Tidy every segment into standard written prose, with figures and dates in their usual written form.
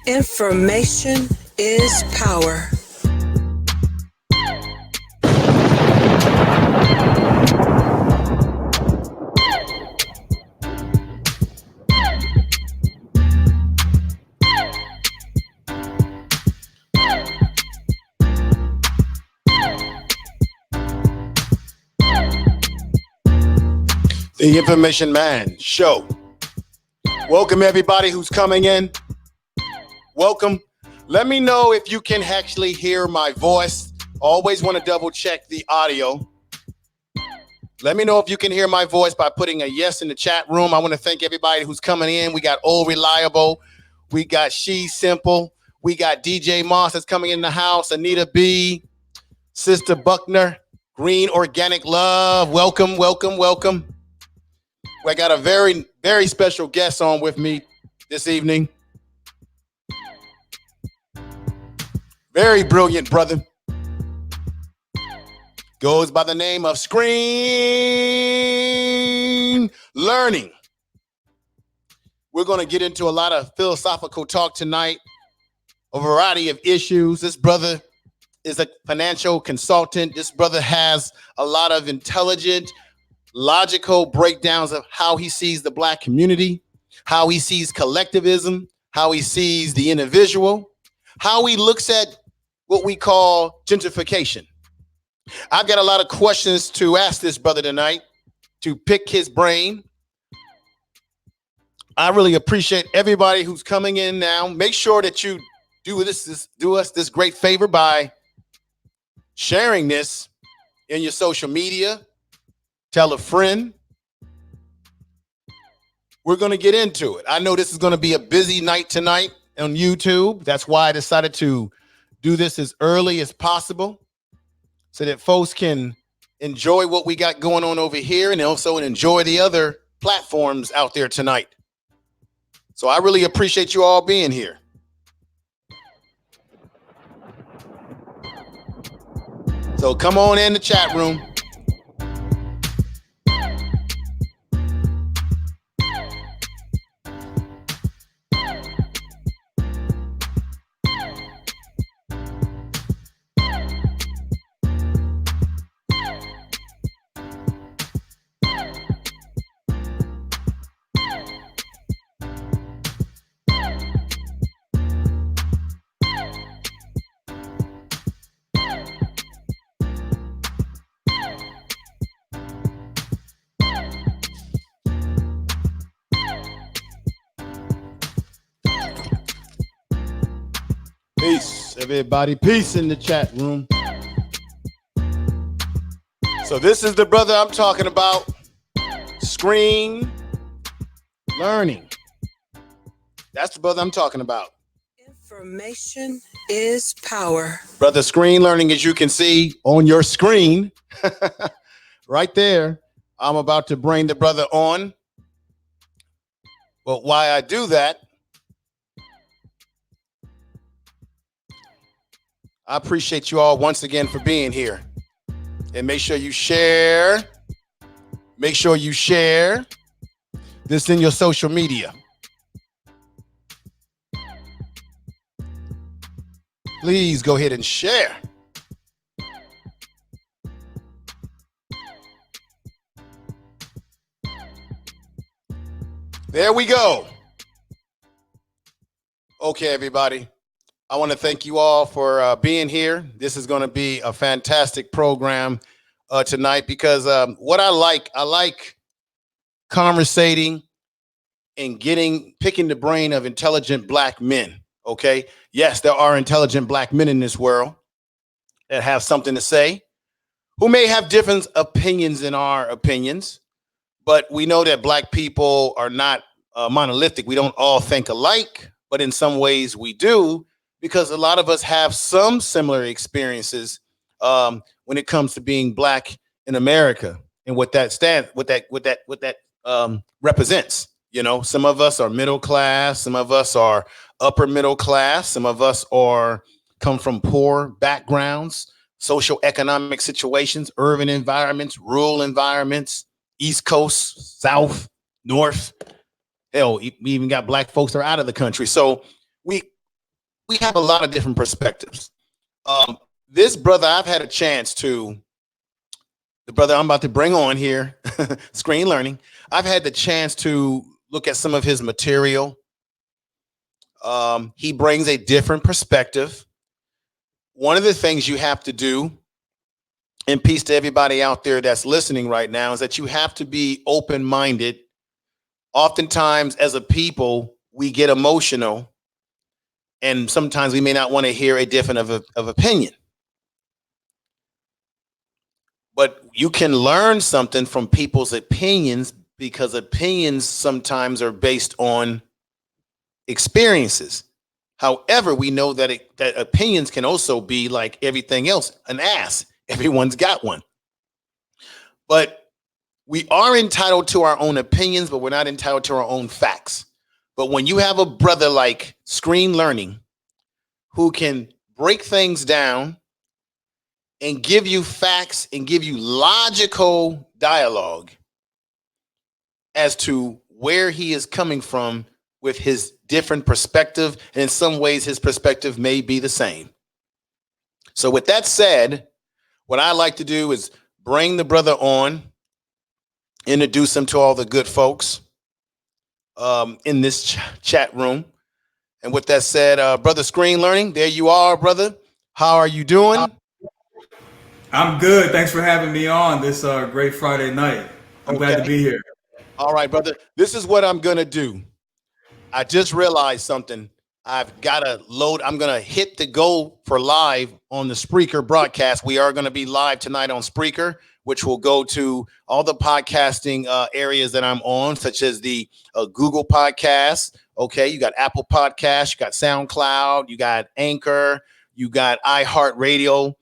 Information is power. The Information Man Show. Welcome everybody who's coming in. Welcome. Let me know if you can actually hear my voice. Always want to double check the audio. Let me know if you can hear my voice by putting a yes in the chat room. I want to thank everybody who's coming in. We got Old Reliable. We got She Simple. We got DJ Moss that's coming in the house. Anita B. Sister Buckner. Green Organic Love. Welcome, welcome, welcome. I got a very, very special guest on with me this evening. Very brilliant brother. Goes by the name of Screen Learning. We're going to get into a lot of philosophical talk tonight, a variety of issues. This brother is a financial consultant. This brother has a lot of intelligent, logical breakdowns of how he sees the Black community, how he sees collectivism, how he sees the individual, how he looks at what we call gentrification. I've got a lot of questions to ask this brother tonight, to pick his brain. I really appreciate everybody who's coming in now. Make sure that you do us this great favor by sharing this in your social media. Tell a friend. We're going to get into it. I know this is going to be a busy night tonight on YouTube. That's why I decided to do this as early as possible so that folks can enjoy what we got going on over here and also enjoy the other platforms out there tonight. So I really appreciate you all being here. So come on in the chat room. Peace, everybody. Peace in the chat room. So this is the brother I'm talking about. Screen Learning. That's the brother I'm talking about. Information is power. Brother Screen Learning, as you can see on your screen, right there, I'm about to bring the brother on. But why I do that, I appreciate you all once again for being here. And make sure you share. Make sure you share this in your social media. Please go ahead and share. There we go. Okay, everybody. I want to thank you all for being here. This is going to be a fantastic program tonight because what I like conversating and picking the brain of intelligent Black men. Okay. Yes, there are intelligent Black men in this world that have something to say, who may have different opinions than our opinions, but we know that Black people are not monolithic. We don't all think alike, but in some ways we do. Because a lot of us have some similar experiences when it comes to being Black in America and what that represents. You know, some of us are middle class, some of us are upper middle class, some of us come from poor backgrounds, social economic situations, urban environments, rural environments, East Coast, South, North. Hell, we even got Black folks that are out of the country. So we have a lot of different perspectives. This brother, I've had a chance to, the brother I'm about to bring on here, Screen Learning, I've had the chance to look at some of his material. He brings a different perspective. One of the things you have to do, and peace to everybody out there that's listening right now, is that you have to be open-minded. Oftentimes, as a people, we get emotional, and sometimes we may not want to hear a different of opinion. But you can learn something from people's opinions, because opinions sometimes are based on experiences. However, we know that that opinions can also be like everything else, an ass. Everyone's got one. But we are entitled to our own opinions, but we're not entitled to our own facts. But when you have a brother like Screen Learning who can break things down and give you facts and give you logical dialogue as to where he is coming from with his different perspective, and in some ways his perspective may be the same. So with that said, what I like to do is bring the brother on, introduce him to all the good folks in this chat room. And with that said, brother Screen Learning, there you are, brother. How are you doing? I'm good. Thanks for having me on this great Friday night. I'm glad to be here. All right, brother. This is what I'm going to do. I just realized something. I've got to load. I'm going to hit the go for live on the Spreaker broadcast. We are going to be live tonight on Spreaker, which will go to all the podcasting areas that I'm on, such as the Google Podcasts. Okay, you got Apple Podcasts, you got SoundCloud, you got Anchor, you got iHeartRadio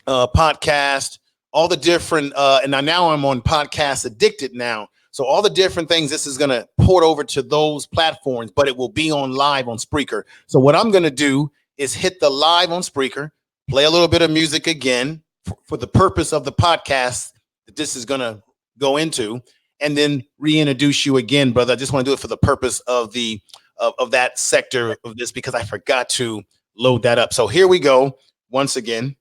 podcast, all the different. And now I'm on Podcast Addicted now. So all the different things, this is going to port over to those platforms, but it will be on live on Spreaker. So what I'm going to do is hit the live on Spreaker, play a little bit of music again for the purpose of the podcast that this is going to go into, and then reintroduce you again, brother. I just want to do it for the purpose of the of that sector of this, because I forgot to load that up. So here we go once again.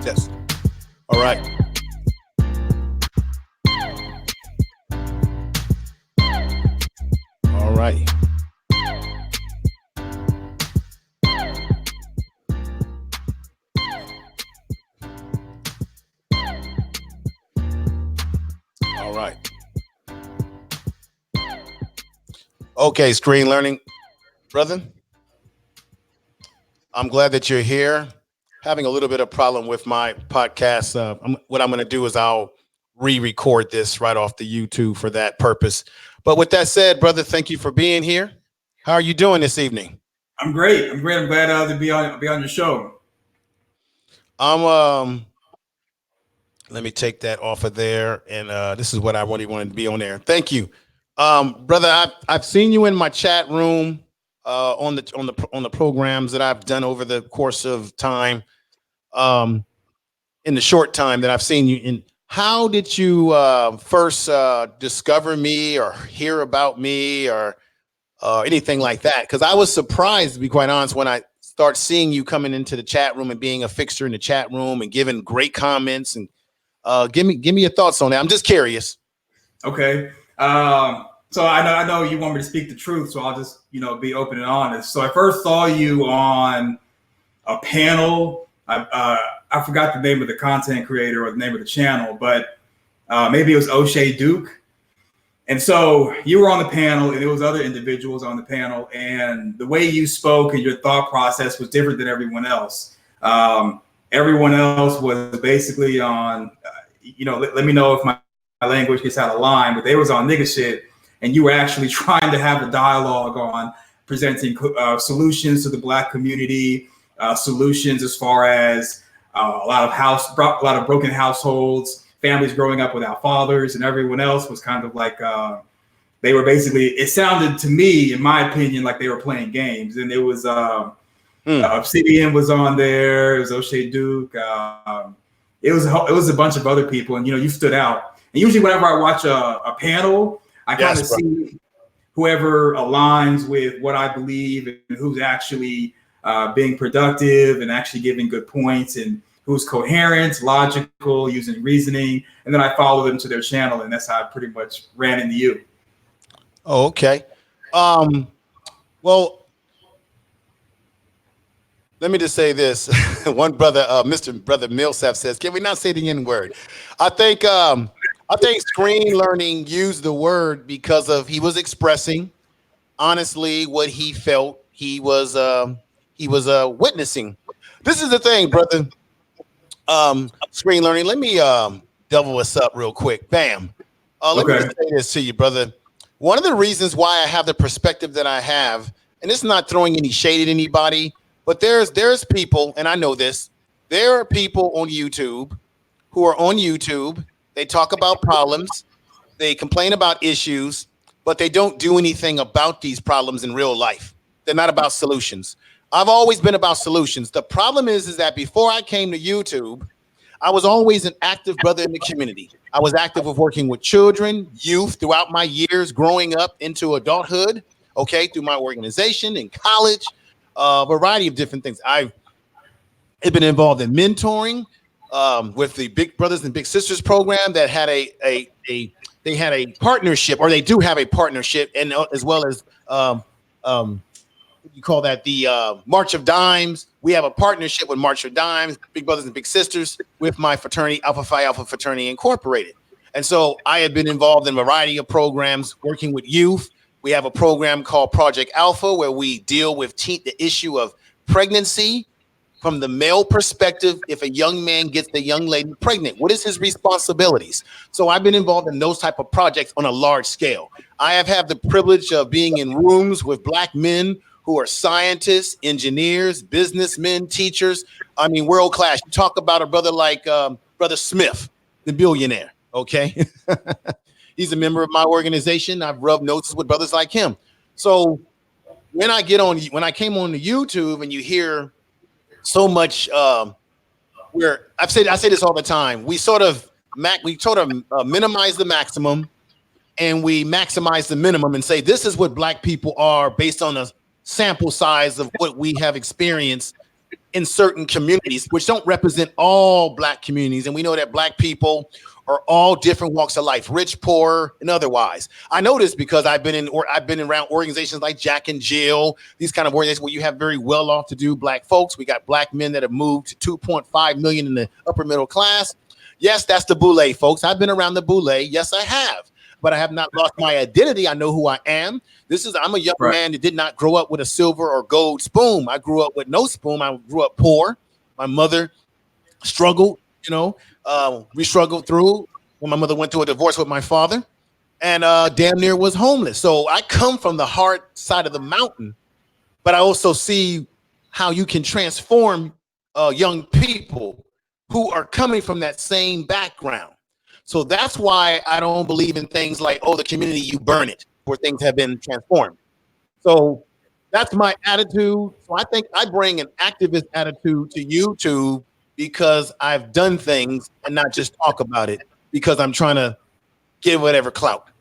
Yes. All right. All right. All right. Okay, Screen Learning, brother. I'm glad that you're here. Having a little bit of problem with my podcast. What I'm going to do is I'll re-record this right off the YouTube for that purpose. But with that said, brother, thank you for being here. How are you doing this evening? I'm great. I'm glad to be on your show. Let me take that off of there, and this is what I really wanted to be on there. Thank you, brother. I've seen you in my chat room on the programs that I've done over the course of time. In the short time that I've seen you in, how did you first discover me or hear about me or anything like that? Because I was surprised, to be quite honest, when I start seeing you coming into the chat room and being a fixture in the chat room and giving great comments. And give me your thoughts on that. I'm just curious. Okay. So I know you want me to speak the truth, so I'll just be open and honest. So I first saw you on a panel. I forgot the name of the content creator or the name of the channel, but maybe it was O'Shea Duke. And so you were on the panel, and there was other individuals on the panel, and the way you spoke and your thought process was different than everyone else. Everyone else was basically on, let me know if my language gets out of line, but they was on nigga shit, and you were actually trying to have a dialogue on presenting solutions to the Black community, solutions as far as a lot of broken households, families growing up without fathers, and everyone else was kind of like they were basically, it sounded to me, in my opinion, like they were playing games. And it was Obsidian was on there. It was O'Shea Duke. It was a bunch of other people, and you stood out. And usually, whenever I watch a panel, I kind of see whoever aligns with what I believe and who's actually being productive and actually giving good points, and who's coherent, logical, using reasoning, and then I follow them to their channel, and that's how I pretty much ran into you. Oh, okay. Well, let me just say this. One brother, Mr. Brother Millsap says, "Can we not say the N-word?" I think Screen Learning used the word because of he was expressing honestly what he felt. He was witnessing. This is the thing, brother. Screen Learning. Let me double us up real quick. Bam. Let me just say this to you, brother. One of the reasons why I have the perspective that I have, and it's not throwing any shade at anybody, but there's people, and I know this, there are people on YouTube who are on YouTube. They talk about problems, they complain about issues, but they don't do anything about these problems in real life. They're not about solutions. I've always been about solutions. The problem is that before I came to YouTube, I was always an active brother in the community. I was active with working with children, youth throughout my years growing up into adulthood, okay, through my organization in college, a variety of different things. I've been involved in mentoring with the Big Brothers and Big Sisters program that had they had a partnership, or they do have a partnership, and as well as you call that the March of Dimes. We have a partnership with March of Dimes, Big Brothers and Big Sisters, with my fraternity, Alpha Phi Alpha Fraternity Incorporated. And so I have been involved in a variety of programs working with youth. We have a program called Project Alpha where we deal with the issue of pregnancy from the male perspective. If a young man gets the young lady pregnant, what is his responsibilities? So I've been involved in those type of projects on a large scale. I have had the privilege of being in rooms with Black men who are scientists, engineers, businessmen, teachers. I mean, world class. You talk about a brother like Brother Smith, the billionaire, okay? He's a member of my organization. I've rubbed noses with brothers like him. So when I came on the YouTube and you hear so much where I say this all the time, we sort of minimize the maximum and we maximize the minimum and say, this is what Black people are based on a sample size of what we have experienced in certain communities, which don't represent all Black communities. And we know that Black people are all different walks of life, rich, poor, and otherwise. I know this because I've been around organizations like Jack and Jill, these kind of organizations where you have very well-off-to-do Black folks. We got Black men that have moved to 2.5 million in the upper middle class. Yes, that's the boule, folks. I've been around the boule. Yes, I have. But I have not lost my identity. I know who I am. I'm a young man that did not grow up with a silver or gold spoon. I grew up with no spoon. I grew up poor. My mother struggled, we struggled through when my mother went through a divorce with my father and damn near was homeless. So I come from the hard side of the mountain, but I also see how you can transform young people who are coming from that same background. So that's why I don't believe in things like, the community, you burn it, where things have been transformed. So that's my attitude. So I think I bring an activist attitude to YouTube because I've done things and not just talk about it because I'm trying to get whatever clout.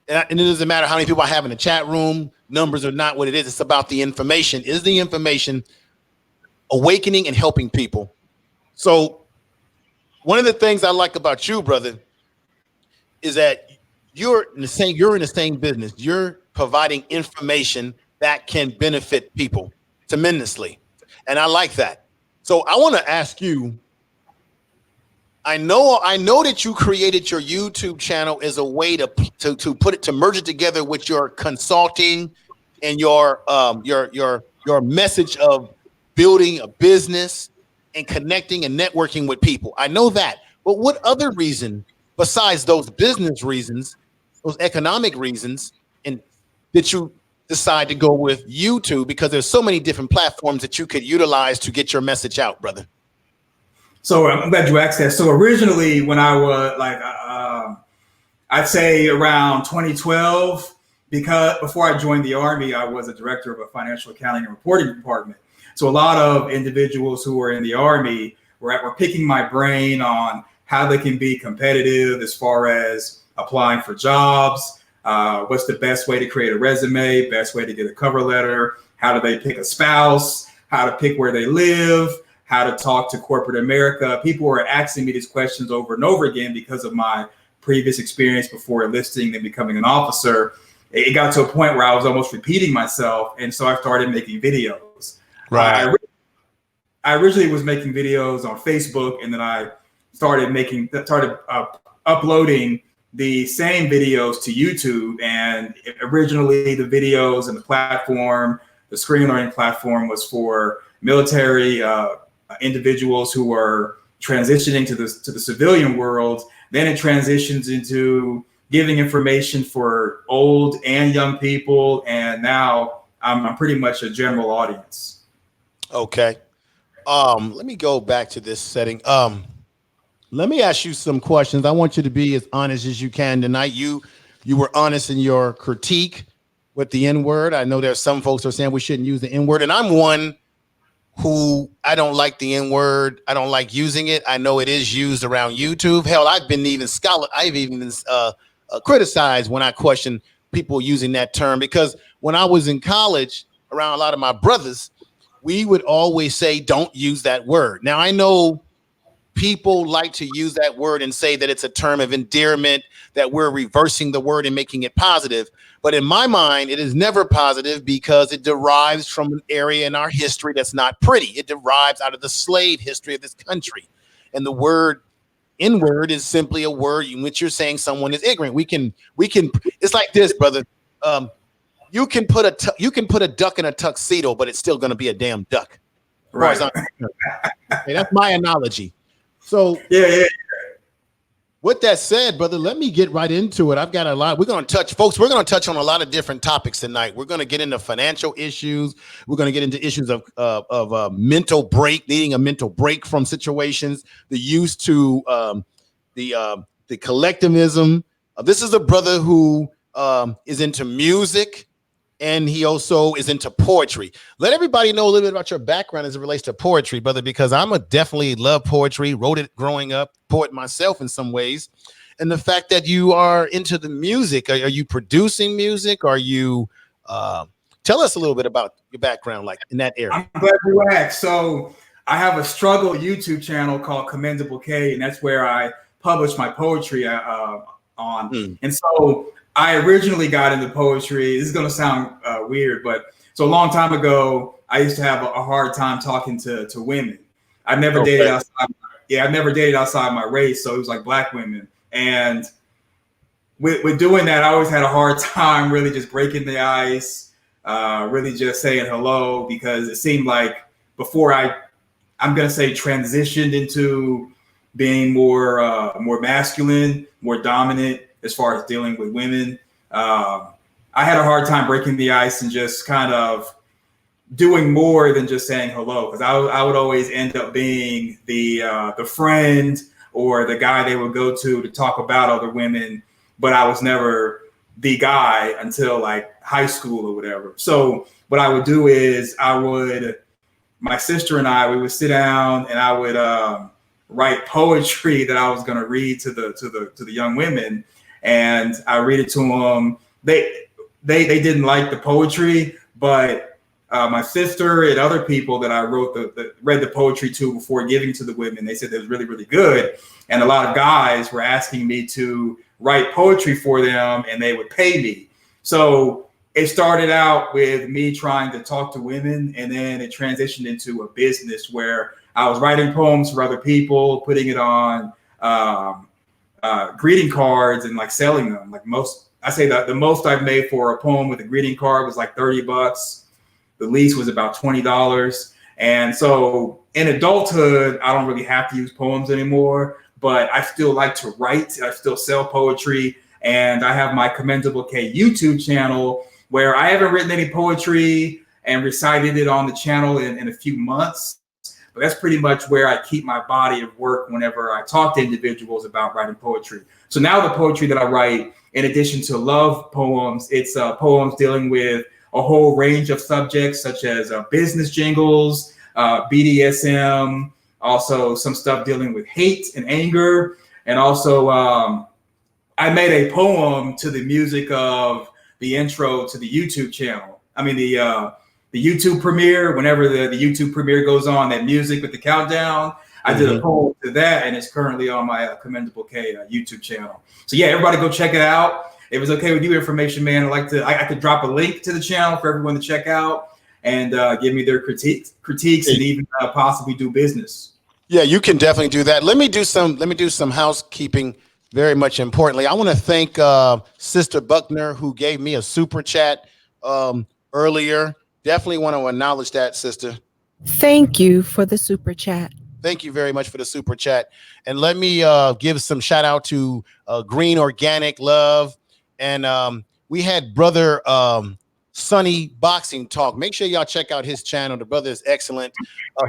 And it doesn't matter how many people I have in the chat room, numbers are not what it is. It's about the information. Is the information awakening and helping people? So one of the things I like about you, brother, is that you're in the same business. You're providing information that can benefit people tremendously. And I like that. So I want to ask you, I know that you created your YouTube channel as a way to merge it together with your consulting and your message of building a business and connecting and networking with people. I know that, but what other reason besides those business reasons, those economic reasons, and did you decide to go with YouTube? Because there's so many different platforms that you could utilize to get your message out, brother. So I'm glad you asked that. So originally when I was I'd say around 2012, because before I joined the Army, I was a director of a financial accounting and reporting department. So a lot of individuals who were in the Army were picking my brain on how they can be competitive as far as applying for jobs, what's the best way to create a resume, best way to get a cover letter, how do they pick a spouse, how to pick where they live, how to talk to corporate America. People were asking me these questions over and over again because of my previous experience before enlisting and becoming an officer. It got to a point where I was almost repeating myself. And so I started making videos. Right. I originally was making videos on Facebook, and then I started uploading the same videos to YouTube. And originally the videos and the platform, the screen learning platform, was for military individuals who were transitioning to the civilian world. Then it transitions into giving information for old and young people. And now I'm pretty much a general audience. Okay. Let me go back to this setting. Let me ask you some questions. I want you to be as honest as you can tonight. You were honest in your critique with the N-word. I know there's some folks who are saying we shouldn't use the N-word, and I'm one who I don't like the N-word. I don't like using it. I know it is used around YouTube. Hell, I've even criticized when I question people using that term, because when I was in college around a lot of my brothers, we would always say, don't use that word. Now, I know people like to use that word and say that it's a term of endearment, that we're reversing the word and making it positive. But in my mind, it is never positive because it derives from an area in our history that's not pretty. It derives out of the slave history of this country. And the word N-word is simply a word in which you're saying someone is ignorant. We can, it's like this, brother. You can put a duck in a tuxedo, but it's still going to be a damn duck. Right. Okay, that's my analogy. So yeah. With that said, brother, let me get right into it. I've got a lot. We're going to touch on a lot of different topics tonight. We're going to get into financial issues. We're going to get into issues of mental break, needing a mental break from situations, the use to the collectivism. This is a brother who is into music, and he also is into poetry. Let everybody know a little bit about your background as it relates to poetry, brother, because I'm definitely love poetry, wrote it growing up, poet myself in some ways. And the fact that you are into the music, are you producing music? Are you, tell us a little bit about your background, like in that area. I'm glad you asked. So I have a struggle YouTube channel called *To, and that's where I publish my poetry on. And so I originally got into poetry. This is going to sound weird, but so a long time ago, I used to have a hard time talking to women. I never dated outside. I never dated outside my race, so it was like black women. And with doing that, I always had a hard time really just breaking the ice, really just saying hello, because it seemed like before I'm going to say transitioned into being more masculine, more dominant as far as dealing with women. I had a hard time breaking the ice and just kind of doing more than just saying hello, because I would always end up being the friend or the guy they would go to talk about other women, but I was never the guy until like high school or whatever. So what I would do is my sister and I, we would sit down and I would write poetry that I was going to read to the young women, and I read it to them. They didn't like the poetry, but my sister and other people that I read the poetry to before giving to the women, they said it was really, really good. And a lot of guys were asking me to write poetry for them, and they would pay me. So it started out with me trying to talk to women, and then it transitioned into a business where I was writing poems for other people, putting it on greeting cards and like selling them. Like the most I've made for a poem with a greeting card was like $30. The least was about $20. And so in adulthood, I don't really have to use poems anymore, but I still like to write. I still sell poetry, and I have my Commendable K YouTube channel where I haven't written any poetry and recited it on the channel in a few months. but that's pretty much where I keep my body of work whenever I talk to individuals about writing poetry. So now the poetry that I write, in addition to love poems, it's poems dealing with a whole range of subjects such as business jingles, BDSM, also some stuff dealing with hate and anger. And also I made a poem to the music of the intro to the YouTube channel. I mean, the YouTube premiere, whenever the YouTube premiere goes on, that music with the countdown, I did a poem to that, and it's currently on my Commendable K YouTube channel. So yeah, everybody go check it out. If it's okay with you, Information Man, I could drop a link to the channel for everyone to check out and give me their critiques and even possibly do business. Yeah, you can definitely do that. Let me do some housekeeping. Very much importantly, I want to thank Sister Buckner, who gave me a super chat earlier. Definitely want to acknowledge that, sister. Thank you for the super chat. Thank you very much for the super chat. And let me give some shout out to Green Organic Love. And we had Brother Sonny Boxing Talk. Make sure y'all check out his channel. The brother is excellent.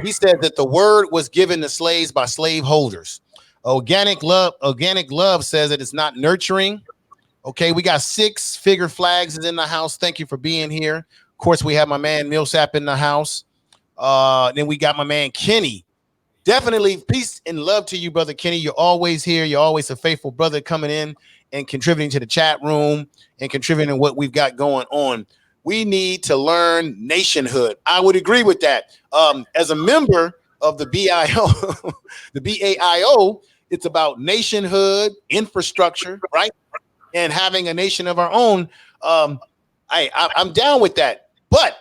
He said that the word was given to slaves by slave holders. Organic Love says that it's not nurturing. Okay, we got 6-figure flags in the house. Thank you for being here. Of course, we have my man Millsap in the house. Then we got my man Kenny. Definitely peace and love to you, brother Kenny. You're always here. You're always a faithful brother coming in and contributing to the chat room and contributing to what we've got going on. We need to learn nationhood. I would agree with that. As a member of the BIO, the BAIO, it's about nationhood, infrastructure, right? And having a nation of our own. I'm down with that. But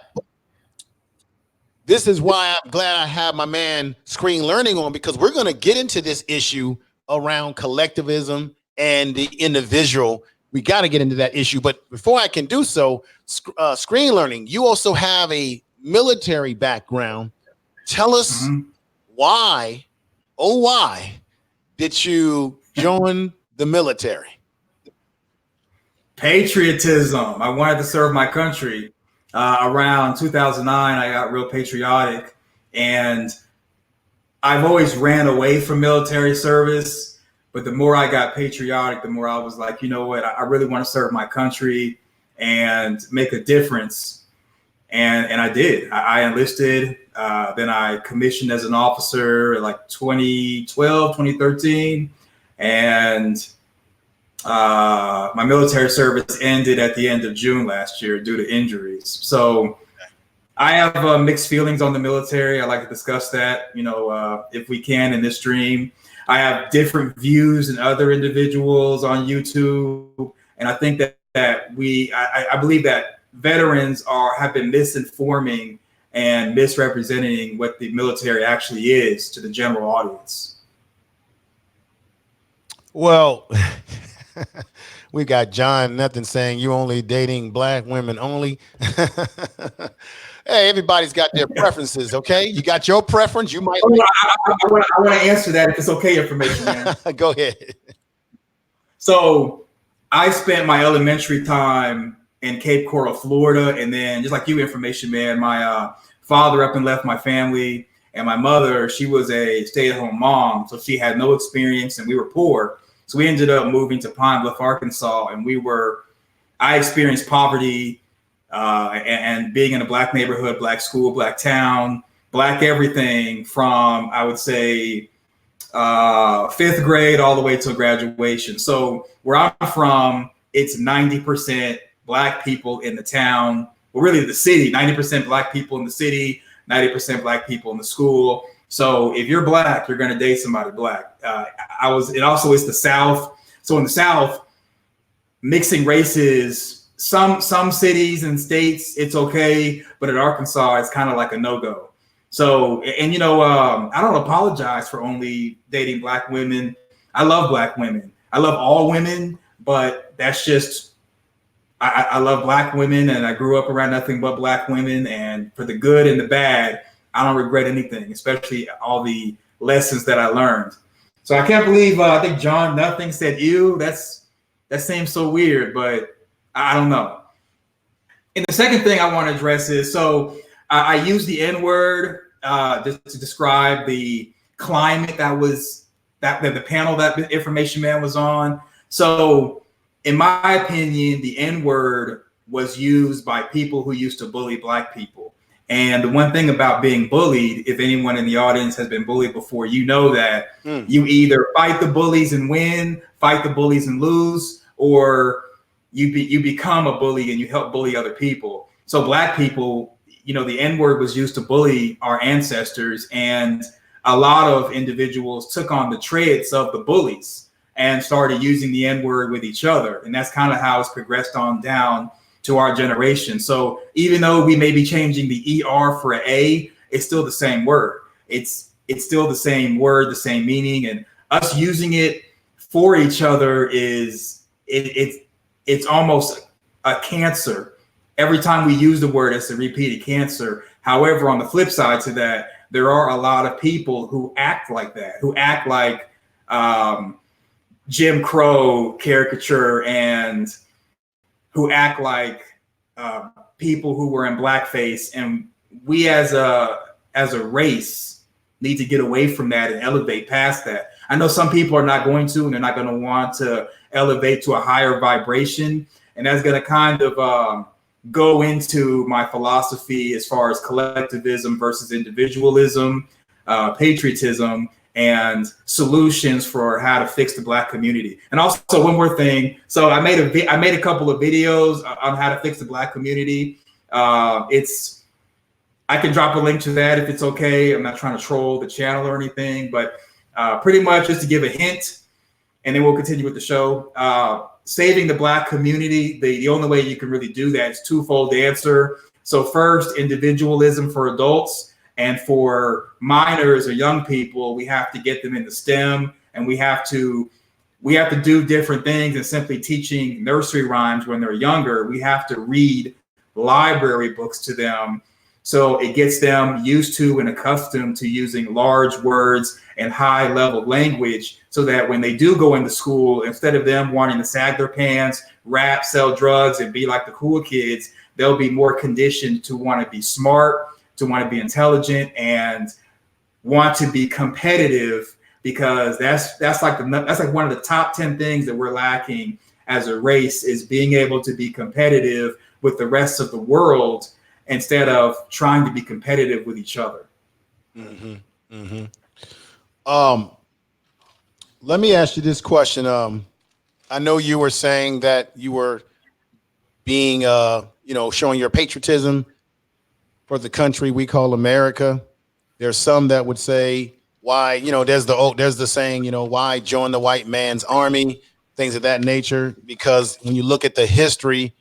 this is why I'm glad I have my man Screen Learning on, because we're going to get into this issue around collectivism and the individual. We got to get into that issue. But before I can do so, Screen Learning, you also have a military background. Tell us why did you join the military? Patriotism. I wanted to serve my country. Around 2009, I got real patriotic, and I've always ran away from military service. But the more I got patriotic, the more I was like, you know what? I really want to serve my country and make a difference. And I did. I enlisted. Then I commissioned as an officer in like 2012, 2013. And my military service ended at the end of June last year due to injuries. So I have mixed feelings on the military. I like to discuss that, if we can in this stream. I have different views than other individuals on YouTube. And I think that I believe that veterans have been misinforming and misrepresenting what the military actually is to the general audience. Well, we got John Nothing saying you only dating black women only. Hey, everybody's got their preferences, okay? You got your preference. You might. I want to answer that if it's okay, Information Man. Go ahead. So I spent my elementary time in Cape Coral, Florida, and then just like you, Information Man, my father up and left my family, and my mother, she was a stay-at-home mom, so she had no experience, and we were poor. So we ended up moving to Pine Bluff, Arkansas, and I experienced poverty and being in a black neighborhood, black school, black town, black everything from, I would say, 5th grade all the way to graduation. So where I'm from, it's 90% black people in the town, well, really the city, 90% black people in the city, 90% black people in the school. So if you're black, you're going to date somebody black. It also is the South. So in the South, mixing races, some cities and states, it's okay. But in Arkansas, it's kind of like a no-go. So, and I don't apologize for only dating black women. I love black women. I love all women, but that's just, I love black women, and I grew up around nothing but black women. And for the good and the bad, I don't regret anything, especially all the lessons that I learned. So I can't believe, I think John Nothing said, ew, that seems so weird, but I don't know. And the second thing I want to address is, so I use the N-word just to describe the climate that the panel that the information man was on. So in my opinion, the N-word was used by people who used to bully Black people. And the one thing about being bullied, if anyone in the audience has been bullied before, you know that you either fight the bullies and win, fight the bullies and lose, or you become a bully and you help bully other people. So Black people, you know, the N-word was used to bully our ancestors, and a lot of individuals took on the traits of the bullies and started using the N-word with each other. And that's kind of how it's progressed on down to our generation. So even though we may be changing the ER for an A, it's still the same word. It's still the same word, the same meaning, and us using it for each other it's almost a cancer. Every time we use the word, it's a repeated cancer. However, on the flip side to that, there are a lot of people who act like that, who act like Jim Crow caricature, and who act like people who were in blackface. And we as a race need to get away from that and elevate past that. I know some people are not going to, and they're not going to want to elevate to a higher vibration. And that's going to kind of go into my philosophy as far as collectivism versus individualism, patriotism, and solutions for how to fix the Black community. And also one more thing. So I made a couple of videos on how to fix the Black community. I can drop a link to that if it's okay. I'm not trying to troll the channel or anything, but pretty much just to give a hint, and then we'll continue with the show. Saving the Black community, the only way you can really do that is twofold answer. So first, individualism for adults, and for minors or young people, we have to get them into STEM, and we have to do different things than simply teaching nursery rhymes when they're younger. We have to read library books to them, so it gets them used to and accustomed to using large words and high level language, so that when they do go into school, instead of them wanting to sag their pants, rap, sell drugs, and be like the cool kids, they'll be more conditioned to want to be smart, to want to be intelligent, and want to be competitive, because that's like one of the top 10 things that we're lacking as a race, is being able to be competitive with the rest of the world instead of trying to be competitive with each other. Let me ask you this question. I know you were saying that you were being, showing your patriotism for the country we call America. There's some that would say, why, there's the saying, why join the white man's army, things of that nature. Because when you look at the history,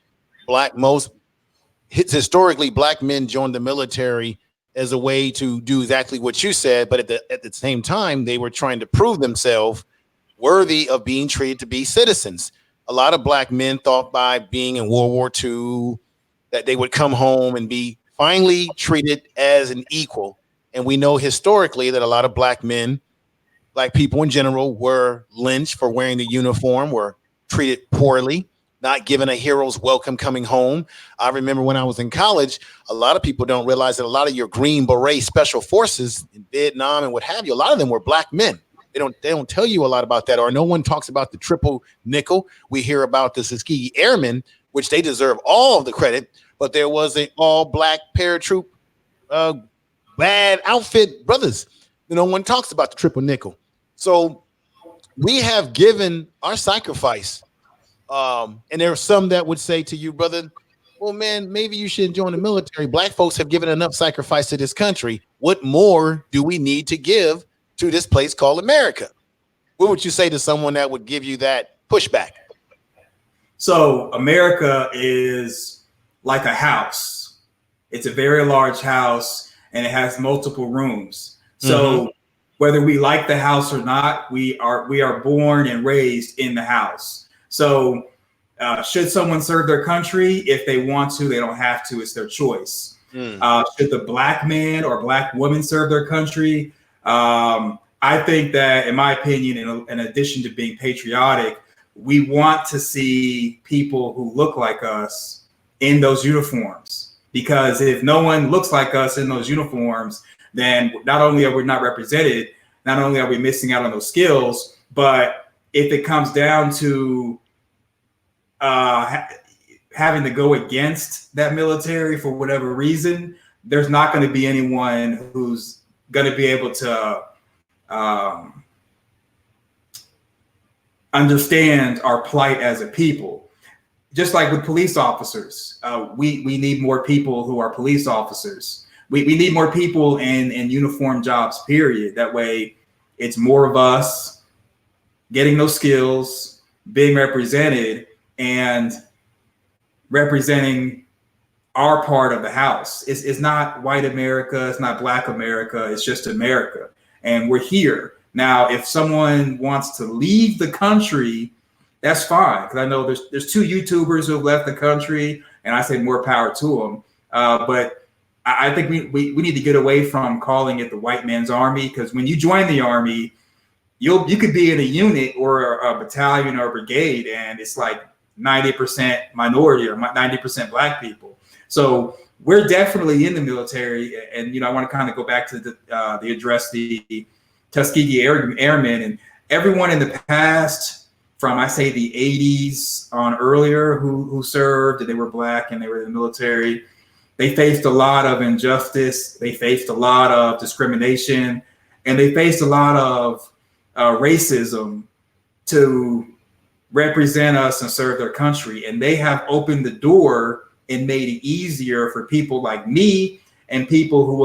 historically, Black men joined the military as a way to do exactly what you said. But at the same time, they were trying to prove themselves worthy of being treated to be citizens. A lot of Black men thought by being in World War II that they would come home and be finally treated as an equal. And we know historically that a lot of Black men, Black people in general, were lynched for wearing the uniform, were treated poorly, not given a hero's welcome coming home. I remember when I was in college, a lot of people don't realize that a lot of your Green Beret special forces in Vietnam and what have you, a lot of them were Black men. They don't tell you a lot about that, or no one talks about the triple nickel. We hear about the Tuskegee Airmen, which they deserve all of the credit, but there was an all Black paratroop bad outfit brothers. No one talks about the triple nickel. So we have given our sacrifice. And there are some that would say to you, brother, well, man, maybe you shouldn't join the military. Black folks have given enough sacrifice to this country. What more do we need to give to this place called America? What would you say to someone that would give you that pushback? So America is like a house. It's a very large house, and it has multiple rooms. So whether we like the house or not, we are born and raised in the house. So should someone serve their country? If they want to, they don't have to. It's their choice. Should the Black man or Black woman serve their country? I think that, in my opinion, in addition to being patriotic, we want to see people who look like us in those uniforms. Because if no one looks like us in those uniforms, then not only are we not represented, not only are we missing out on those skills, but if it comes down to having to go against that military for whatever reason, there's not going to be anyone who's going to be able to understand our plight as a people. Just like with police officers, we need more people who are police officers. We need more people in uniform jobs, period. That way it's more of us getting those skills, being represented, and representing our part of the house. It's not white America, it's not Black America, it's just America. And we're here. Now, if someone wants to leave the country, that's fine. Because I know there's 2 YouTubers who have left the country, and I say more power to them. But I think we need to get away from calling it the white man's army, because when you join the army, you could be in a unit or a battalion or a brigade, and it's like 90% minority or 90% Black people. So we're definitely in the military. And, I want to kind of go back to the address, the Tuskegee Airmen, and everyone in the past from, I say, the 80s on earlier who served, and they were Black and they were in the military. They faced a lot of injustice. They faced a lot of discrimination, and they faced a lot of racism to represent us and serve their country. And they have opened the door and made it easier for people like me and people who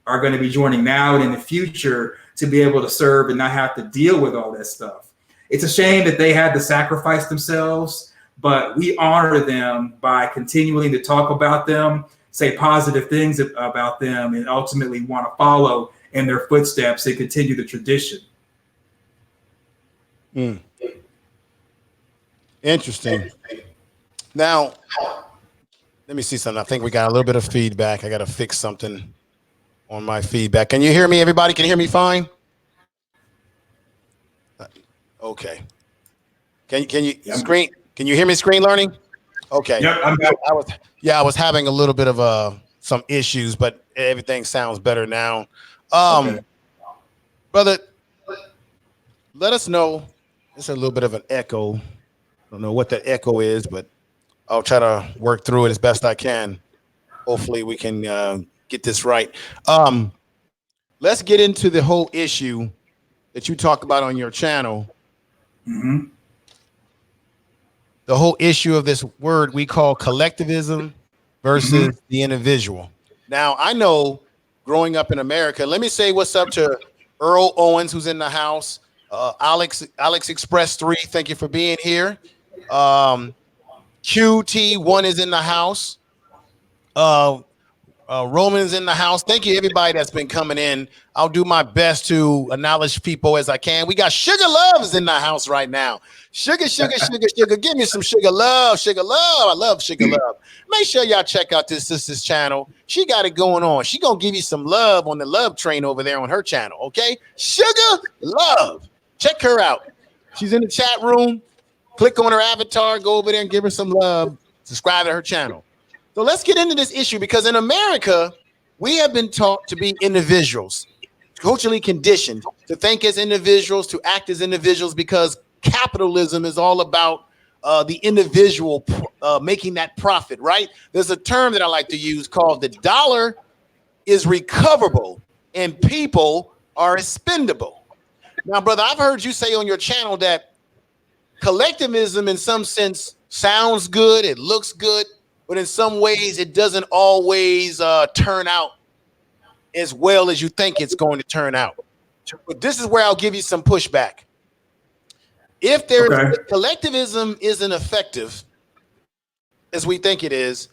are going to be joining now and in the future to be able to serve and not have to deal with all that stuff. It's a shame that they had to sacrifice themselves, but we honor them by continuing to talk about them, say positive things about them, and ultimately want to follow in their footsteps and continue the tradition. Interesting. Now, let me see something. I think we got a little bit of feedback. I got to fix something on my feedback. Can you hear me? Everybody can hear me fine? Okay. Can you screen? Can you hear me screen learning? Okay. Yep, I was having a little bit of some issues, but everything sounds better now. Okay. Brother, let us know. It's a little bit of an echo. I don't know what the echo is, but I'll try to work through it as best I can. Hopefully we can get this right. Let's get into the whole issue that you talk about on your channel. Mm-hmm. The whole issue of this word we call collectivism versus the individual. Now, I know growing up in America, let me say what's up to Earl Owens, who's in the house. Alex Express 3, thank you for being here. QT1 is in the house. Roman's in the house. Thank you, everybody that's been coming in. I'll do my best to acknowledge people as I can. We got Sugar Loves in the house right now. Sugar. Give me some Sugar Love. Sugar Love. I love Sugar Love. Make sure y'all check out this sister's channel. She got it going on. She gonna give you some love on the love train over there on her channel, okay? Sugar Love. Check her out. She's in the chat room. Click on her avatar. Go over there and give her some love. Subscribe to her channel. So let's get into this issue, because in America, we have been taught to be individuals, culturally conditioned to think as individuals, to act as individuals, because capitalism is all about the individual making that profit, right? There's a term that I like to use called the dollar is recoverable and people are expendable. Now, brother, I've heard you say on your channel that collectivism in some sense sounds good, it looks good, but in some ways it doesn't always turn out as well as you think it's going to turn out. But this is where I'll give you some pushback. If collectivism isn't effective as we think it is,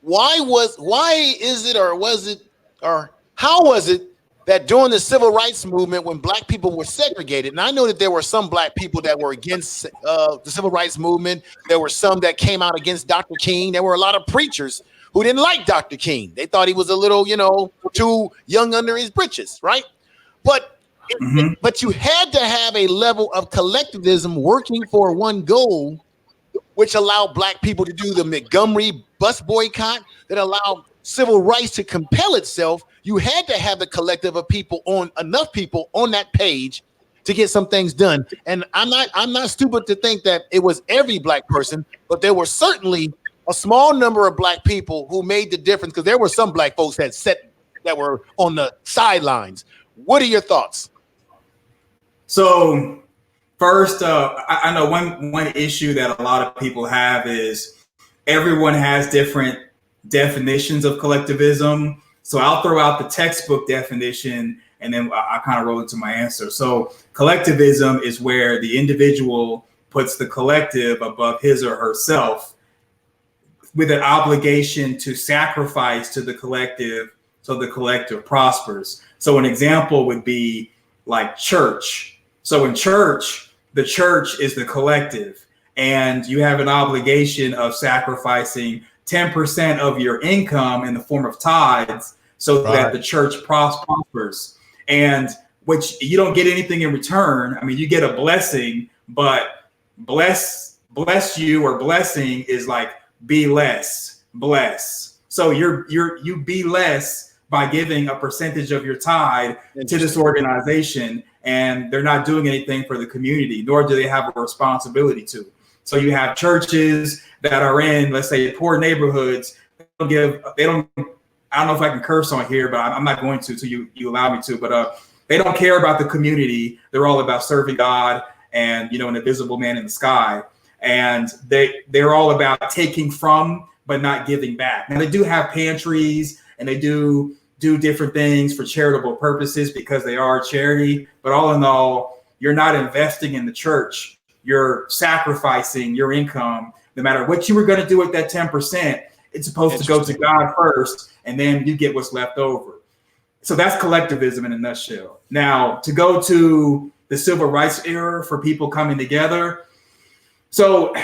why is it, or was it, or how was it that during the civil rights movement, when black people were segregated, and I know that there were some black people that were against the civil rights movement, there were some that came out against Dr. King. There were a lot of preachers who didn't like Dr. King. They thought he was a little, too young under his britches, right? But you had to have a level of collectivism working for one goal, which allowed black people to do the Montgomery bus boycott, that allowed civil rights to compel itself you had to have the collective of people on enough people on that page to get some things done. And I'm not stupid to think that it was every black person, but there were certainly a small number of black people who made the difference, because there were some black folks that were on the sidelines. What are your thoughts? So first, I know one issue that a lot of people have is everyone has different definitions of collectivism. So I'll throw out the textbook definition and then I kind of roll into my answer. So collectivism is where the individual puts the collective above his or herself with an obligation to sacrifice to the collective so the collective prospers. So an example would be like church. So in church, the church is the collective, and you have an obligation of sacrificing 10% of your income in the form of tithes so that the church prospers. And which you don't get anything in return. I mean, you get a blessing, but bless you or blessing is like be less, bless. So you be less by giving a percentage of your tithe to this organization, and they're not doing anything for the community, nor do they have a responsibility to. So you have churches that are in, let's say, poor neighborhoods. I don't know if I can curse on here, but I'm not going to you allow me to. But they don't care about the community. They're all about serving God and, an invisible man in the sky. And they're all about taking from, but not giving back. Now, they do have pantries and they do different things for charitable purposes because they are a charity. But all in all, you're not investing in the church. You're sacrificing your income. No matter what you were going to do with that 10%, it's supposed to go to God first, and then you get what's left over. So that's collectivism in a nutshell. Now, to go to the civil rights era for people coming together. So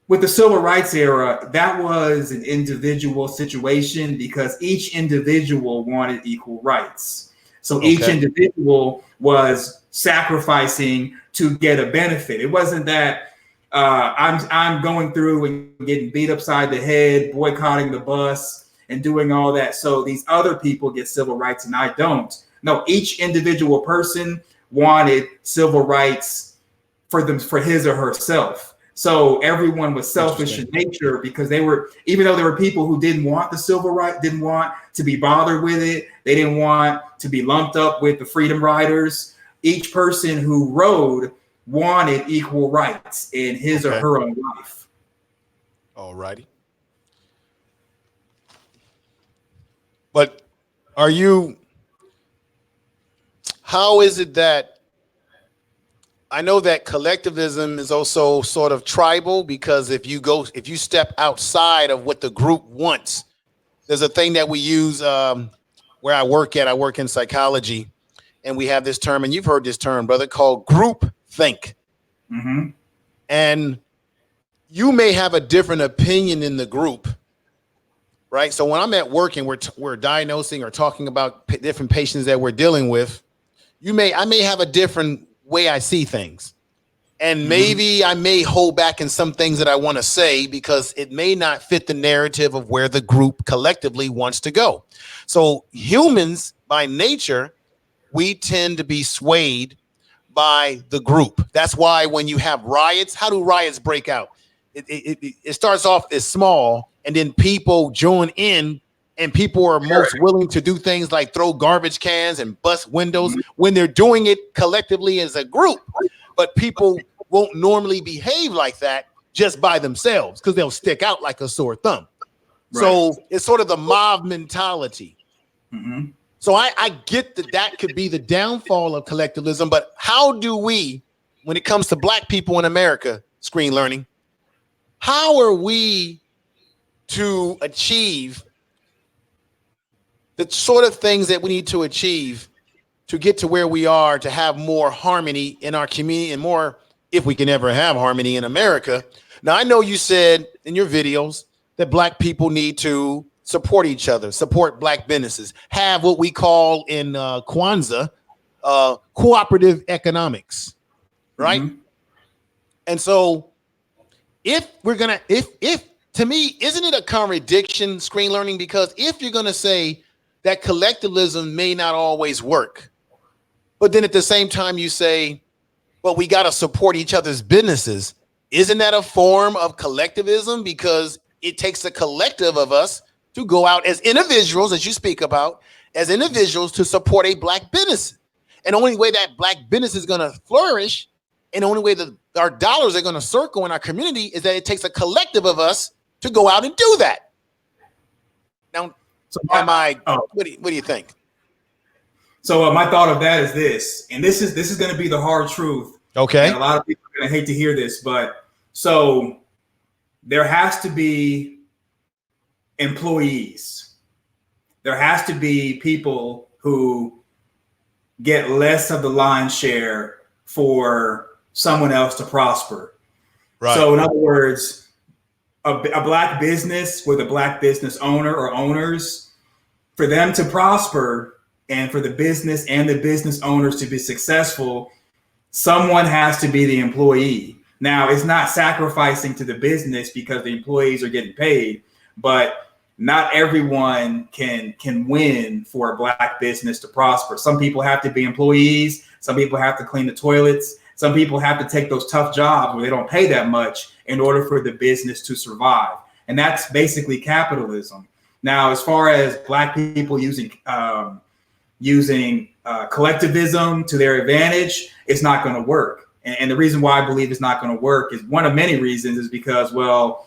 with the civil rights era, that was an individual situation because each individual wanted equal rights. So each individual was sacrificing to get a benefit. It wasn't that I'm going through and getting beat upside the head, boycotting the bus and doing all that. So these other people get civil rights and I don't. No, each individual person wanted civil rights for his or herself. So everyone was selfish in nature because even though there were people who didn't want the civil right, didn't want to be bothered with it. They didn't want to be lumped up with the freedom riders. Each person who rode wanted equal rights in his or her own life. All righty. But how is it that, I know that collectivism is also sort of tribal, because if you step outside of what the group wants, there's a thing that we use where I work in psychology, and we have this term, and you've heard this term, brother, called group think. Mm-hmm. And you may have a different opinion in the group, right? So when I'm at work and we're diagnosing or talking about different patients that we're dealing with, I may have a different way I see things. And maybe I may hold back in some things that I want to say because it may not fit the narrative of where the group collectively wants to go. So humans by nature, we tend to be swayed by the group. That's why when you have riots, how do riots break out? It starts off as small, and then people join in, and people are most willing to do things like throw garbage cans and bust windows when they're doing it collectively as a group. But people won't normally behave like that just by themselves because they'll stick out like a sore thumb. Right. So it's sort of the mob mentality. Mm-hmm. So I get that could be the downfall of collectivism, but how do we, when it comes to Black people in America, screen learning, how are we to achieve the sort of things that we need to achieve to get to where we are, to have more harmony in our community and more, if we can ever have harmony in America? Now, I know you said in your videos that Black people need to support each other, support Black businesses, have what we call in Kwanzaa, cooperative economics, right? Mm-hmm. And so if to me, isn't it a contradiction, screen learning? Because if you're going to say that collectivism may not always work. But then at the same time, you say, well, we got to support each other's businesses. Isn't that a form of collectivism? Because it takes a collective of us to go out as individuals, as you speak about, as individuals to support a black business. And the only way that black business is going to flourish and the only way that our dollars are going to circle in our community is that it takes a collective of us to go out and do that. Now, what do you think? So my thought of that is this, and this is going to be the hard truth. Okay. And a lot of people are going to hate to hear this, but so there has to be employees. There has to be people who get less of the lion's share for someone else to prosper. Right. So in other words, a black business with a black business owner or owners, for them to prosper and for the business and the business owners to be successful, someone has to be the employee. Now, it's not sacrificing to the business because the employees are getting paid, but not everyone can win for a black business to prosper. Some people have to be employees. Some people have to clean the toilets. Some people have to take those tough jobs where they don't pay that much in order for the business to survive. And that's basically capitalism. Now, as far as black people using collectivism to their advantage, it's not going to work. And the reason why I believe it's not going to work is one of many reasons is because, well,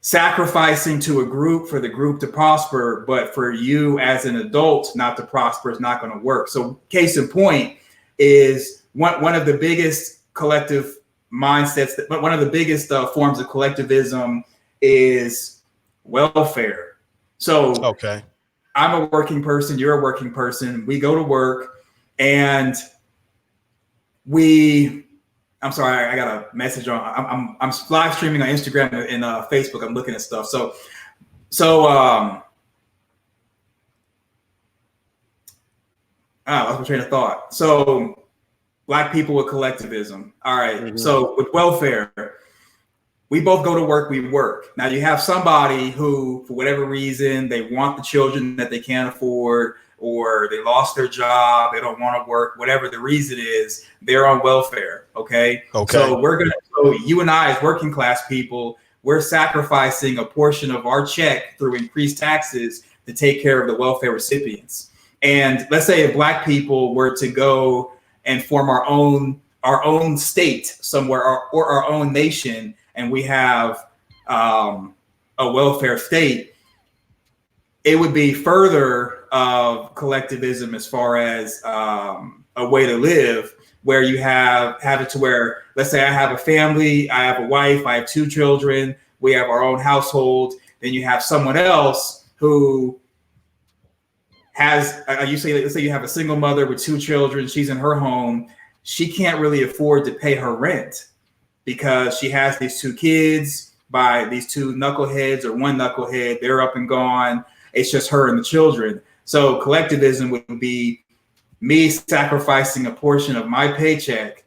sacrificing to a group for the group to prosper, but for you as an adult not to prosper is not going to work. So case in point is one of the biggest collective mindsets, one of the biggest forms of collectivism is welfare. So okay, I'm a working person, you're a working person, we go to work and I'm sorry, I got a message on. I'm live streaming on Instagram and Facebook. I'm looking at stuff. I lost my train of thought. So, black people with collectivism. All right. Mm-hmm. So with welfare, we both go to work. We work. Now you have somebody who, for whatever reason, they want the children that they can't afford, or they lost their job, they don't want to work, whatever the reason is, they're on welfare. Okay. So so you and I as working class people, we're sacrificing a portion of our check through increased taxes to take care of the welfare recipients. And let's say if black people were to go and form our own state somewhere or our own nation, and we have a welfare state, it would be further of collectivism as far as a way to live, where you have it to where, let's say I have a family, I have a wife, I have 2 children, we have our own household. Then you have someone else who has, let's say you have a single mother with 2 children, she's in her home, she can't really afford to pay her rent because she has these 2 kids by these 2 knuckleheads or 1 knucklehead, they're up and gone. It's just her and the children. So collectivism would be me sacrificing a portion of my paycheck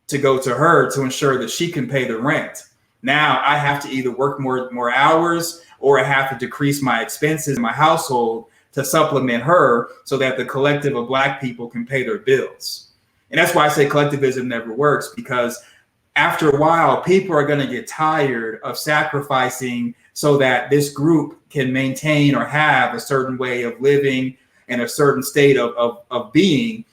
to go to her to ensure that she can pay the rent. Now I have to either work more hours or I have to decrease my expenses in my household to supplement her so that the collective of black people can pay their bills. And that's why I say collectivism never works, because after a while, people are going to get tired of sacrificing so that this group can maintain or have a certain way of living and a certain state of being.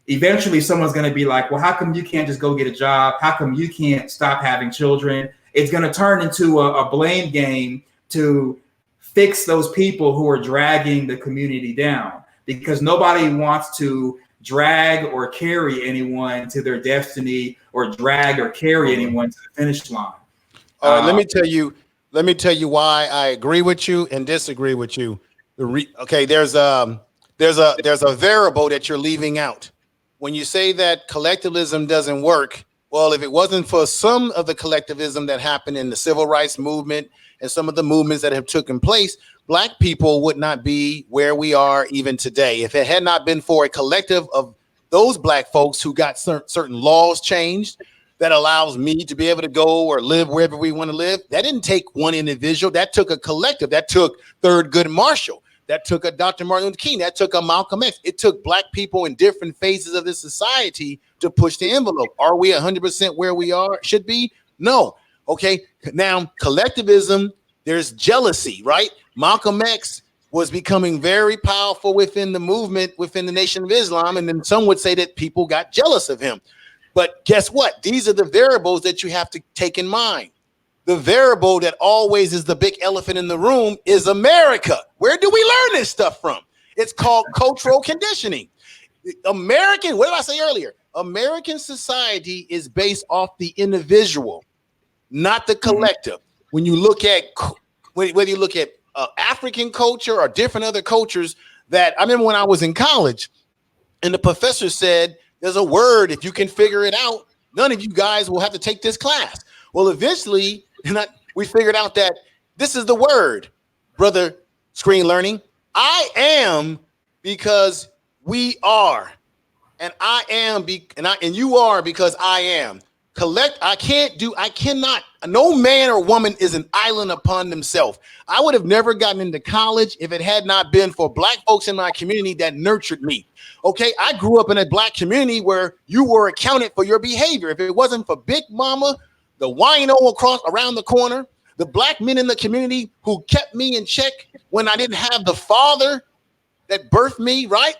Eventually, someone's going to be like, well, how come you can't just go get a job? How come you can't stop having children? It's going to turn into a blame game to fix those people who are dragging the community down, because nobody wants to drag or carry anyone to their destiny or drag or carry anyone to the finish line. Let me tell you why I agree with you and disagree with you. There's a variable that you're leaving out. When you say that collectivism doesn't work, well, if it wasn't for some of the collectivism that happened in the civil rights movement and some of the movements that have taken place, black people would not be where we are even today. If it had not been for a collective of those black folks who got certain laws changed that allows me to be able to go or live wherever we want to live, that didn't take one individual. That took a collective. That took Thurgood Marshall. That took a Dr. Martin Luther King. That took a Malcolm X. It took black people in different phases of this society to push the envelope. Are we 100% where we should be? No. Okay. Now, collectivism, there's jealousy, right? Malcolm X was becoming very powerful within the movement, within the Nation of Islam. And then some would say that people got jealous of him. But guess what? These are the variables that you have to take in mind. The variable that always is the big elephant in the room is America. Where do we learn this stuff from? It's called cultural conditioning. What did I say earlier? American society is based off the individual, not the collective. When you look at, whether you look at African culture or different other cultures, that I remember when I was in college and the professor said, there's a word, if you can figure it out, none of you guys will have to take this class. Well, eventually, we figured out that this is the word, brother screen learning. I am because we are, and I am and you are because I am. I cannot. No man or woman is an island upon themselves. I would have never gotten into college if it had not been for black folks in my community that nurtured me. Okay, I grew up in a black community where you were accounted for your behavior. If it wasn't for Big Mama, the wino around the corner, the black men in the community who kept me in check when I didn't have the father that birthed me, right?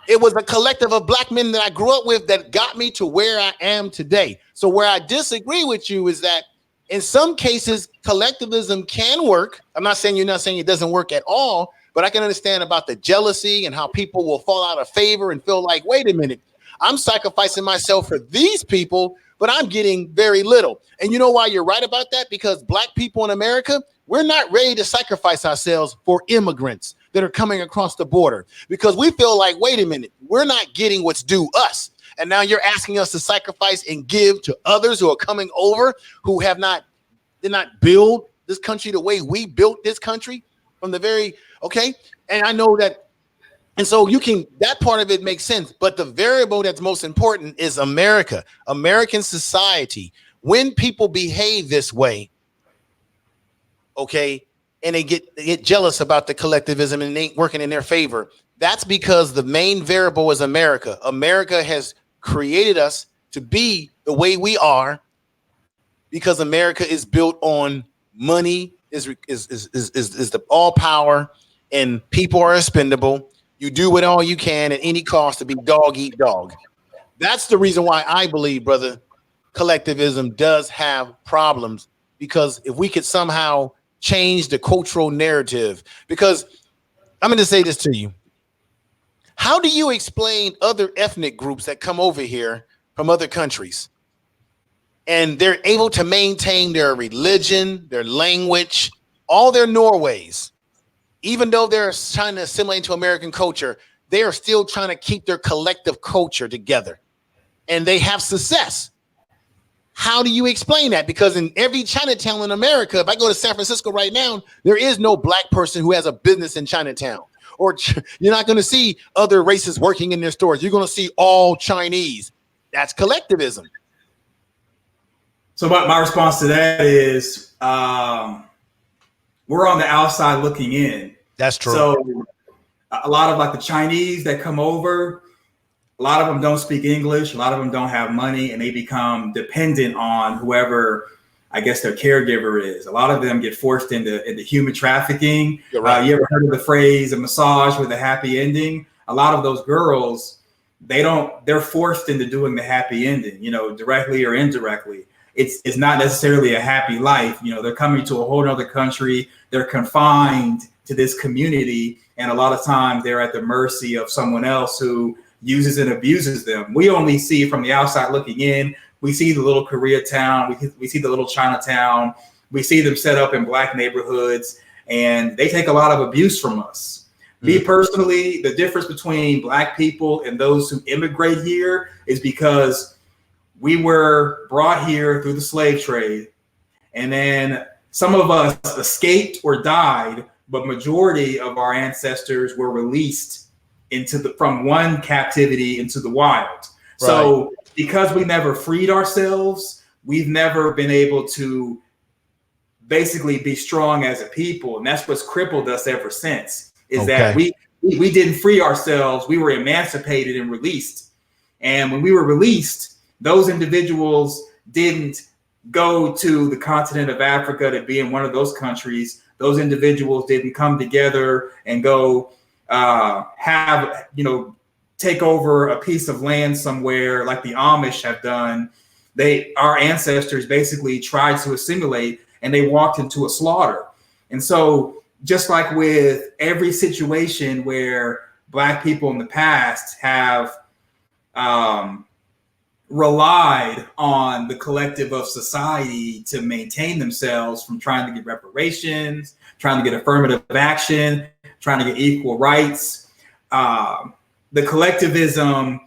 It was a collective of black men that I grew up with that got me to where I am today. So where I disagree with you is that in some cases, collectivism can work. I'm not saying you're not saying it doesn't work at all, but I can understand about the jealousy and how people will fall out of favor and feel like, wait a minute, I'm sacrificing myself for these people, but I'm getting very little. And you know why you're right about that? Because black people in America, we're not ready to sacrifice ourselves for immigrants that are coming across the border because we feel like, wait a minute, we're not getting what's due us. And now you're asking us to sacrifice and give to others who are coming over who did not build this country the way we built this country from the very, okay. And I know that. And so that part of it makes sense. But the variable that's most important is America, American society. When people behave this way, okay, and they get jealous about the collectivism and it ain't working in their favor, that's because the main variable is America. America has created us to be the way we are because America is built on money, is the all power, and people are expendable. You do it all you can at any cost to be dog eat dog. That's the reason why I believe, brother, collectivism does have problems, because if we could somehow change the cultural narrative, because I'm going to say this to you. How do you explain other ethnic groups that come over here from other countries and they're able to maintain their religion, their language, all their Norways? Even though they're trying to assimilate into American culture, they are still trying to keep their collective culture together. And they have success. How do you explain that? Because in every Chinatown in America, if I go to San Francisco right now, there is no black person who has a business in Chinatown. Or you're not going to see other races working in their stores. You're going to see all Chinese. That's collectivism. So my response to that is we're on the outside looking in. That's true. So a lot of like the Chinese that come over, a lot of them don't speak English. A lot of them don't have money, and they become dependent on whoever, I guess, their caregiver is. A lot of them get forced into human trafficking. Right. You ever heard of the phrase "a massage with a happy ending"? A lot of those girls, they're forced into doing the happy ending, directly or indirectly. It's not necessarily a happy life. They're coming to a whole other country. They're confined to this community. And a lot of times they're at the mercy of someone else who uses and abuses them. We only see from the outside looking in. We see the little Koreatown. We see the little Chinatown. We see them set up in black neighborhoods, and they take a lot of abuse from us. Me personally, the difference between black people and those who immigrate here is because we were brought here through the slave trade, and then some of us escaped or died, but majority of our ancestors were released from one captivity into the wild. Right. So because we never freed ourselves, we've never been able to basically be strong as a people. And that's what's crippled us ever since. is that we didn't free ourselves. We were emancipated and released. And when we were released, those individuals didn't go to the continent of Africa to be in one of those countries. Those individuals didn't come together and go have, take over a piece of land somewhere like the Amish have done. Our ancestors basically tried to assimilate, and they walked into a slaughter. And so just like with every situation where Black people in the past have relied on the collective of society to maintain themselves from trying to get reparations, trying to get affirmative action, trying to get equal rights, the collectivism,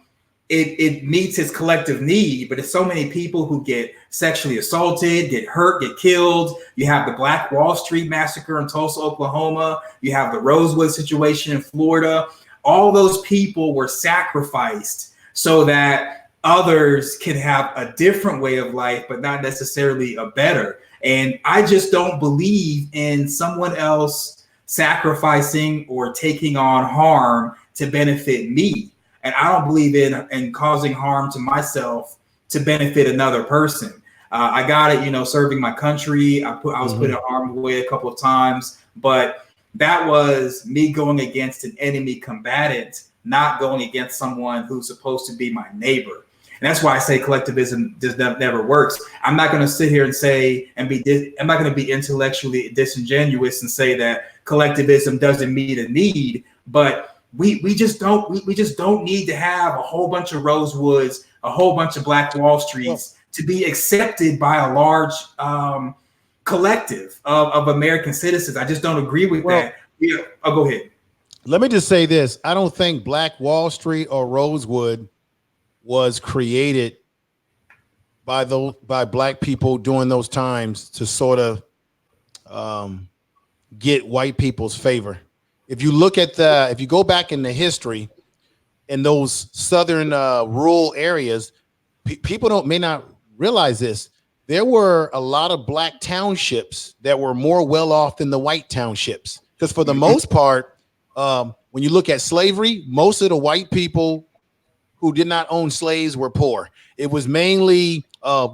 it meets its collective need, but it's so many people who get sexually assaulted, get hurt, get killed. You have the Black Wall Street massacre in Tulsa, Oklahoma. You have the Rosewood situation in Florida. All those people were sacrificed so that others can have a different way of life, but not necessarily a better. And I just don't believe in someone else sacrificing or taking on harm to benefit me. And I don't believe in causing harm to myself to benefit another person. I got it, serving my country. I was put in harm's way a couple of times, but that was me going against an enemy combatant, not going against someone who's supposed to be my neighbor. And that's why I say collectivism never works. I'm not going to sit here and say I'm not going to be intellectually disingenuous and say that collectivism doesn't meet a need, but we just don't need to have a whole bunch of Rosewoods, a whole bunch of Black Wall Streets to be accepted by a large collective of American citizens. I just don't agree with that. Yeah, I'll go ahead. Let me just say this. I don't think Black Wall Street or Rosewood was created by Black people during those times to sort of get white people's favor. If you look at if you go back in the history in those southern rural areas, people may not realize this. There were a lot of Black townships that were more well off than the white townships. Because for the most part, when you look at slavery, most of the white people who did not own slaves were poor. It was mainly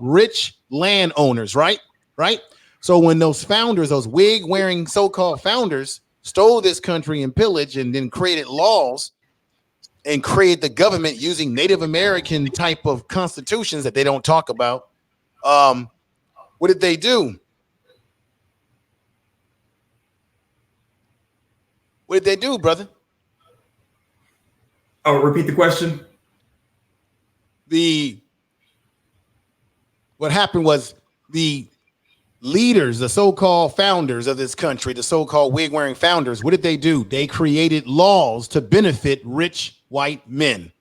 rich landowners, right? So when those founders, those wig-wearing so-called founders, stole this country and pillaged and then created laws and created the government using Native American type of constitutions that they don't talk about, what did they do? What did they do, brother? Oh, repeat the question. What happened was the leaders, the so-called founders of this country, the so-called wig-wearing founders, what did they do? They created laws to benefit rich white men.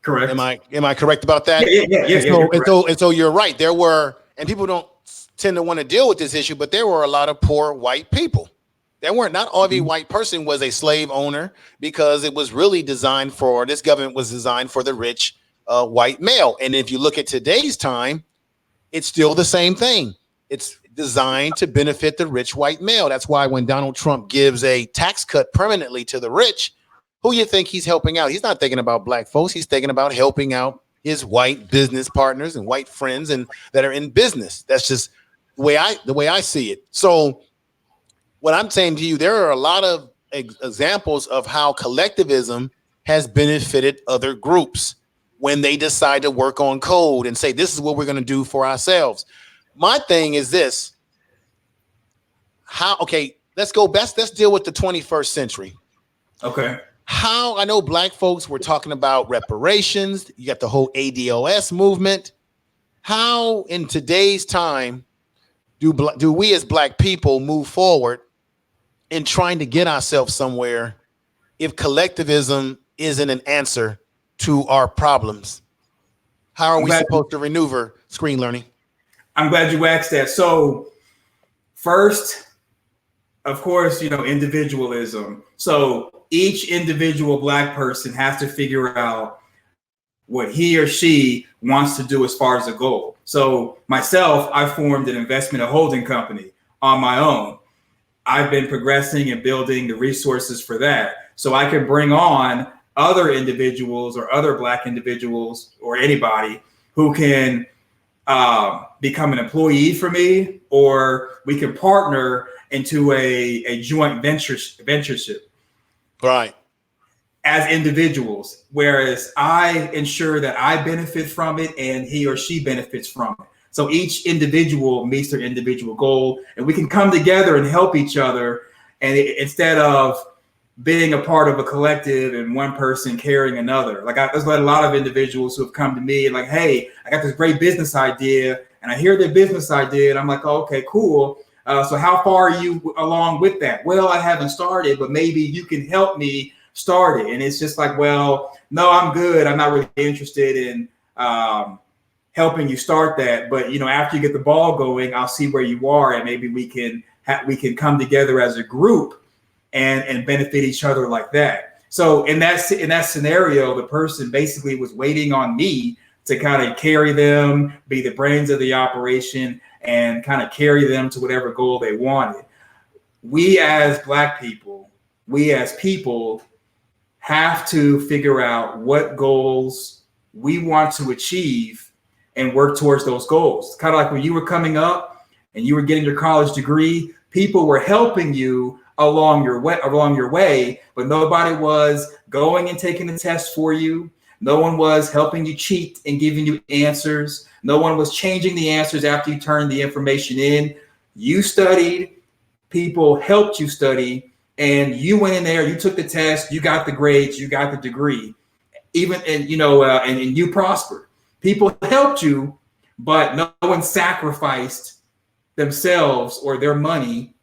Correct. Am I correct about that? Yeah. And so you're right. There were, and people don't tend to want to deal with this issue, but there were a lot of poor white people. Not every white person was a slave owner, because it was really designed for, this government was designed for the rich white male. And if you look at today's time, it's still the same thing. It's designed to benefit the rich white male. That's why when Donald Trump gives a tax cut permanently to the rich, who you think he's helping out? He's not thinking about Black folks. He's thinking about helping out his white business partners and white friends and that are in business. That's just the way I see it. So what I'm saying to you, there are a lot of examples of how collectivism has benefited other groups when they decide to work on code and say, this is what we're going to do for ourselves. My thing is this. Let's deal with the 21st century. Okay. How, I know Black folks were talking about reparations. You got the whole ADOS movement. How in today's time do we as Black people move forward in trying to get ourselves somewhere if collectivism isn't an answer to our problems? How are we supposed to maneuver screen learning? I'm glad you asked that. So first, of course, individualism. So each individual Black person has to figure out what he or she wants to do as far as a goal. So myself, I formed an investment, a holding company on my own. I've been progressing and building the resources for that. So I can bring on other individuals or other Black individuals or anybody who can become an employee for me, or we can partner into a joint ventureship. Right. As individuals, whereas I ensure that I benefit from it and he or she benefits from it. So each individual meets their individual goal, and we can come together and help each other. And instead of being a part of a collective and one person carrying another, like there's a lot of individuals who have come to me and like, hey, I got this great business idea, and I hear their business idea, and I'm like, oh, okay, cool. So how far are you along with that? Well, I haven't started, but maybe you can help me start it. And it's just like, well, no, I'm good. I'm not really interested in helping you start that. But, you know, after you get the ball going, I'll see where you are, and maybe we can come together as a group and benefit each other like that. So in that scenario, the person basically was waiting on me to kind of carry them, be the brains of the operation, and kind of carry them to whatever goal they wanted. We as Black people, we as people have to figure out what goals we want to achieve and work towards those goals. Kind of like when you were coming up and you were getting your college degree, people were helping you along your way, but nobody was going and taking the test for you. No one was helping you cheat and giving you answers. No one was changing the answers after you turned the information in. You studied, people helped you study, and you went in there, you took the test, you got the grades, you got the degree, and you prospered. People helped you, but no one sacrificed themselves or their money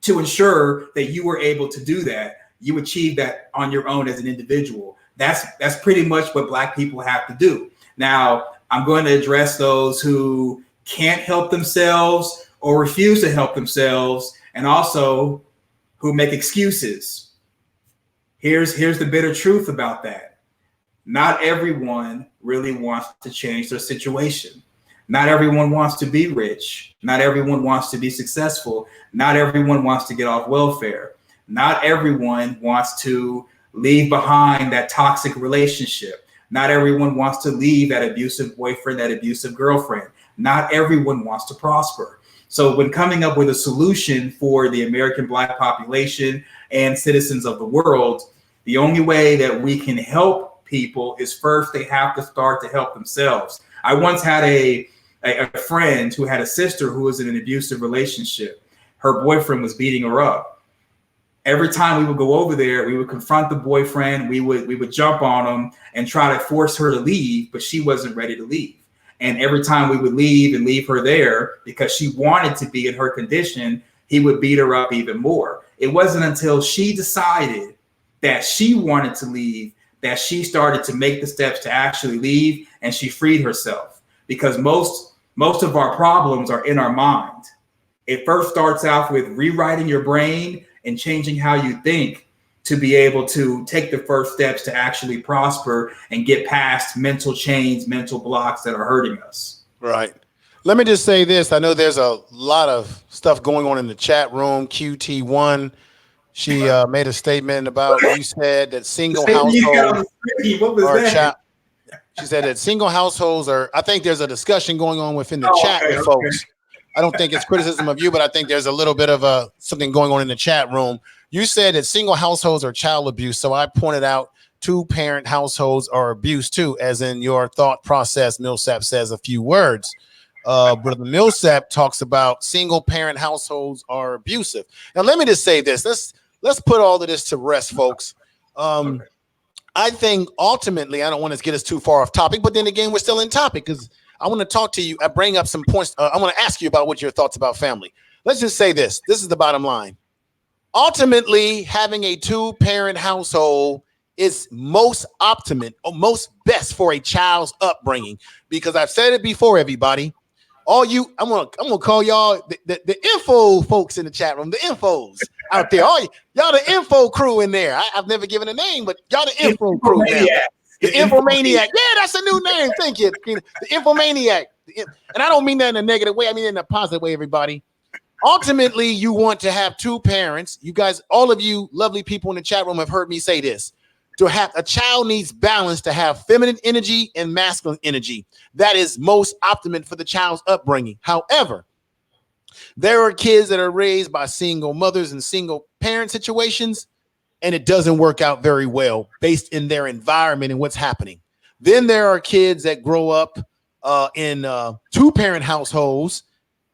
to ensure that you were able to do that. You achieved that on your own as an individual. That's pretty much what Black people have to do. Now, I'm going to address those who can't help themselves or refuse to help themselves, and also who make excuses. Here's the bitter truth about that. Not everyone really wants to change their situation. Not everyone wants to be rich. Not everyone wants to be successful. Not everyone wants to get off welfare. Not everyone wants to leave behind that toxic relationship. Not everyone wants to leave that abusive boyfriend, that abusive girlfriend. Not everyone wants to prosper. So when coming up with a solution for the American Black population and citizens of the world, the only way that we can help people is first they have to start to help themselves. I once had a friend who had a sister who was in an abusive relationship. Her boyfriend was beating her up. Every time we would go over there, we would confront the boyfriend. We would jump on him and try to force her to leave, but she wasn't ready to leave. And every time we would leave and leave her there because she wanted to be in her condition, he would beat her up even more. It wasn't until she decided that she wanted to leave that she started to make the steps to actually leave, and she freed herself. Because most of our problems are in our mind. It first starts out with rewriting your brain and changing how you think to be able to take the first steps to actually prosper and get past mental chains, mental blocks that are hurting us. Right. Let me just say this. I know there's a lot of stuff going on in the chat room. QT1, she made a statement about, you said that single households are child. She said that single households are, I think there's a discussion going on within the chat with folks. I don't think it's criticism of you, but I think there's a little bit of something going on in the chat room. You said that single households are child abuse. So I pointed out 2-parent households are abuse too, as in your thought process. Millsap says a few words. But the Millsap talks about single parent households are abusive. Now, let me just say this. Let's put all of this to rest, folks. I think ultimately, I don't want to get us too far off topic, but then again, we're still in topic because I want to talk to you. I bring up some points. I want to ask you about what your thoughts about family. Let's just say this. This is the bottom line. Ultimately, having a 2-parent household is most optimum or most best for a child's upbringing, because I've said it before, everybody. All you, I'm gonna call y'all the info folks in the chat room, the infos out there. All y'all the info crew in there. I've never given a name, but y'all the info crew now. The infomaniac. Yeah, that's a new name. Thank you. The infomaniac. And I don't mean that in a negative way. I mean in a positive way, everybody. Ultimately, you want to have two parents. You guys, all of you lovely people in the chat room have heard me say this. To have a child needs balance, to have feminine energy and masculine energy. That is most optimum for the child's upbringing. However, there are kids that are raised by single mothers and single parent situations, and it doesn't work out very well based in their environment and what's happening. Then there are kids that grow up in two-parent households,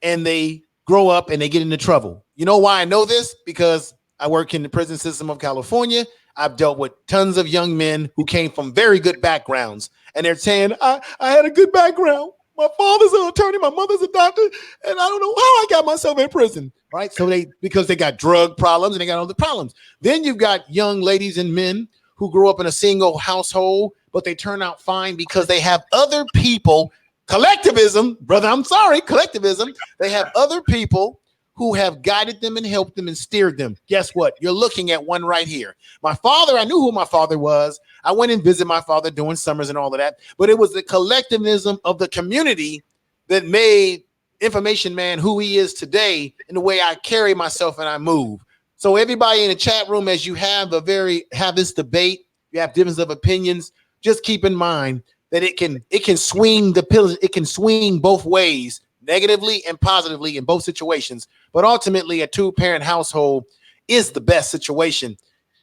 and they grow up and they get into trouble. You know why I know this? Because I work in the prison system of California. I've dealt with tons of young men who came from very good backgrounds, and they're saying, I had a good background. My father's an attorney, my mother's a doctor, and I don't know how I got myself in prison, right? So because they got drug problems and they got other problems. Then you've got young ladies and men who grew up in a single household, but they turn out fine because they have other people. Collectivism, brother, I'm sorry, collectivism. They have other people who have guided them and helped them and steered them. Guess what? You're looking at one right here. My father, I knew who my father was. I went and visited my father during summers and all of that, but it was the collectivism of the community that made Information Man who he is today in the way I carry myself and I move. So everybody in the chat room, as you have this debate, you have difference of opinions, just keep in mind that it can swing the pillars, it can swing both ways, negatively and positively in both situations. But ultimately, a two-parent household is the best situation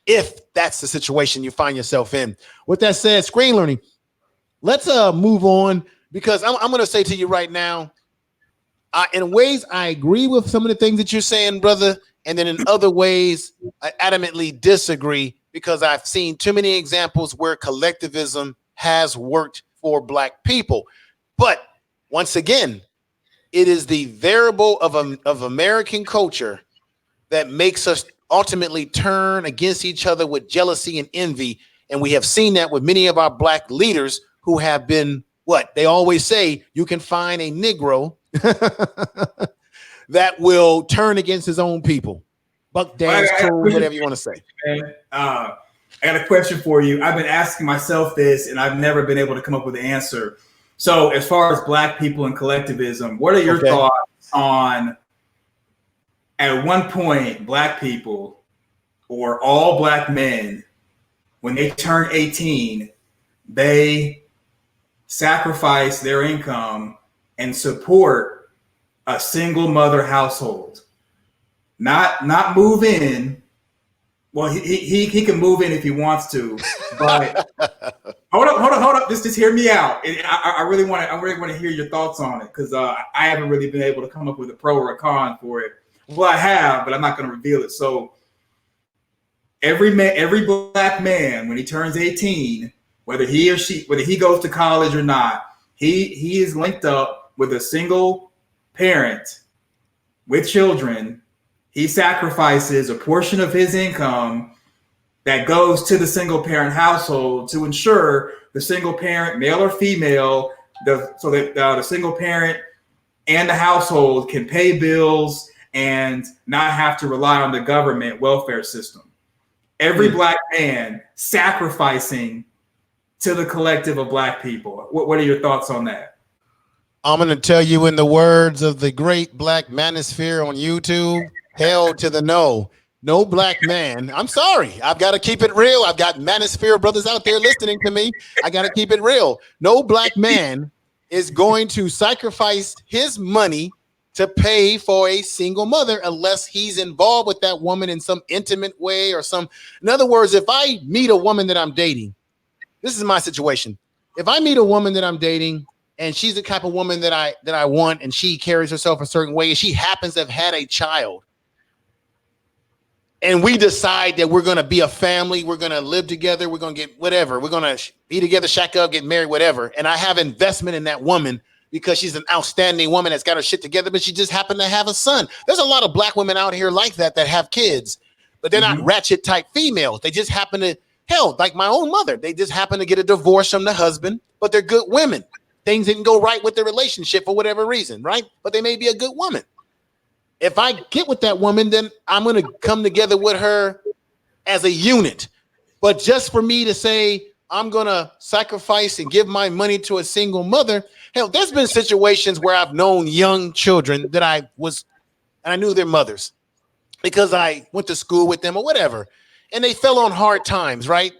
if that's the situation you find yourself in. With that said, screen learning, let's move on, because I'm going to say to you right now, in ways I agree with some of the things that you're saying, brother, and then in other ways I adamantly disagree, because I've seen too many examples where collectivism has worked for Black people. But once again, it is the variable of American culture that makes us ultimately turn against each other with jealousy and envy. And we have seen that with many of our Black leaders who have been, what they always say, you can find a Negro that will turn against his own people. Buck dance, cool, whatever you want to say. I got a question for you. I've been asking myself this, and I've never been able to come up with an answer. So as far as Black people and collectivism, what are your thoughts on, at one point, Black people or all Black men, when they turn 18, they sacrifice their income and support a single mother household? Not move in. Well, he can move in if he wants to, but hold up. Just hear me out. I really want to hear your thoughts on it, because I haven't really been able to come up with a pro or a con for it. Well, I have, but I'm not going to reveal it. So every Black man, when he turns 18, whether he goes to college or not, he is linked up with a single parent with children. He sacrifices a portion of his income that goes to the single parent household to ensure the single parent, male or female, so that the single parent and the household can pay bills and not have to rely on the government welfare system. Every Black man sacrificing to the collective of Black people. What are your thoughts on that? I'm going to tell you, in the words of the great Black Manosphere on YouTube, hell to the no. No Black man. I'm sorry. I've got to keep it real. I've got Manosphere brothers out there listening to me. I got to keep it real. No Black man is going to sacrifice his money to pay for a single mother unless he's involved with that woman in some intimate way or some. In other words, if I meet a woman that I'm dating, this is my situation. If I meet a woman that I'm dating and she's the type of woman that I want, and she carries herself a certain way, and she happens to have had a child, and we decide that we're going to be a family, we're going to live together, we're going to get whatever, we're going to be together, shack up, get married, whatever, and I have investment in that woman because she's an outstanding woman that's got her shit together, but she just happened to have a son. There's a lot of Black women out here like that have kids, but they're not ratchet type females. They just happen to, hell, like my own mother, they just happen to get a divorce from the husband, but they're good women. Things didn't go right with the relationship for whatever reason, right? But they may be a good woman. If I get with that woman, then I'm going to come together with her as a unit. But just for me to say, I'm going to sacrifice and give my money to a single mother. Hell, there's been situations where I've known young children that I was and I knew their mothers because I went to school with them or whatever, and they fell on hard times, right?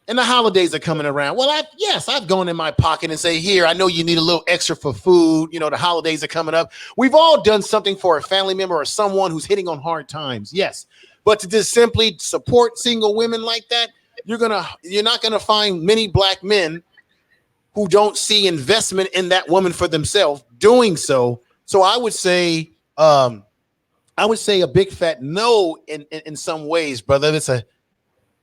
And the holidays are coming around. Well, I've gone in my pocket and say, here, I know you need a little extra for food. You know, the holidays are coming up. We've all done something for a family member or someone who's hitting on hard times. Yes. But to just simply support single women like that, you're not gonna find many black men who don't see investment in that woman for themselves doing so. So I would say a big fat no in some ways, brother. It's a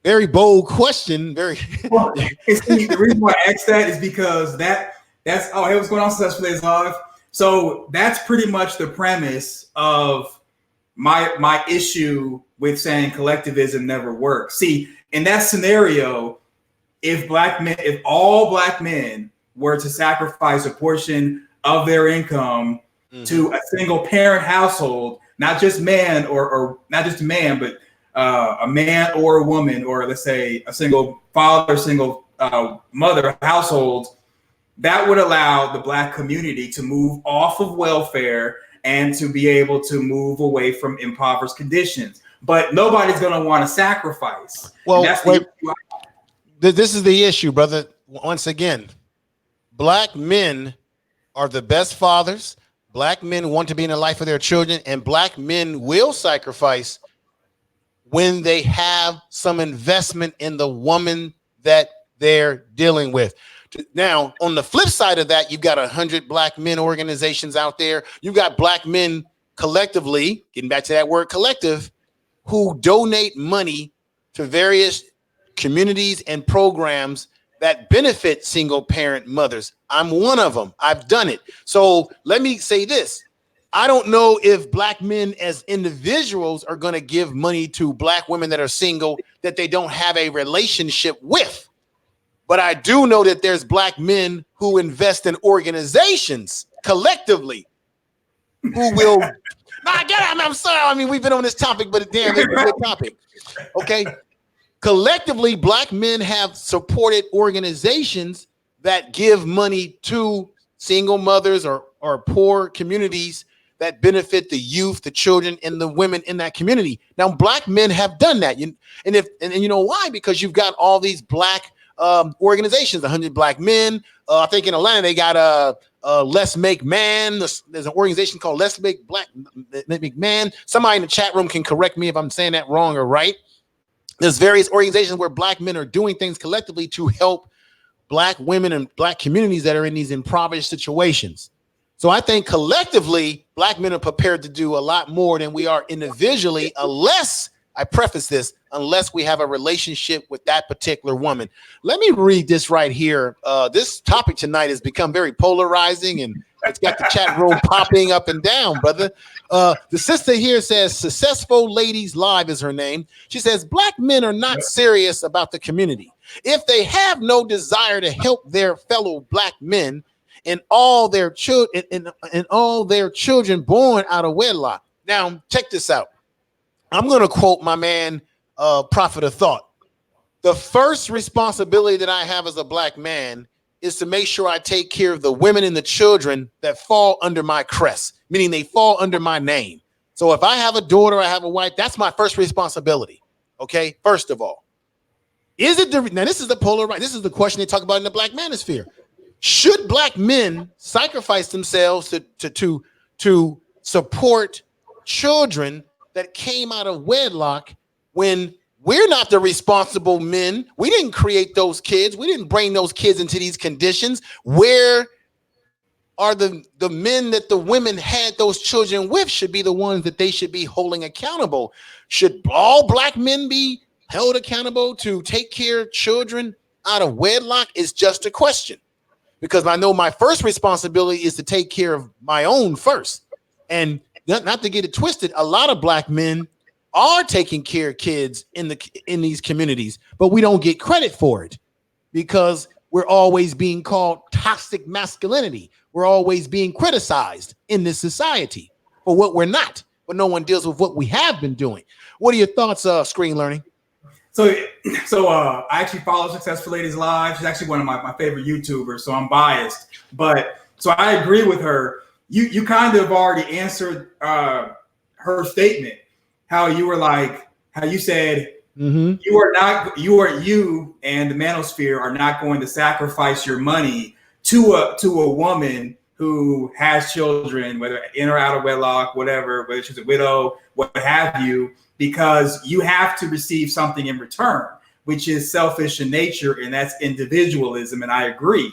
very bold question. Well, the reason why I asked that is because that's hey, what's going on, Successful Ladies Live? So that's pretty much the premise of my issue with saying collectivism never works. See, in that scenario, if all black men were to sacrifice a portion of their income to a single parent household, not just man or not just a man, but a man or a woman, or let's say a single father, single mother household, that would allow the black community to move off of welfare and to be able to move away from impoverished conditions. But nobody's going to want to sacrifice. Well, this is the issue, brother. Once again, black men are the best fathers. Black men want to be in the life of their children, and black men will sacrifice when they have some investment in the woman that they're dealing with. Now, on the flip side of that, you've got 100 black men organizations out there. You've got black men collectively, getting back to that word collective, who donate money to various communities and programs that benefit single parent mothers. I'm one of them. I've done it. So let me say this. I don't know if black men as individuals are going to give money to black women that are single that they don't have a relationship with. But I do know that there's black men who invest in organizations collectively who will. I'm sorry. I mean, we've been on this topic, but damn, it's a good topic. Okay. Collectively, black men have supported organizations that give money to single mothers or poor communities that benefit the youth, the children, and the women in that community. Now, black men have done that. And you know why? Because you've got all these black organizations, 100 black men. I think in Atlanta, they got Let's Make Man. There's an organization called Let's Make Man. Somebody in the chat room can correct me if I'm saying that wrong or right. There's various organizations where black men are doing things collectively to help black women and black communities that are in these impoverished situations. So I think collectively, black men are prepared to do a lot more than we are individually, unless, I preface this, unless we have a relationship with that particular woman. Let me read this right here. This topic tonight has become very polarizing, and it's got the chat room popping up and down, brother. The sister here says, Successful Ladies Live is her name. She says, black men are not serious about the community. If they have no desire to help their fellow black men, and all their children born out of wedlock. Now, check this out. I'm going to quote my man, Prophet of Thought. The first responsibility that I have as a black man is to make sure I take care of the women and the children that fall under my crest, meaning they fall under my name. So if I have a daughter, I have a wife, that's my first responsibility. Okay, first of all. Now this is the polarized, this is the question they talk about in the black manosphere. Should black men sacrifice themselves to support children that came out of wedlock when we're not the responsible men? We didn't create those kids. We didn't bring those kids into these conditions. Where are the men that the women had those children with should be the ones that they should be holding accountable? Should all black men be held accountable to take care of children out of wedlock? Is just a question. Because I know my first responsibility is to take care of my own first. And not to get it twisted, a lot of black men are taking care of kids in these communities, but we don't get credit for it because we're always being called toxic masculinity. We're always being criticized in this society for what we're not, but no one deals with what we have been doing. What are your thoughts, Screen Learning? So I actually follow Successful Ladies Live. She's actually one of my favorite YouTubers, so I'm biased. But so I agree with her. You kind of already answered her statement, how you said Mm-hmm. you and the manosphere are not going to sacrifice your money to a woman who has children, whether in or out of wedlock, whatever, whether she's a widow, what have you, because you have to receive something in return, which is selfish in nature, and that's individualism. And I agree.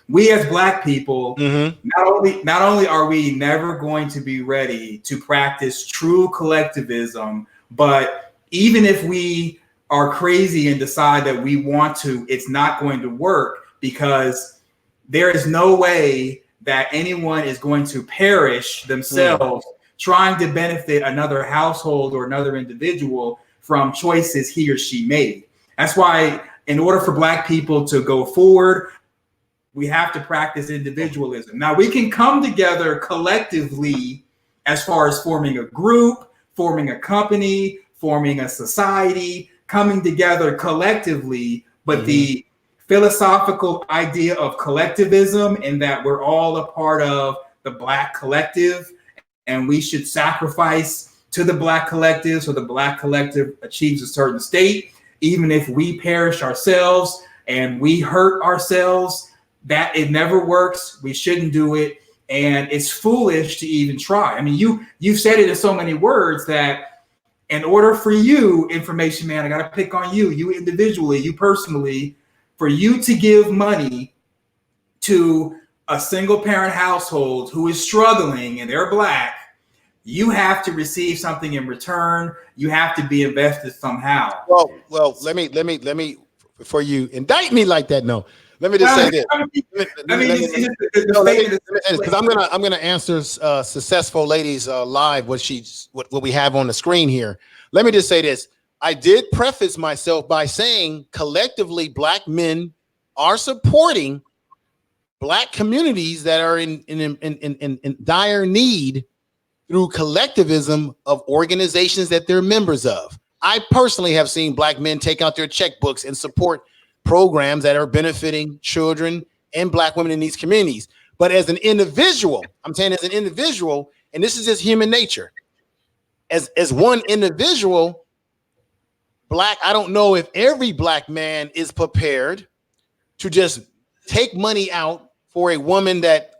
We as Black people, not only are we never going to be ready to practice true collectivism, but even if we are crazy and decide that we want to, it's not going to work, because there is no way that anyone is going to perish themselves trying to benefit another household or another individual from choices he or she made. That's why in order for Black people to go forward, we have to practice individualism. Now, we can come together collectively as far as forming a group, forming a company, forming a society, coming together collectively, but the philosophical idea of collectivism, and that we're all a part of the Black collective, and we should sacrifice to the Black collective so the Black collective achieves a certain state, even if we perish ourselves and we hurt ourselves, that it never works. We shouldn't do it, and it's foolish to even try. I mean, you've said it in so many words that in order for you, information man, I got to pick on you individually, you personally, for you to give money to a single parent household who is struggling and they're Black, you have to receive something in return. You have to be invested somehow. Well, let me, before you indict me like that, no. Let me just say this. Because I'm gonna answer Successful Ladies live what we have on the screen here. Let me just say this. I did preface myself by saying collectively Black men are supporting Black communities that are in dire need through collectivism of organizations that they're members of. I personally have seen Black men take out their checkbooks and support programs that are benefiting children and Black women in these communities. But as an individual, I'm saying as an individual, and this is just human nature, as one individual, Black, I don't know if every Black man is prepared to just take money out for a woman that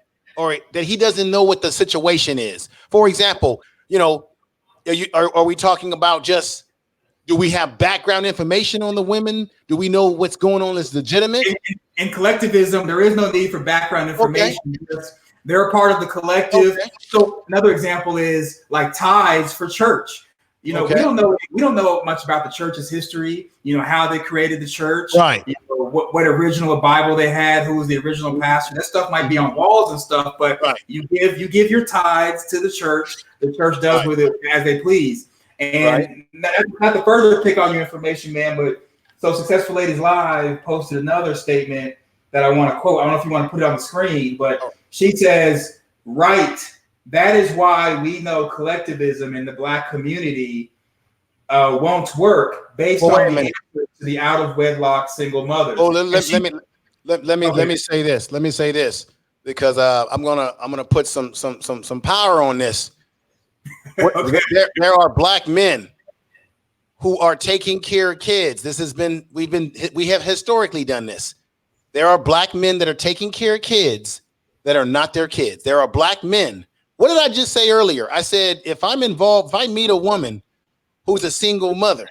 he doesn't know what the situation is. For example, are we talking about just, do we have background information on the women? Do we know what's going on is legitimate? In collectivism, there is no need for background information. Okay. They're a part of the collective. Okay. So another example is like tithes for church. We don't know much about the church's history, how they created the church, right? What original Bible they had, who was the original pastor. That stuff might be on walls and stuff, but you give your tithes to the church. The church does with it as they please. And not to further pick on your information, man, but so Successful Ladies Live posted another statement that I want to quote. I don't know if you want to put it on the screen, but she says, right, that is why we know collectivism in the Black community won't work based on the out of wedlock single mothers. Oh, let me say this. Let me say this, because I'm gonna put some power on this. Okay. There are Black men who are taking care of kids. We have historically done this. There are Black men that are taking care of kids that are not their kids. There are Black men. What did I just say earlier? I said, if I meet a woman who's a single mother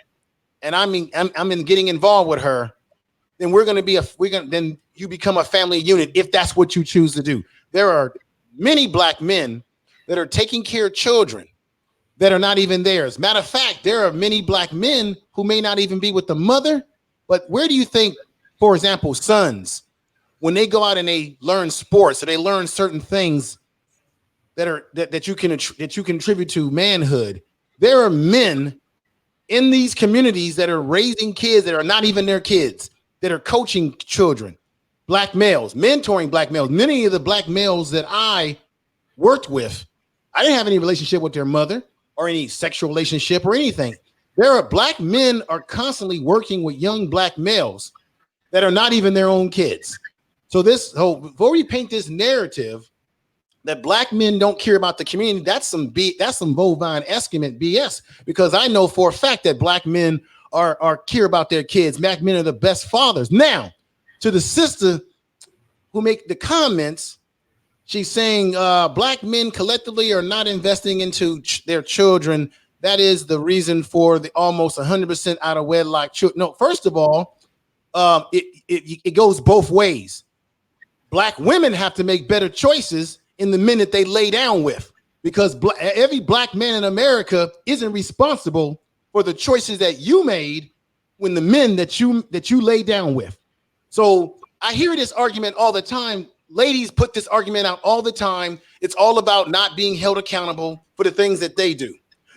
and I'm in getting involved with her, then then you become a family unit if that's what you choose to do. There are many Black men that are taking care of children that are not even theirs. Matter of fact, there are many Black men who may not even be with the mother. But where do you think, for example, sons, when they go out and they learn sports or they learn certain things that you can contribute to manhood, there are men in these communities that are raising kids that are not even their kids, that are coaching children, Black males, mentoring Black males. Many of the Black males that I worked with, I didn't have any relationship with their mother or any sexual relationship or anything. There are Black men are constantly working with young Black males that are not even their own kids. So before we paint this narrative that black men don't care about the community, that's some bovine excrement BS. Because I know for a fact that black men are care about their kids. Black men are the best fathers. Now, to the sister who make the comments, she's saying black men collectively are not investing into their children. That is the reason for the almost 100% out of wedlock children. No, first of all, it goes both ways. Black women have to make better choices in the men that they lay down with, because every black man in America isn't responsible for the choices that you made when the men that you lay down with. So I hear this argument all the time. Ladies put this argument out all the time. It's all about not being held accountable for the things that they do.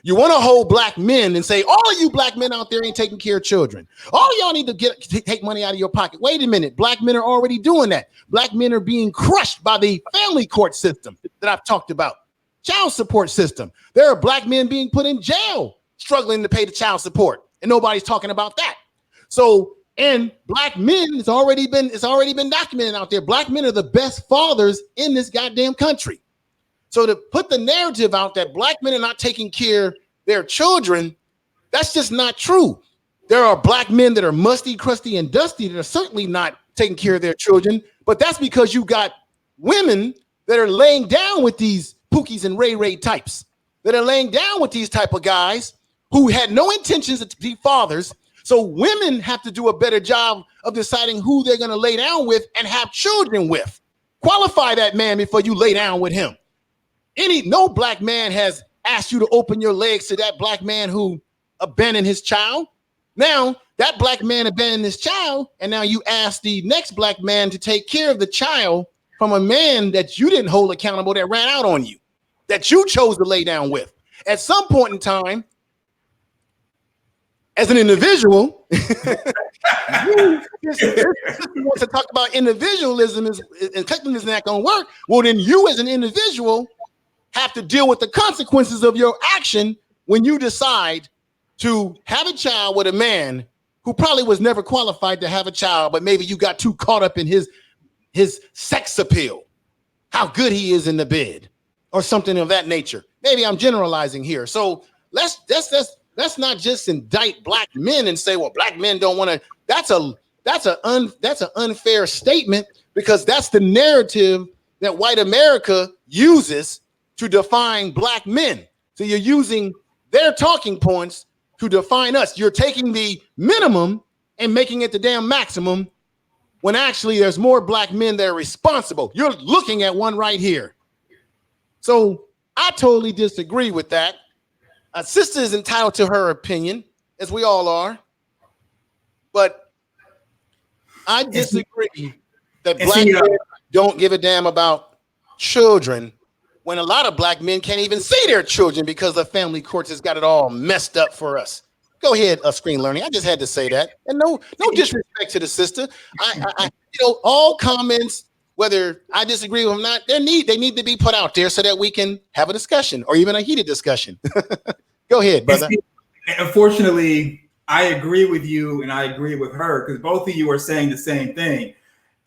You want to hold black men and say, all of you black men out there ain't taking care of children. All of y'all need to take money out of your pocket. Wait a minute. Black men are already doing that. Black men are being crushed by the family court system that I've talked about. Child support system. There are black men being put in jail struggling to pay the child support, and nobody's talking about that. So, and black men, it's already been documented out there. Black men are the best fathers in this goddamn country. So to put the narrative out that black men are not taking care of their children, that's just not true. There are black men that are musty, crusty, and dusty that are certainly not taking care of their children, but that's because you got women that are laying down with these Pookies and Ray types, that are laying down with these type of guys who had no intentions to be fathers. So women have to do a better job of deciding who they're going to lay down with and have children with. Qualify that man before you lay down with him. No black man has asked you to open your legs to that black man who abandoned his child. Now that black man abandoned his child, and now you ask the next black man to take care of the child from a man that you didn't hold accountable, that ran out on you, that you chose to lay down with. At some point in time, as an individual, you want to talk about individualism and collectivism is not going to work. Well, then you as an individual have to deal with the consequences of your action when you decide to have a child with a man who probably was never qualified to have a child, but maybe you got too caught up in his sex appeal, how good he is in the bed, or something of that nature. Maybe I'm generalizing here. So let's not just indict black men and say, well, black men don't want to. That's an unfair statement, because that's the narrative that white America uses to define black men. So you're using their talking points to define us. You're taking the minimum and making it the damn maximum, when actually there's more black men that are responsible. You're looking at one right here. So I totally disagree with that. A sister is entitled to her opinion, as we all are. But I disagree that black men don't give a damn about children, when a lot of black men can't even see their children because the family courts has got it all messed up for us. Go ahead, Screen Learning. I just had to say that. And no disrespect to the sister. I all comments, whether I disagree with them or not, they need to be put out there so that we can have a discussion, or even a heated discussion. Go ahead, brother. Unfortunately, I agree with you and I agree with her, because both of you are saying the same thing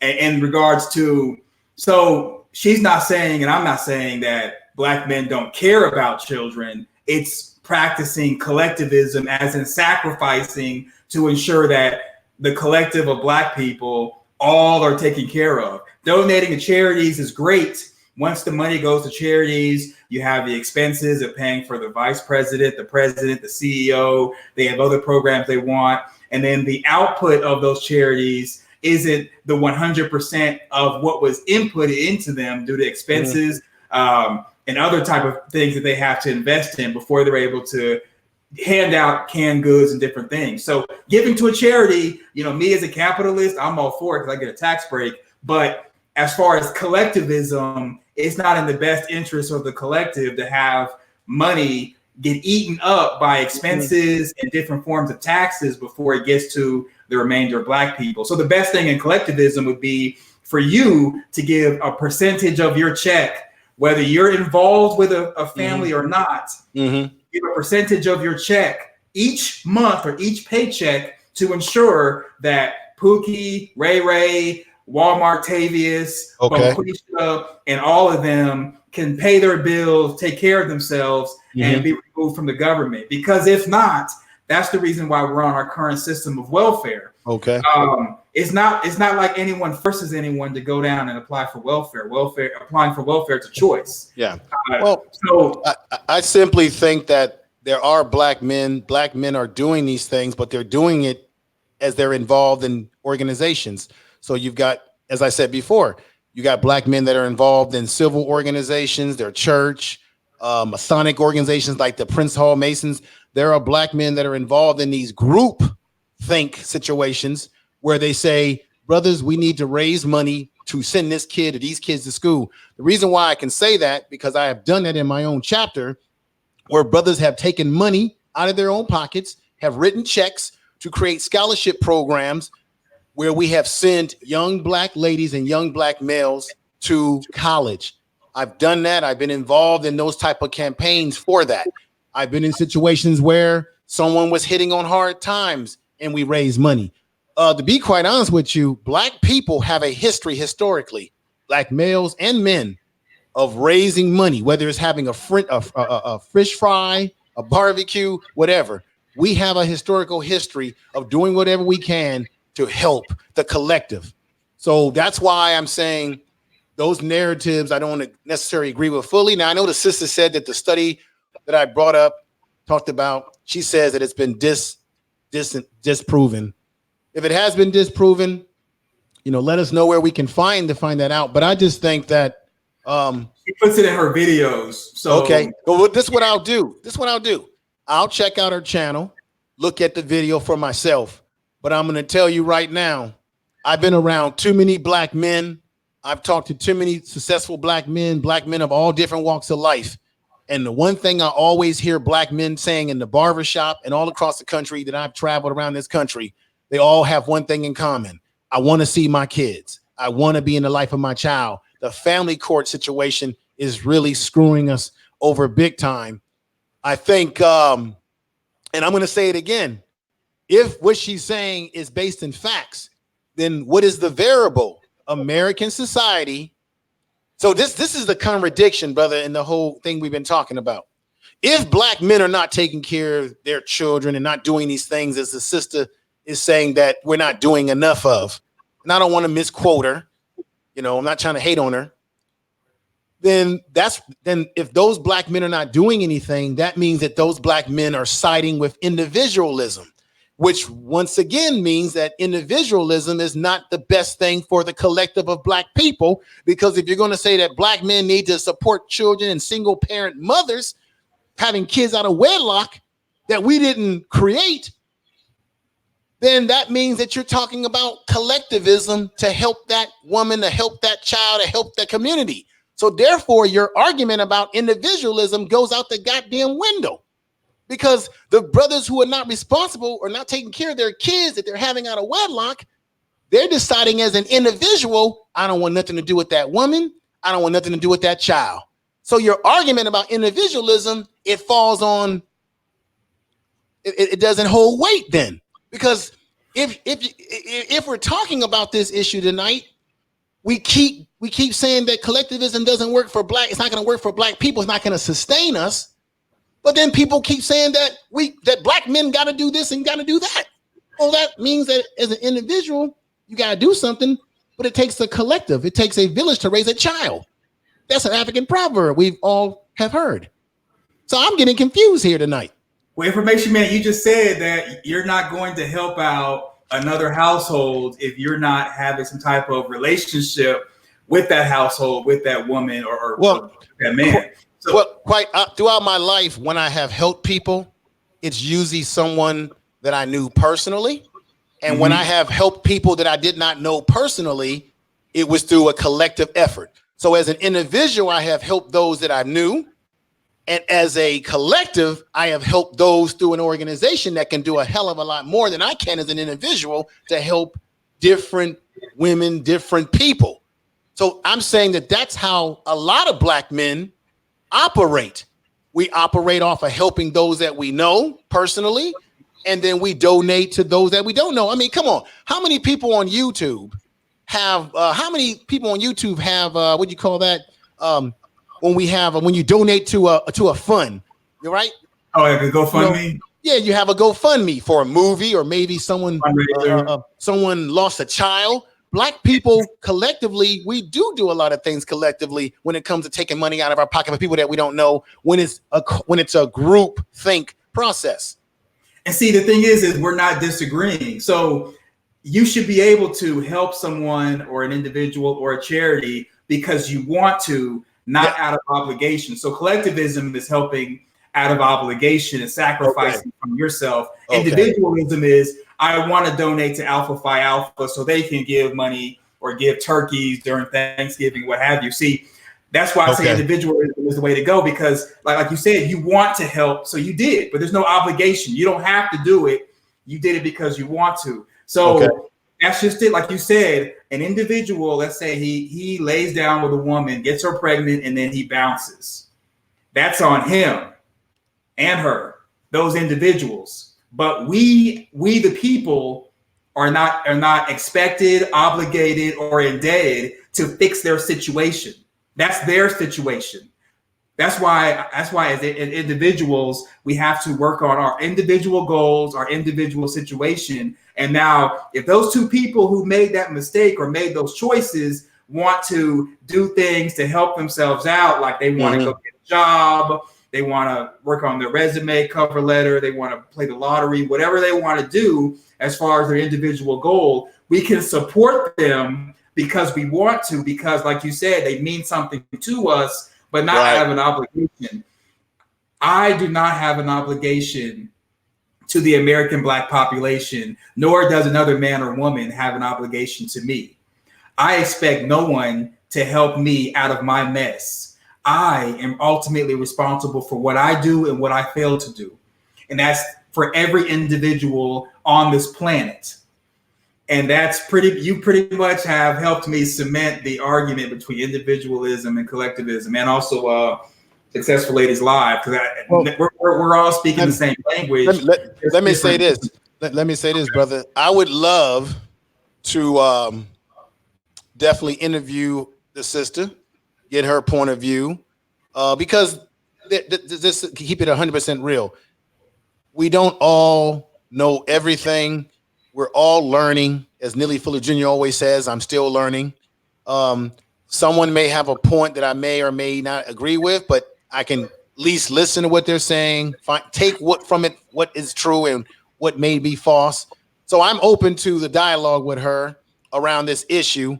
in regards to, so she's not saying, and I'm not saying, that black men don't care about children. It's practicing collectivism, as in sacrificing to ensure that the collective of black people all are taken care of. Donating to charities is great. Once the money goes to charities, you have the expenses of paying for the vice president, the CEO. They have other programs they want. And then the output of those charities isn't the 100% of what was inputted into them due to expenses and other type of things that they have to invest in before they're able to hand out canned goods and different things. So giving to a charity, me as a capitalist, I'm all for it because I get a tax break. But as far as collectivism, it's not in the best interest of the collective to have money get eaten up by expenses and different forms of taxes before it gets to the remainder of black people. So the best thing in collectivism would be for you to give a percentage of your check, whether you're involved with a family or not, give a percentage of your check each month or each paycheck to ensure that Pookie, Ray, Walmart Tavius, Okay. Boquisha, and all of them can pay their bills, take care of themselves, and be removed from the government. Because if not, that's the reason why we're on our current system of welfare. Okay. It's not like anyone forces anyone to go down and apply for welfare. Applying for welfare is a choice. Yeah. So I simply think that there are black men. Black men are doing these things, but they're doing it as they're involved in organizations. So you've got, as I said before, you got black men that are involved in civil organizations, their church, Masonic organizations like the Prince Hall Masons. There are black men that are involved in these group think situations where they say, brothers, we need to raise money to send this kid or these kids to school. The reason why I can say that, because I have done that in my own chapter, where brothers have taken money out of their own pockets, have written checks to create scholarship programs where we have sent young black ladies and young black males to college. I've done that. I've been involved in those type of campaigns for that. I've been in situations where someone was hitting on hard times and we raised money. To be quite honest with you, black people have a history historically, black males and men, of raising money, whether it's having a fish fry, a barbecue, whatever. We have a historical history of doing whatever we can to help the collective. So that's why I'm saying those narratives I don't necessarily agree with fully. Now, I know the sister said that the study that I brought up, talked about, she says that it's been disproven. If it has been disproven, let us know where we can find that out. But I just think that she puts it in her videos. So okay, well, this is what I'll do. I'll check out her channel, look at the video for myself. But I'm going to tell you right now, I've been around too many black men. I've talked to too many successful black men of all different walks of life. And the one thing I always hear black men saying in the barbershop and all across the country that I've traveled around this country, they all have one thing in common. I want to see my kids. I want to be in the life of my child. The family court situation is really screwing us over big time. I think, and I'm going to say it again, if what she's saying is based in facts, then what is the variable? American society. So this is the contradiction, brother, in the whole thing we've been talking about. If black men are not taking care of their children and not doing these things, as the sister is saying that we're not doing enough of, and I don't want to misquote her, I'm not trying to hate on her, then if those black men are not doing anything, that means that those black men are siding with individualism, which once again means that individualism is not the best thing for the collective of black people. Because if you're going to say that black men need to support children and single parent mothers having kids out of wedlock that we didn't create, then that means that you're talking about collectivism to help that woman, to help that child, to help the community. So therefore, your argument about individualism goes out the goddamn window, because the brothers who are not responsible or not taking care of their kids that they're having out of wedlock, they're deciding as an individual, I don't want nothing to do with that woman. I don't want nothing to do with that child. So your argument about individualism, it falls on, it doesn't hold weight then. Because if we're talking about this issue tonight, we keep saying that collectivism doesn't work for black. It's not going to work for black people. It's not going to sustain us. But then people keep saying that black men got to do this and got to do that. Well, that means that as an individual, you got to do something. But it takes a collective. It takes a village to raise a child. That's an African proverb we've all have heard. So I'm getting confused here tonight. Well, information man, you just said that you're not going to help out another household if you're not having some type of relationship with that household, with that woman or that man. So, throughout my life, when I have helped people, it's usually someone that I knew personally. And when I have helped people that I did not know personally, it was through a collective effort. So as an individual, I have helped those that I knew. And as a collective, I have helped those through an organization that can do a hell of a lot more than I can as an individual to help different women, different people. So I'm saying that that's how a lot of black men operate. We operate off of helping those that we know personally, and then we donate to those that we don't know. I mean, come on. How many people on YouTube have how many people on YouTube have what do you call that? When you donate to a fund, you're right. Oh, like a GoFundMe. Yeah, you have a GoFundMe for a movie, or maybe someone lost a child. Black people collectively, we do a lot of things collectively when it comes to taking money out of our pocket for people that we don't know. When it's a group think process. And see, the thing is we're not disagreeing. So you should be able to help someone or an individual or a charity because you want to, not out of obligation. So collectivism is helping out of obligation and sacrificing from yourself. Okay. Individualism is, I want to donate to Alpha Phi Alpha so they can give money or give turkeys during Thanksgiving, what have you. See, that's why I say individualism is the way to go, because like you said, you want to help. So you did, but there's no obligation. You don't have to do it. You did it because you want to. So that's just it. Like you said, an individual, let's say he lays down with a woman, gets her pregnant, and then he bounces. That's on him and her, those individuals. But we the people are not expected, obligated, or indebted to fix their situation. That's their situation. That's why as individuals, we have to work on our individual goals, our individual situation. And now if those two people who made that mistake or made those choices want to do things to help themselves out, like they want to go get a job, they want to work on their resume, cover letter, they want to play the lottery, whatever they want to do as far as their individual goal, we can support them because we want to, because like you said, they mean something to us, but not have an obligation. I do not have an obligation to the American Black population, nor does another man or woman have an obligation to me. I expect no one to help me out of my mess. I am ultimately responsible for what I do and what I fail to do. And that's for every individual on this planet. And you pretty much have helped me cement the argument between individualism and collectivism, and also Successful Ladies Live, because we're all speaking the same language. Let me say this. Let me say this, brother. I would love to definitely interview the sister, get her point of view, because just keep it 100% real. We don't all know everything. We're all learning. As Neely Fuller Jr. always says, I'm still learning. Someone may have a point that I may or may not agree with, but I can at least listen to what they're saying, take what is true and what may be false. So I'm open to the dialogue with her around this issue.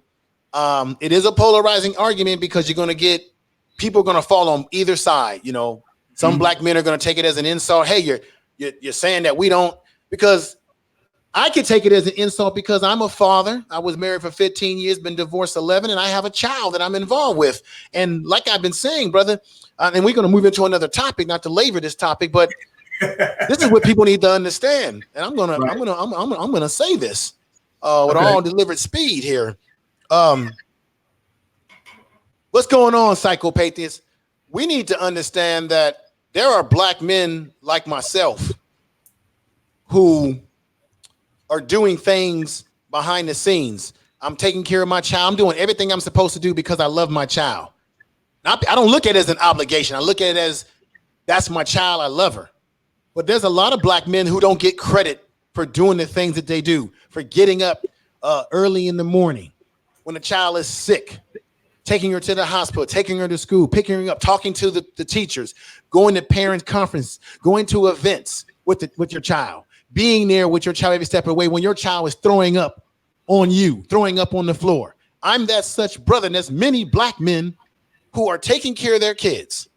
It is a polarizing argument because people are going to fall on either side. You know, some black men are going to take it as an insult. Hey, you're saying that we don't, because I could take it as an insult because I'm a father. I was married for 15 years, been divorced 11, and I have a child that I'm involved with. And like I've been saying, brother, and we're going to move into another topic, not to labor this topic, but this is what people need to understand. And I'm gonna say this with all deliberate speed here. What's going on, psychopathists? We need to understand that there are black men like myself who are doing things behind the scenes. I'm taking care of my child. I'm doing everything I'm supposed to do because I love my child. I don't look at it as an obligation. I look at it as that's my child. I love her. But there's a lot of black men who don't get credit for doing the things that they do, for getting up early in the morning when the child is sick, taking her to the hospital, taking her to school, picking her up, talking to the teachers, going to parent conference, going to events with your child, being there with your child every step of the way when your child is throwing up on you, throwing up on the floor. I'm that such brother, and there's many black men who are taking care of their kids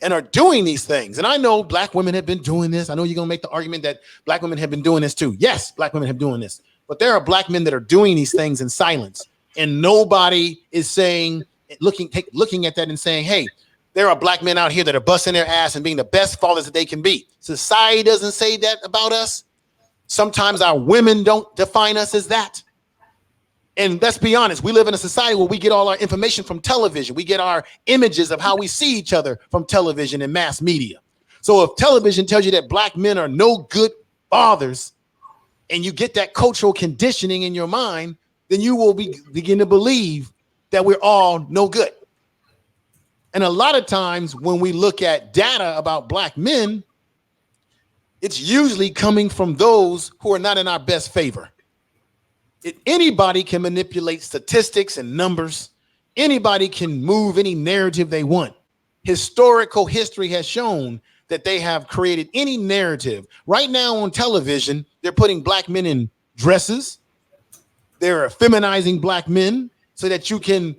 and are doing these things. And I know black women have been doing this. I know you're going to make the argument that black women have been doing this too. Yes, black women have been doing this. But there are black men that are doing these things in silence. And nobody is saying, looking at that and saying, hey, there are black men out here that are busting their ass and being the best fathers that they can be. Society doesn't say that about us. Sometimes our women don't define us as that. And let's be honest, we live in a society where we get all our information from television. We get our images of how we see each other from television and mass media. So if television tells you that black men are no good fathers, and you get that cultural conditioning in your mind, then you will begin to believe that we're all no good. And a lot of times when we look at data about Black men, it's usually coming from those who are not in our best favor. Anybody can manipulate statistics and numbers. Anybody can move any narrative they want. Historical history has shown that they have created any narrative. Right now on television, they're putting Black men in dresses. They're feminizing Black men so that you can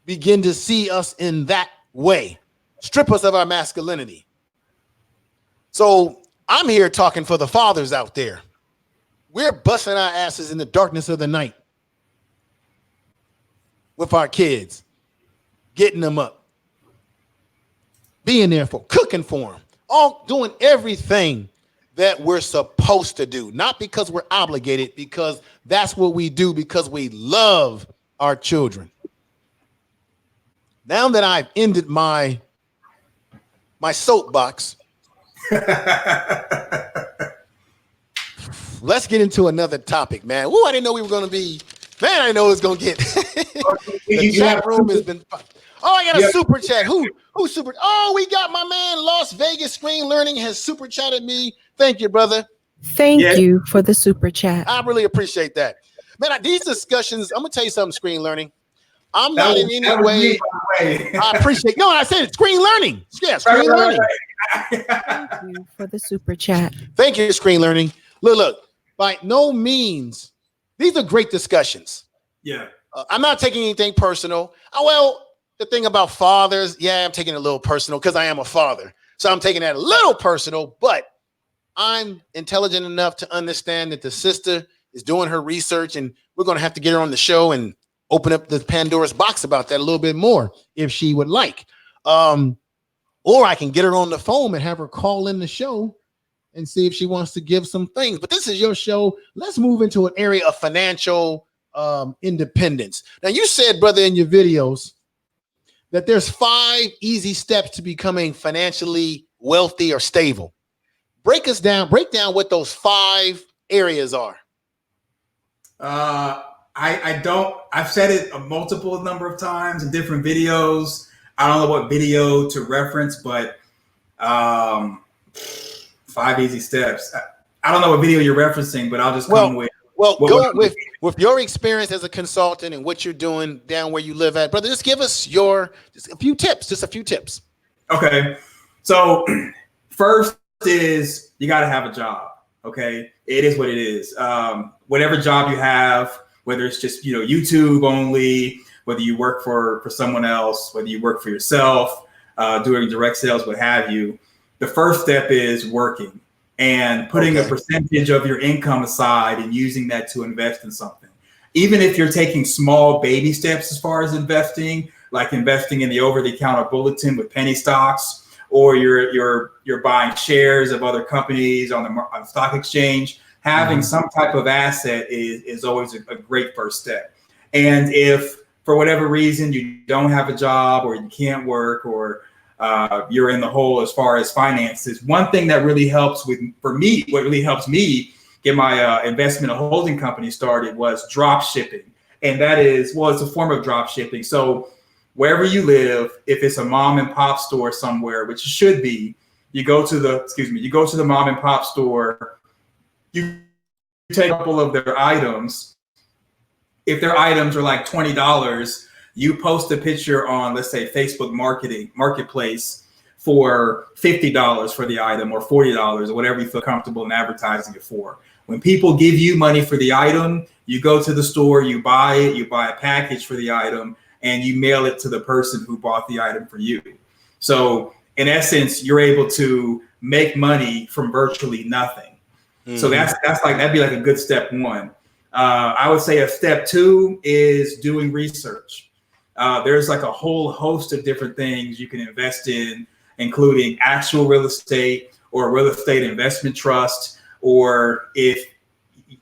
begin to see us in that way. Strip us of our masculinity. So I'm here talking for the fathers out there. We're busting our asses in the darkness of the night with our kids, getting them up, being there for, cooking for them, all doing everything that we're supposed to do, not because we're obligated, because that's what we do, because we love our children. Now that I've ended my soapbox, let's get into another topic, man. Ooh, I didn't know we were going to be, man, I didn't know it was going to get. The chat room has been, oh, I got a super chat. Who super? Oh, we got my man, Las Vegas Screen Learning has super chatted me. Thank you, brother. Thank you for the super chat. I really appreciate that. Man, these discussions, I'm going to tell you something, Screen Learning. I'm not in any way. I appreciate. No, I said Screen Learning. Yeah, Screen Learning. Thank you for the super chat. Thank you, Screen Learning. Look. By no means, these are great discussions. Yeah. I'm not taking anything personal. Well, the thing about fathers, yeah, I'm taking it a little personal because I am a father. So I'm taking that a little personal, but I'm intelligent enough to understand that the sister is doing her research, and we're going to have to get her on the show and open up the Pandora's box about that a little bit more if she would like. Or I can get her on the phone and have her call in the show and see if she wants to give some things. But this is your show. Let's move into an area of financial independence. Now, you said, brother, in your videos that there's 5 easy steps to becoming financially wealthy or stable. Break down what those 5 areas are. I've said it a multiple number of times in different videos. I don't know what video to reference, but 5 easy steps. I don't know what video you're referencing, but I'll just come with. Well, go with your experience as a consultant and what you're doing down where you live at, brother. Just give us just a few tips. Okay. So first is you got to have a job. Okay. It is what it is. Whatever job you have, whether it's just, YouTube only, whether you work for someone else, whether you work for yourself, doing direct sales, what have you. The first step is working and putting a percentage of your income aside and using that to invest in something. Even if you're taking small baby steps as far as investing, like investing in the over-the-counter bulletin with penny stocks, or you're buying shares of other companies on the stock exchange, having some type of asset is always a great first step. And if for whatever reason you don't have a job or you can't work or you're in the hole as far as finances, one thing that really helps what really helps me get my investment holding company started was drop shipping. And that is, it's a form of drop shipping. So wherever you live, if it's a mom and pop store somewhere, which it should be, you go to the mom and pop store, you take a couple of their items. If their items are like $20, you post a picture on, let's say, Facebook Marketplace for $50 for the item or $40 or whatever you feel comfortable in advertising it for. When people give you money for the item, you go to the store, you buy it, you buy a package for the item, and you mail it to the person who bought the item for you. So in essence, you're able to make money from virtually nothing. Mm-hmm. So that'd be like a good step 1. I would say a step 2 is doing research. There's like a whole host of different things you can invest in, including actual real estate or a real estate investment trust, or if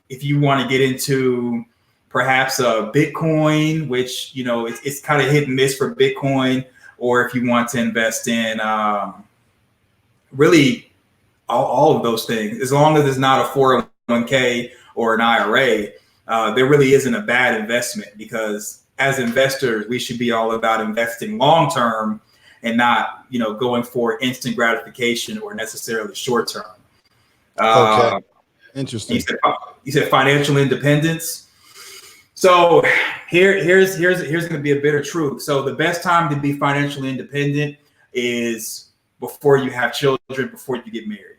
you want to get into perhaps a Bitcoin, which, it's kind of hit and miss for Bitcoin, or if you want to invest in really all of those things, as long as it's not a 401k or an IRA. there really isn't a bad investment, because as investors, we should be all about investing long term and not, going for instant gratification or necessarily short term. Okay, interesting. You said financial independence. So here's going to be a bitter truth. So the best time to be financially independent is before you have children, before you get married,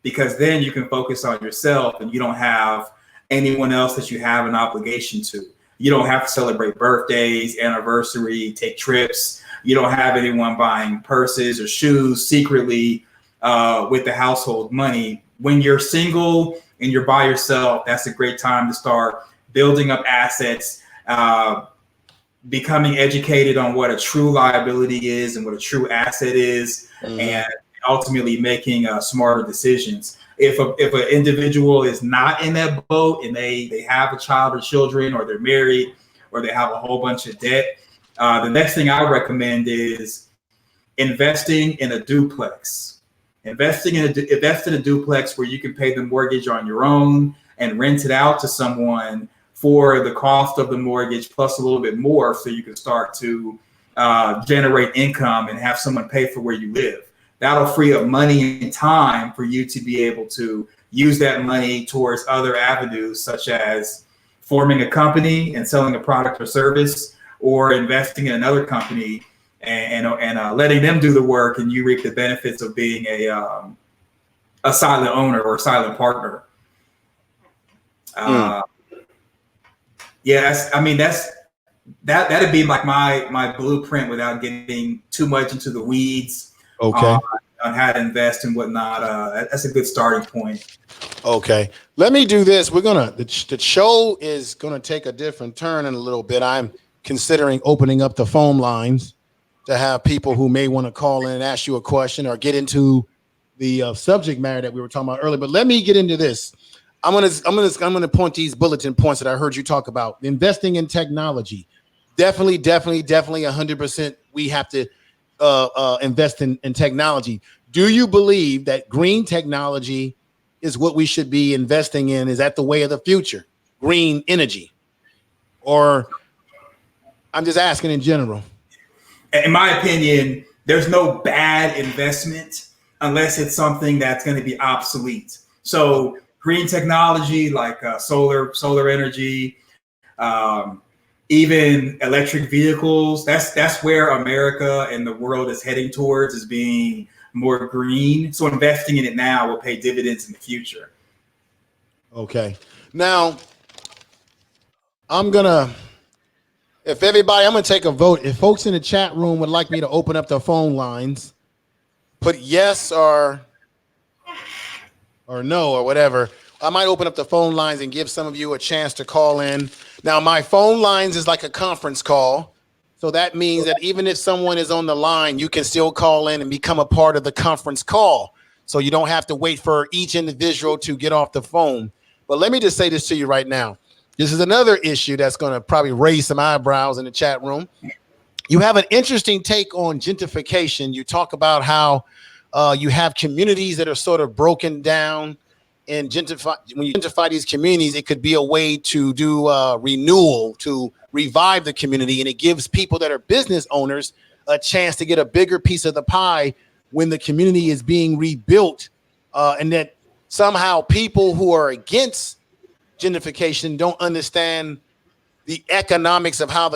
because then you can focus on yourself and you don't have anyone else that you have an obligation to. You don't have to celebrate birthdays, anniversary, take trips. You don't have anyone buying purses or shoes secretly with the household money. When you're single and you're by yourself, that's a great time to start building up assets, becoming educated on what a true liability is and what a true asset is, and ultimately making smarter decisions. If an individual is not in that boat and they have a child or children, or they're married, or they have a whole bunch of debt, the next thing I recommend is investing in a duplex. Invest in a duplex where you can pay the mortgage on your own and rent it out to someone for the cost of the mortgage plus a little bit more, so you can start to generate income and have someone pay for where you live. That'll free up money and time for you to be able to use that money towards other avenues, such as forming a company and selling a product or service, or investing in another company and letting them do the work, and you reap the benefits of being a silent owner or a silent partner. That'd be like my blueprint without getting too much into the weeds. Okay. On how to invest and whatnot. That's a good starting point. Okay. Let me do this. The show is gonna take a different turn in a little bit. I'm considering opening up the phone lines to have people who may want to call in and ask you a question or get into the subject matter that we were talking about earlier. But let me get into this. I'm gonna point these bulletin points that I heard you talk about. Investing in technology. Definitely 100%. We have to invest in technology. Do you believe that green technology is what we should be investing in? Is that the way of the future? Green energy? Or I'm just asking in general. In my opinion, there's no bad investment unless it's something that's going to be obsolete. So green technology like solar energy, even electric vehicles, that's where America and the world is heading towards, is being more green. So investing in it now will pay dividends in the future. Okay. Now, I'm gonna take a vote. If folks in the chat room would like me to open up the phone lines, put yes or no or whatever. I might open up the phone lines and give some of you a chance to call in. Now, my phone lines is like a conference call. So that means that even if someone is on the line, you can still call in and become a part of the conference call. So you don't have to wait for each individual to get off the phone. But let me just say this to you right now. This is another issue that's going to probably raise some eyebrows in the chat room. You have an interesting take on gentrification. You talk about how you have communities that are sort of broken down. And when you gentrify these communities, it could be a way to do renewal, to revive the community. And it gives people that are business owners a chance to get a bigger piece of the pie when the community is being rebuilt. And that somehow people who are against gentrification don't understand the economics of how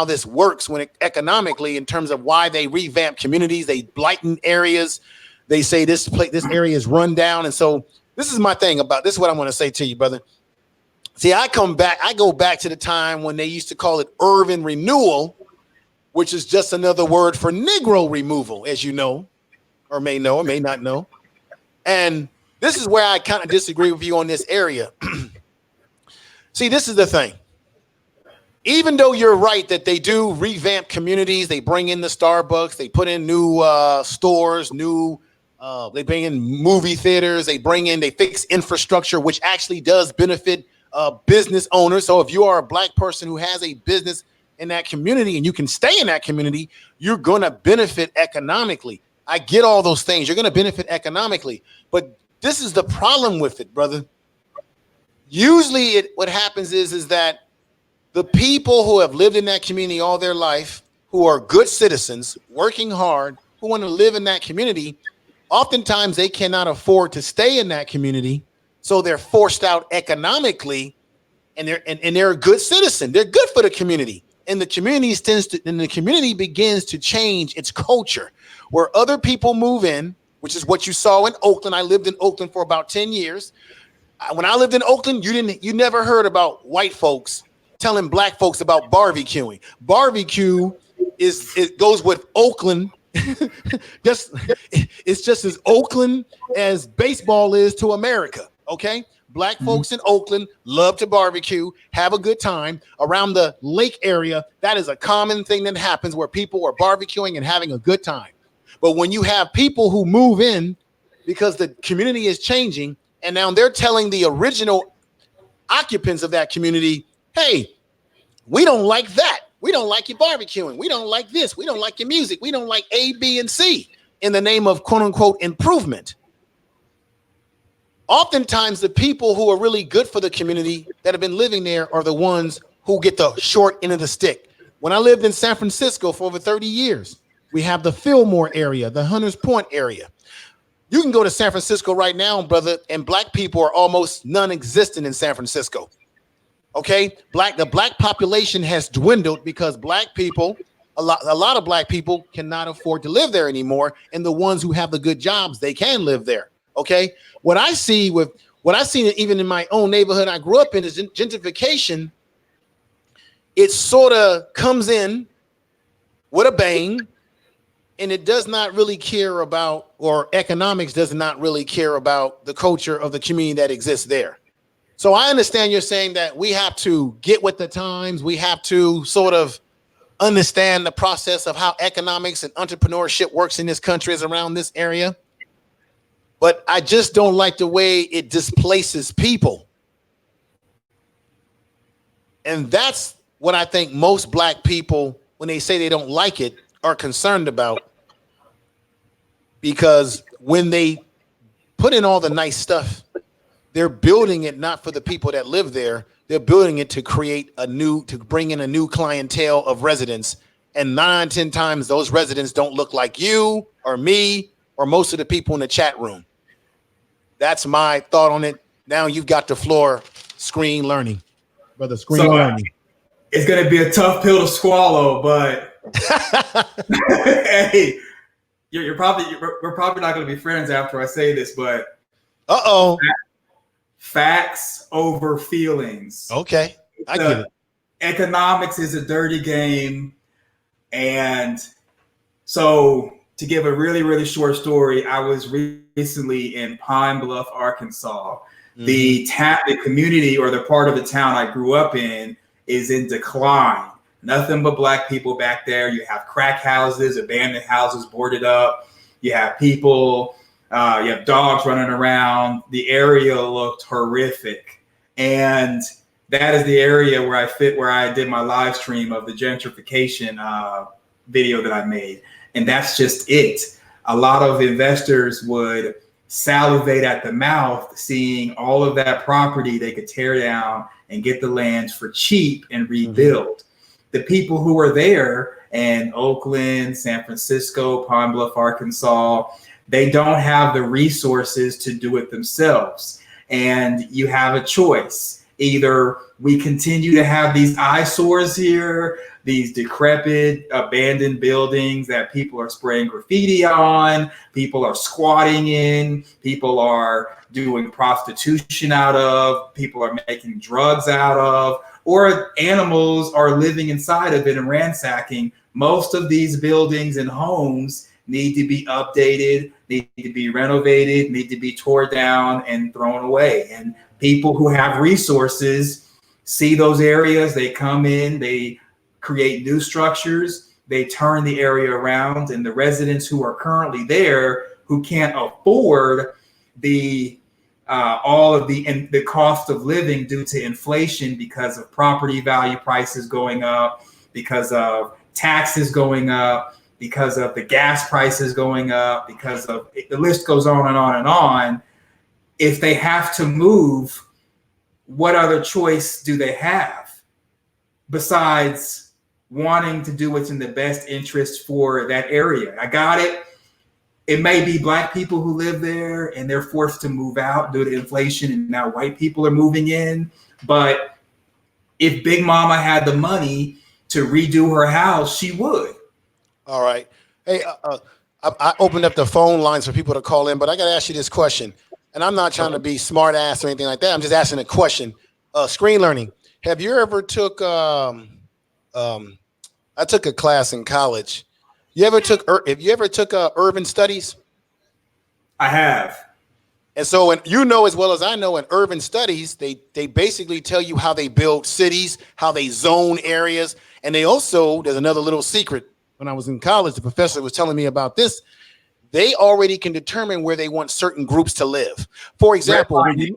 this works economically, in terms of why they revamp communities, they blighten areas. They say this area is run down. And so this is my thing about this. Is what I want to say to you, brother. See, I go back to the time when they used to call it urban renewal, which is just another word for Negro removal, as you know, or may not know. And this is where I kind of disagree with you on this area. See, this is the thing. Even though you're right that they do revamp communities, they bring in the Starbucks, they put in new stores, they bring in movie theaters, they fix infrastructure, which actually does benefit business owners. So if you are a black person who has a business in that community and you can stay in that community, you're going to benefit economically. I get all those things. You're going to benefit economically. But this is the problem with it, brother. Usually what happens is that the people who have lived in that community all their life, who are good citizens, working hard, who want to live in that community, oftentimes they cannot afford to stay in that community. So they're forced out economically, and they're a good citizen. They're good for the community. And the community begins to change its culture, where other people move in, which is what you saw in Oakland. I lived in Oakland for about 10 years. When I lived in Oakland, you never heard about white folks telling black folks about barbecuing. Barbecue it goes with Oakland. It's just as Oakland as baseball is to America. Okay. Black folks in Oakland love to barbecue, have a good time around the lake area. That is a common thing that happens, where people are barbecuing and having a good time. But when you have people who move in because the community is changing, and now they're telling the original occupants of that community, hey, we don't like that. We don't like you barbecuing. We don't like this. We don't like your music. We don't like A, B, and C, in the name of quote unquote improvement. Oftentimes, the people who are really good for the community that have been living there are the ones who get the short end of the stick. When I lived in San Francisco for over 30 years, we have the Fillmore area, the Hunters Point area. You can go to San Francisco right now, brother, and black people are almost non-existent in San Francisco. Okay, the black population has dwindled because black people, a lot of black people cannot afford to live there anymore, and the ones who have the good jobs, they can live there. Okay, what I see even in my own neighborhood I grew up in is gentrification. It sort of comes in with a bang, and it does not really care about, or economics does not really care about, the culture of the community that exists there. So I understand you're saying that we have to get with the times. We have to sort of understand the process of how economics and entrepreneurship works in this country, is around this area. But I just don't like the way it displaces people. And that's what I think most black people, when they say they don't like it, are concerned about. Because when they put in all the nice stuff, they're building it not for the people that live there. They're building it to bring in a new clientele of residents. And 9 10 times those residents don't look like you or me or most of the people in the chat room. That's my thought on it. Now you've got the floor. Screen learning, brother. Screen learning. It's going to be a tough pill to swallow, but hey, we're probably not going to be friends after I say this, but facts over feelings. Okay, I get it. Economics is a dirty game, and so to give a really, really short story, I was recently in Pine Bluff, Arkansas. Mm-hmm. The community, or the part of the town I grew up in, is in decline. Nothing but black people back there. You have crack houses, abandoned houses boarded up. You have people, you have dogs running around. The area looked horrific. And that is the area where I did my live stream of the gentrification video that I made. And that's just it. A lot of investors would salivate at the mouth seeing all of that property they could tear down and get the land for cheap and rebuild. Mm-hmm. The people who are there in Oakland, San Francisco, Pine Bluff, Arkansas, they don't have the resources to do it themselves. And you have a choice. Either we continue to have these eyesores here, these decrepit, abandoned buildings that people are spraying graffiti on, people are squatting in, people are doing prostitution out of, people are making drugs out of, or animals are living inside of it and ransacking. Most of these buildings and homes need to be updated, need to be renovated, need to be torn down and thrown away. And people who have resources see those areas, they come in, they create new structures, they turn the area around, and the residents who are currently there, who can't afford the all of the cost of living due to inflation because of property value prices going up, because of taxes going up, because of the gas prices going up, because of the list goes on and on and on. If they have to move, what other choice do they have besides wanting to do what's in the best interest for that area? I got it. It may be Black people who live there and they're forced to move out due to inflation, and now white people are moving in. But if Big Mama had the money to redo her house, she would. All right. Hey, I opened up the phone lines for people to call in, but I got to ask you this question. And I'm not trying to be smart ass or anything like that. I'm just asking a question. Screen learning. Have you ever took, I took a class in college. Have you ever took urban studies? I have. And so, and you know as well as I know, in urban studies, they basically tell you how they build cities, how they zone areas. And they also, there's another little secret. When I was in college, the professor was telling me about this. They already can determine where they want certain groups to live. For example, redlining.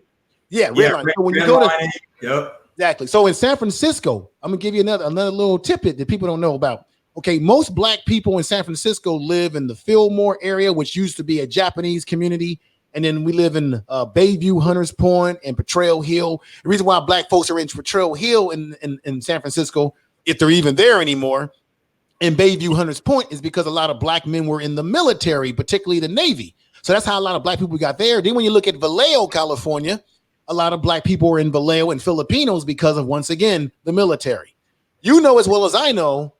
So when you go to, yep. Exactly. So in San Francisco, I'm gonna give you another little tidbit that people don't know about. Okay, most Black people in San Francisco live in the Fillmore area, which used to be a Japanese community, and then we live in Bayview, Hunters Point, and Potrero Hill. The reason why Black folks are in Potrero Hill in San Francisco, if they're even there anymore, in Bayview, Hunters Point, is because a lot of Black men were in the military, particularly the Navy. So that's how a lot of Black people got there. Then when you look at Vallejo, California, a lot of Black people were in Vallejo and Filipinos because of, once again, the military. You know as well as I know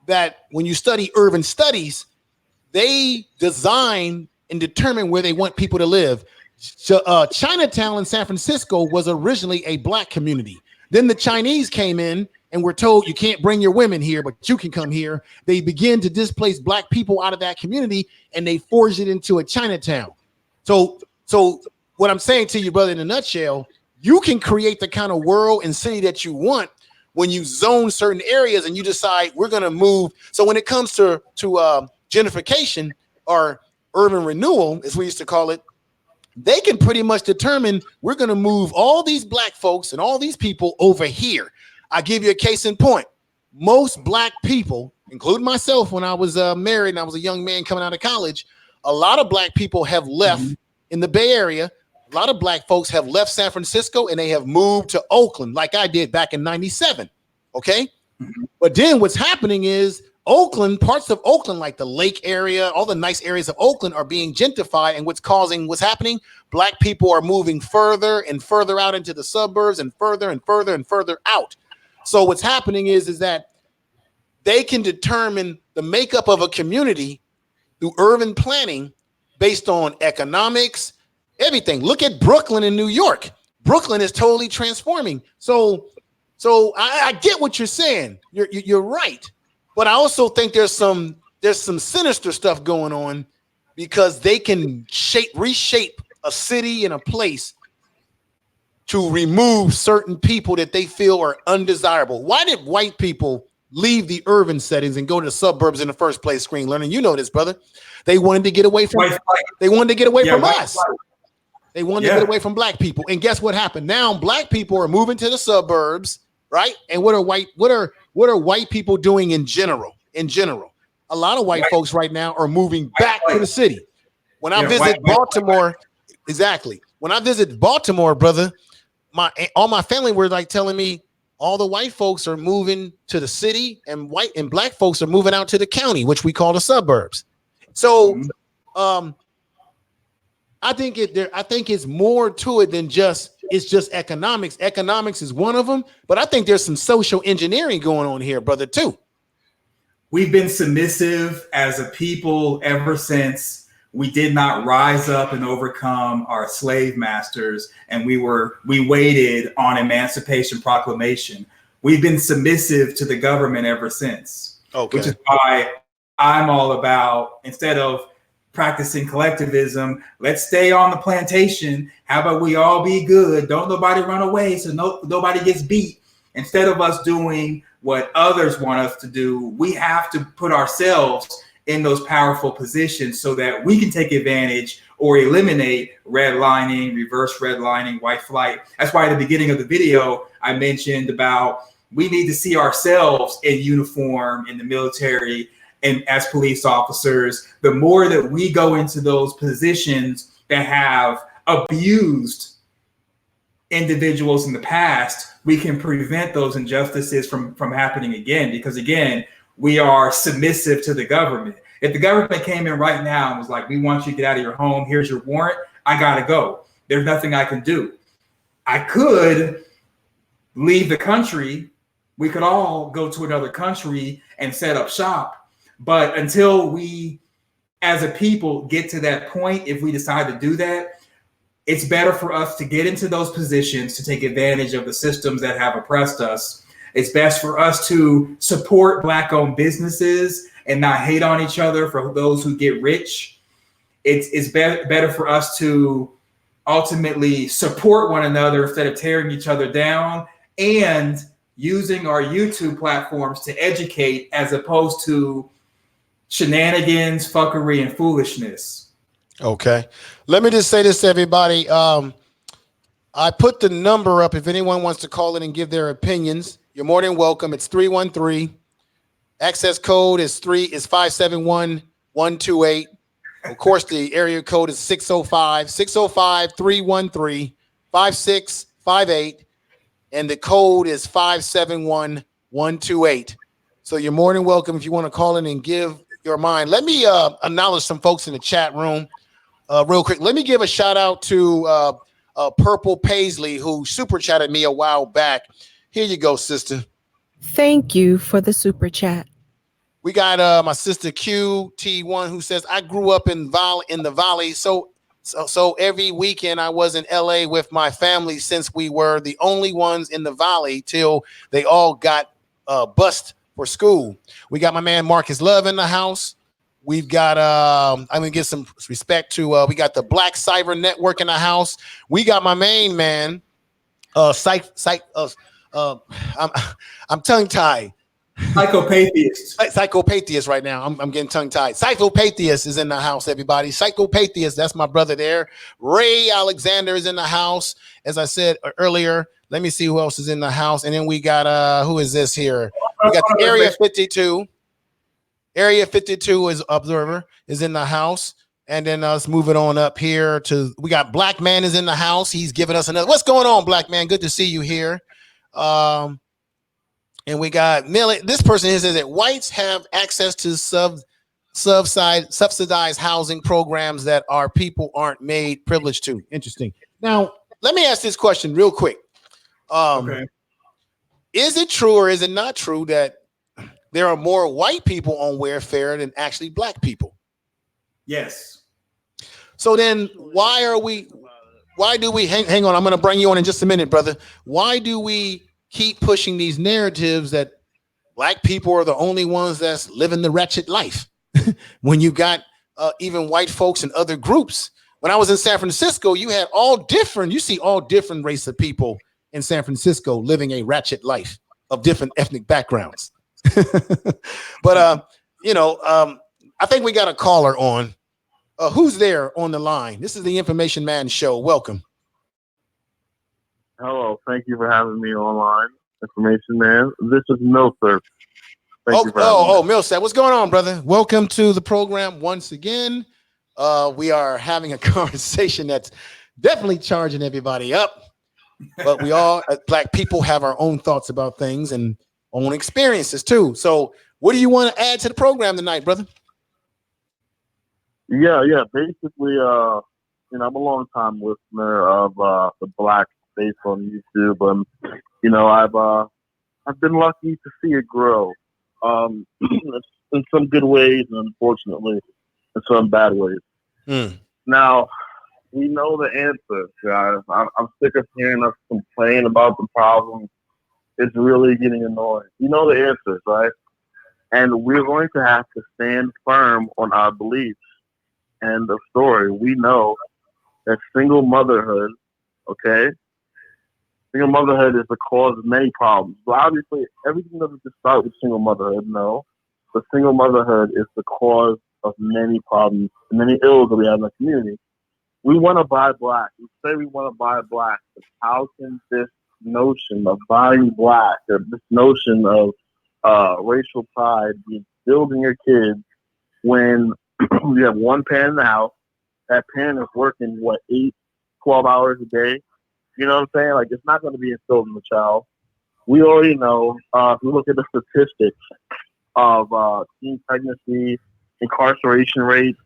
that when you study urban studies, they design and determine where they want people to live. Chinatown in San Francisco was originally a Black community. Then the Chinese came in and were told you can't bring your women here, but you can come here. They begin to displace Black people out of that community, and they forged it into a Chinatown. So what I'm saying to you, brother, in a nutshell, you can create the kind of world and city that you want when you zone certain areas and you decide we're going to move. So when it comes to gentrification or urban renewal, as we used to call it, they can pretty much determine we're going to move all these Black folks and all these people over here. I give you a case in point. Most Black people, including myself, when I was married and I was a young man coming out of college, a lot of Black people have left in the Bay Area. A lot of Black folks have left San Francisco and they have moved to Oakland, like I did back in '97. Okay. But then what's happening is Oakland, parts of Oakland, like the lake area, all the nice areas of Oakland are being gentrified. And what's happening? Black people are moving further and further out into the suburbs and further and further and further out. So what's happening is that they can determine the makeup of a community through urban planning based on economics, everything. Look at Brooklyn in New York. Brooklyn is totally transforming. So I get what you're saying. You're right. But I also think there's some sinister stuff going on because they can reshape a city and a place to remove certain people that they feel are undesirable. Why did white people leave the urban settings and go to the suburbs in the first place? Screen learning, you know this, brother. They wanted to get away from us. They wanted to get away from Black people. And guess what happened? Now Black people are moving to the suburbs, right? And what are white people doing in general? A lot of white folks right now are moving back to the city. When I visit Baltimore, exactly. When I visit Baltimore, brother, all my family were like telling me all the white folks are moving to the city and white and Black folks are moving out to the county, which we call the suburbs. So I think it's more to it than just economics. Economics is one of them, but I think there's some social engineering going on here, brother, too. We've been submissive as a people ever since we did not rise up and overcome our slave masters, and we waited on Emancipation Proclamation. We've been submissive to the government ever since. Okay. Which is why I'm all about, instead of practicing collectivism, let's stay on the plantation. How about we all be good? Don't nobody run away so nobody gets beat. Instead of us doing what others want us to do, we have to put ourselves in those powerful positions so that we can take advantage or eliminate redlining, reverse redlining, white flight. That's why at the beginning of the video, I mentioned about we need to see ourselves in uniform in the military and as police officers. The more that we go into those positions that have abused individuals in the past, we can prevent those injustices from happening again. Because again, we are submissive to the government. If the government came in right now and was like, we want you to get out of your home, here's your warrant, I gotta go. There's nothing I can do. I could leave the country. We could all go to another country and set up shop. But until we, as a people, get to that point, if we decide to do that, it's better for us to get into those positions to take advantage of the systems that have oppressed us. It's best for us to support Black-owned businesses and not hate on each other for those who get rich. It's better for us to ultimately support one another instead of tearing each other down, and using our YouTube platforms to educate as opposed to shenanigans, fuckery, and foolishness. Okay. Let me just say this to everybody. I put the number up. If anyone wants to call in and give their opinions, you're more than welcome. It's 313. Access code is 571-128. Of course, the area code is 605-313-5658. And the code is 571-128. So you're more than welcome if you want to call in and give your mind. Let me acknowledge some folks in the chat room real quick. Let me give a shout out to Purple Paisley, who super chatted me a while back. Here you go, sister. Thank you for the super chat. We got my sister QT1, who says, I grew up in the Valley. So every weekend I was in LA with my family, since we were the only ones in the Valley till they all got bused for school. We got my man Marcus Love in the house. We've got I'm gonna give some respect to we got the Black Cyber Network in the house. We got my main man I'm tongue-tied. Psychopatheist right now. I'm getting tongue-tied. Psychopatheist is in the house, everybody. Psychopatheist, that's my brother there. Ray Alexander is in the house. As I said earlier, let me see who else is in the house. And then we got who is this here? We got the Area 52. Area 52 is observer is in the house. And then let's move it on up here to, we got Black Man is in the house. He's giving us another. What's going on, Black Man? Good to see you here. And we got Millie. This person here says that whites have access to subsidized housing programs that our people aren't made privileged to. Interesting. Now, let me ask this question real quick. Okay. Is it true or is it not true that there are more white people on welfare than actually Black people? Yes. So then why do we hang on, I'm going to bring you on in just a minute, brother. Why do we keep pushing these narratives that Black people are the only ones that's living the wretched life when you got even white folks and other groups? When I was in San Francisco, you see all different race of people in San Francisco living a ratchet life of different ethnic backgrounds. But I think we got a caller on. Who's there on the line? This is the Information Man Show. Welcome. Hello. Thank you for having me online, Information Man. This is Milford. Milford. What's going on, brother? Welcome to the program once again. We are having a conversation that's definitely charging everybody up, but we all, as Black people, have our own thoughts about things and own experiences too. So what do you want to add to the program tonight, brother? Yeah. Basically, I'm a long time listener of the Black space on YouTube. I've been lucky to see it grow. In some good ways and unfortunately in some bad ways. Now, we know the answer, guys. I'm sick of hearing us complain about the problem. It's really getting annoying. You know the answers, right? And we're going to have to stand firm on our beliefs. And the story, we know that single motherhood, okay? Single motherhood is the cause of many problems. But obviously, everything doesn't just start with single motherhood, no. But single motherhood is the cause of many problems, many ills that we have in the community. We want to buy Black. We say we want to buy Black. But how can this notion of buying Black, or this notion of racial pride, be building your kids when you have one parent in the house? That parent is working, 12 hours a day? You know what I'm saying? Like, it's not going to be instilled in the child. We already know, if we look at the statistics of teen pregnancy, incarceration rates,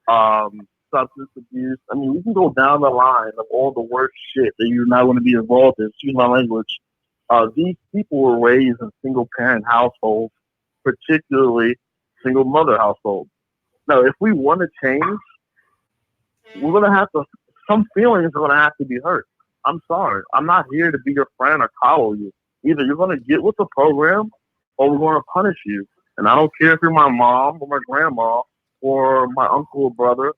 substance abuse. I mean, we can go down the line of all the worst shit that you're not going to be involved in. Excuse my language. These people were raised in single parent households, particularly single mother households. Now, if we want to change, we're going to have to, some feelings are going to have to be hurt. I'm sorry. I'm not here to be your friend or coddle you. Either you're going to get with the program or we're going to punish you. And I don't care if you're my mom or my grandma or my uncle or brother.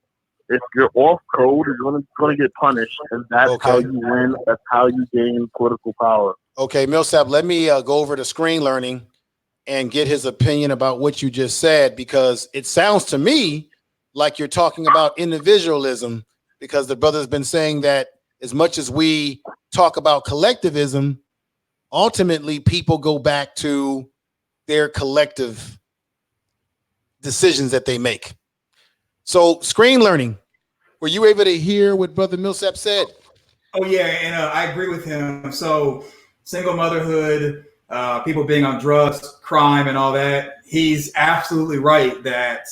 If you're off code, you're going to get punished. And that's how you win. That's how you gain political power. Okay, Millsap, let me go over to Screen Learning and get his opinion about what you just said, because it sounds to me like you're talking about individualism, because the brother's been saying that as much as we talk about collectivism, ultimately people go back to their collective decisions that they make. So Screen Learning, were you able to hear what Brother Millsap said? Oh yeah, and I agree with him. So single motherhood, people being on drugs, crime, and all that. He's absolutely right that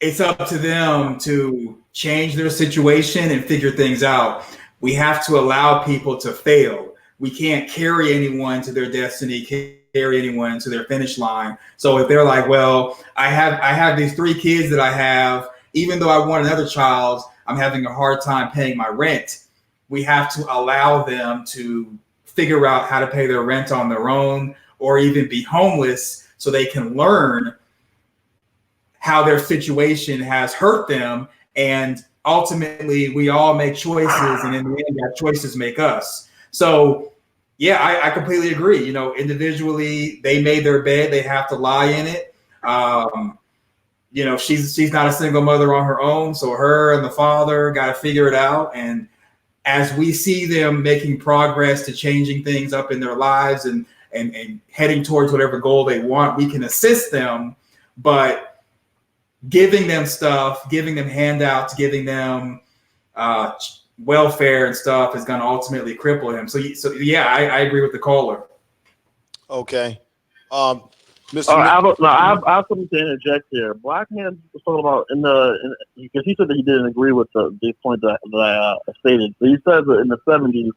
it's up to them to change their situation and figure things out. We have to allow people to fail. We can't carry anyone to their destiny, carry anyone to their finish line. So if they're like, well, I have these 3 kids that I have, even though I want another child, I'm having a hard time paying my rent. We have to allow them to figure out how to pay their rent on their own, or even be homeless, so they can learn how their situation has hurt them. And ultimately we all make choices, and in the end that choices make us. So yeah, I completely agree. You know, individually they made their bed, they have to lie in it. You know, she's not a single mother on her own, so her and the father got to figure it out. And as we see them making progress to changing things up in their lives and heading towards whatever goal they want, we can assist them. But giving them stuff, giving them handouts, giving them welfare and stuff is going to ultimately cripple him. So yeah, I agree with the caller. Okay. Mr. I have something to interject here. Black man was talking about because he said that he didn't agree with the point that I stated. So he said that in the 70s,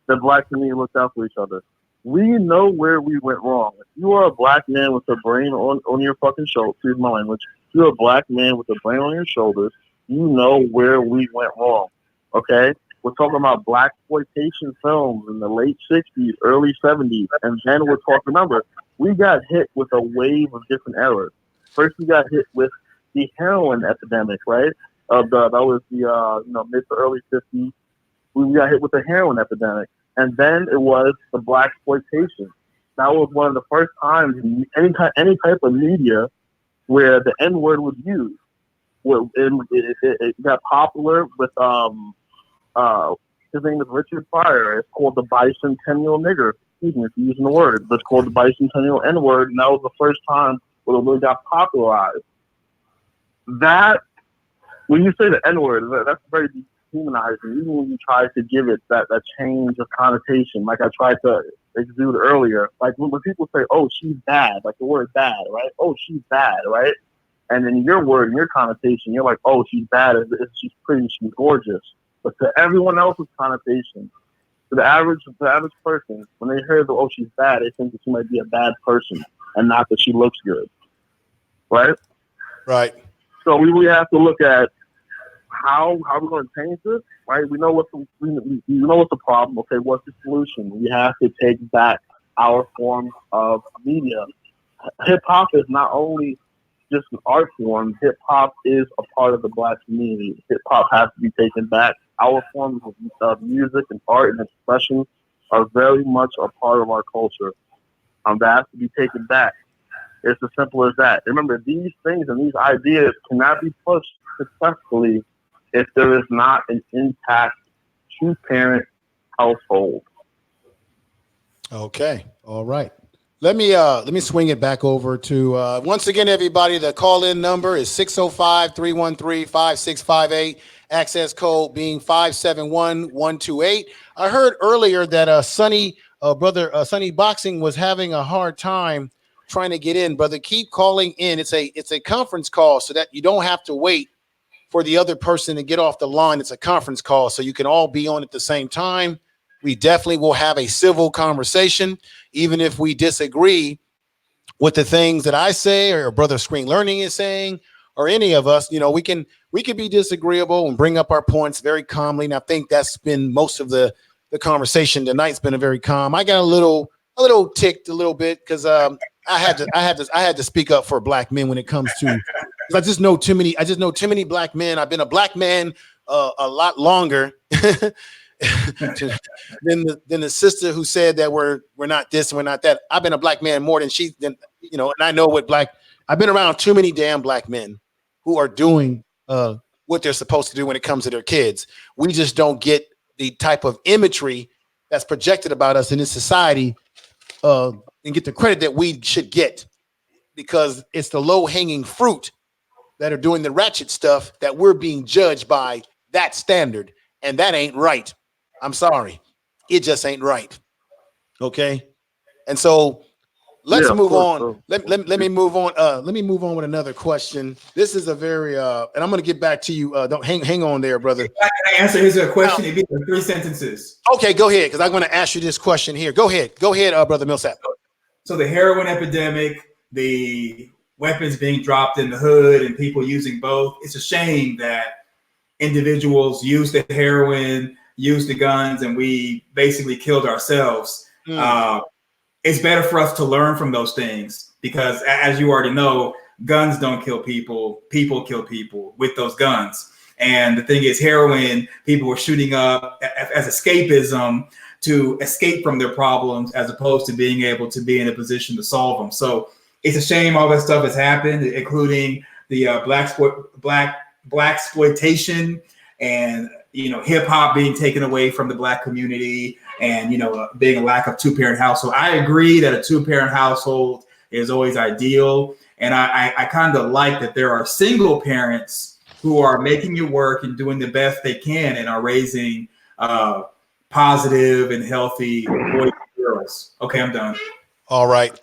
the black community looked out for each other. We know where we went wrong. If you are a black man with a brain on your fucking shoulder, excuse my language, if you're a black man with a brain on your shoulders, you know where we went wrong. Okay? We're talking about blaxploitation films in the late 60s, early 70s, and then we're talking, remember, we got hit with a wave of different errors. First, we got hit with the heroin epidemic, right? That was the mid to early 50s. We got hit with the heroin epidemic, and then it was the blaxploitation. That was one of the first times in any type of media where the N-word was used. It got popular with his name is Richard Pryor. It's called the bicentennial nigger. Excuse me, if you're using the word, but it's called the bicentennial N-word, and that was the first time where it really got popularized. That, when you say the N-word, that's very dehumanizing, even when you try to give it that change of connotation, like I tried to exude earlier. Like when people say, oh, she's bad, like the word bad, right? Oh, she's bad, right? And then your word and your connotation, you're like, oh, she's bad, she's pretty, she's gorgeous. But to everyone else's connotation, to the average person, when they hear that, oh, she's bad, they think that she might be a bad person and not that she looks good. Right? Right. So we have to look at how we're going to change this, right? We know what's the problem. Okay, what's the solution? We have to take back our form of media. Hip hop is not only just an art form. Hip hop is a part of the black community. Hip hop has to be taken back. Our forms of music and art and expression are very much a part of our culture. That has to be taken back. It's as simple as that. Remember, these things and these ideas cannot be pushed successfully if there is not an intact two-parent household. Okay. All right. Let me swing it back over to once again, everybody, the call-in number is 605-313-5658. access code being 571128. I heard earlier that Sonny Boxing was having a hard time trying to get in. Brother, keep calling in. It's a conference call so that you don't have to wait for the other person to get off the line. It's a conference call, so you can all be on at the same time. We definitely will have a civil conversation, even if we disagree with the things that I say or Brother Screen Learning is saying, or any of us. We can be disagreeable and bring up our points very calmly. And I think that's been most of the conversation tonight's been a very calm. I got a little ticked a little bit because I had to speak up for black men when it comes to. I just know too many black men. I've been a black man a lot longer than the sister who said that we're not this and we're not that. I've been a black man more than and I know I've been around too many damn black men who are doing what they're supposed to do when it comes to their kids. We just don't get the type of imagery that's projected about us in this society and get the credit that we should get, because it's the low-hanging fruit that are doing the ratchet stuff that we're being judged by that standard, and that ain't right. I'm sorry. It just ain't right. Okay? And so let's move on. So. Let me move on. Let me move on with another question. This is a very and I'm going to get back to you. Don't hang on there, brother. Can I answer his question? It'd be 3 sentences. Okay, go ahead, because I'm going to ask you this question here. Go ahead, Brother Millsap. So the heroin epidemic, the weapons being dropped in the hood and people using both. It's a shame that individuals use the heroin, use the guns, and we basically killed ourselves. It's better for us to learn from those things, because as you already know, guns don't kill people. People kill people with those guns. And the thing is, heroin, people were shooting up as escapism to escape from their problems, as opposed to being able to be in a position to solve them. So it's a shame all that stuff has happened, including the black exploitation and hip hop being taken away from the black community, and being a lack of 2-parent household. I agree that a 2-parent household is always ideal, and I kind of like that there are single parents who are making it work and doing the best they can and are raising positive and healthy boys and girls. Okay, I'm done. All right.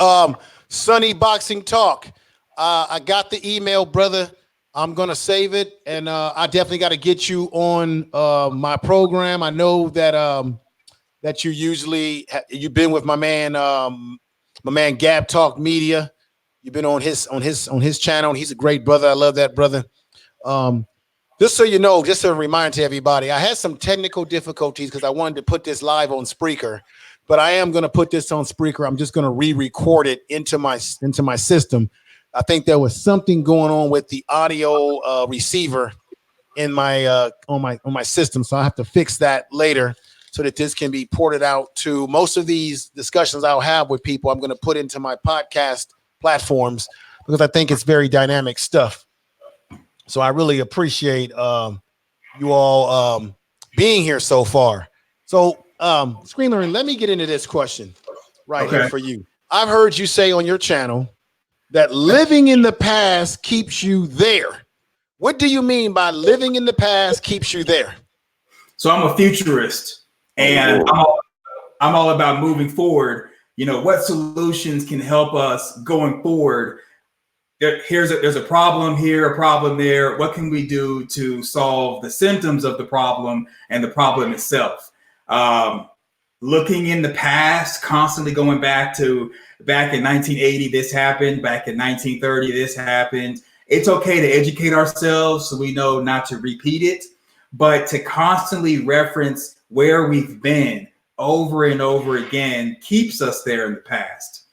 Sonny Boxing Talk. I got the email, brother. I'm going to save it, and I definitely got to get you on my program. I know that you've been with my man Gab Talk Media. You've been on his channel, and he's a great brother. I love that brother. Just so you know, just a reminder to everybody, I had some technical difficulties because I wanted to put this live on Spreaker, but I am going to put this on Spreaker. I'm just going to re-record it into my system. I think there was something going on with the audio receiver in my on my system, so I have to fix that later so that this can be ported out to most of these discussions I'll have with people. I'm going to put into my podcast platforms because I think it's very dynamic stuff. So I really appreciate you all being here so far. So, Screen Learning, let me get into this question here for you. I've heard you say on your channel that living in the past keeps you there. What do you mean by living in the past keeps you there? So I'm a futurist, and I'm all about moving forward. What solutions can help us going forward? There's a problem here, a problem there. What can we do to solve the symptoms of the problem and the problem itself? Looking in the past, constantly going back in 1980, this happened. Back in 1930, this happened. It's okay to educate ourselves so we know not to repeat it, but to constantly reference where we've been over and over again keeps us there in the past.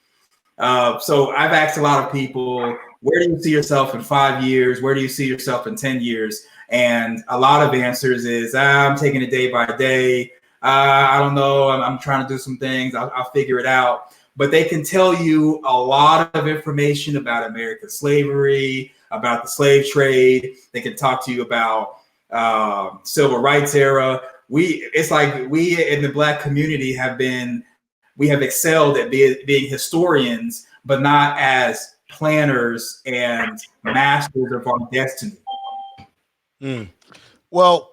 So I've asked a lot of people, where do you see yourself in 5 years? Where do you see yourself in 10 years? And a lot of answers is, I'm taking it day by day. I don't know. I'm trying to do some things. I'll figure it out. But they can tell you a lot of information about American slavery, about the slave trade. They can talk to you about civil rights era. It's like we in the Black community we have excelled at being historians, but not as planners and masters of our destiny. Well,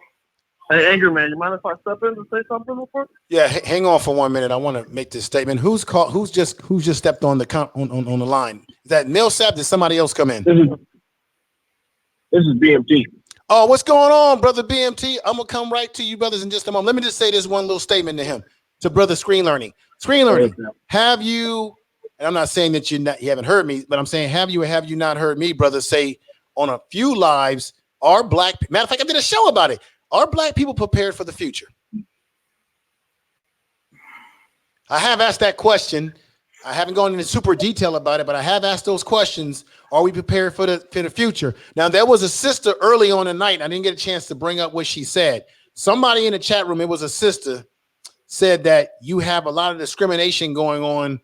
hey, Anger Man, you mind if I step in to say something real quick? yeah, hang on for 1 minute. I want to make this statement. Who's called? Who's just stepped on the on the line? Is that Millsap? Did somebody else come in? This is BMT. Oh, what's going on, brother BMT? I'm gonna come right to you, brothers, in just a moment. Let me just say this one little statement to him, to brother Screen Learning. Screen Learning, have you? And I'm not saying that you haven't heard me, but I'm saying have you or have you not heard me, brother, say on a few lives, are black? Matter of fact, I did a show about it. Are black people prepared for the future? I have asked that question. I haven't gone into super detail about it, but I have asked those questions. Are we prepared for the future? Now, there was a sister early on the night. I didn't get a chance to bring up what she said. Somebody in the chat room, it was a sister, said that you have a lot of discrimination going on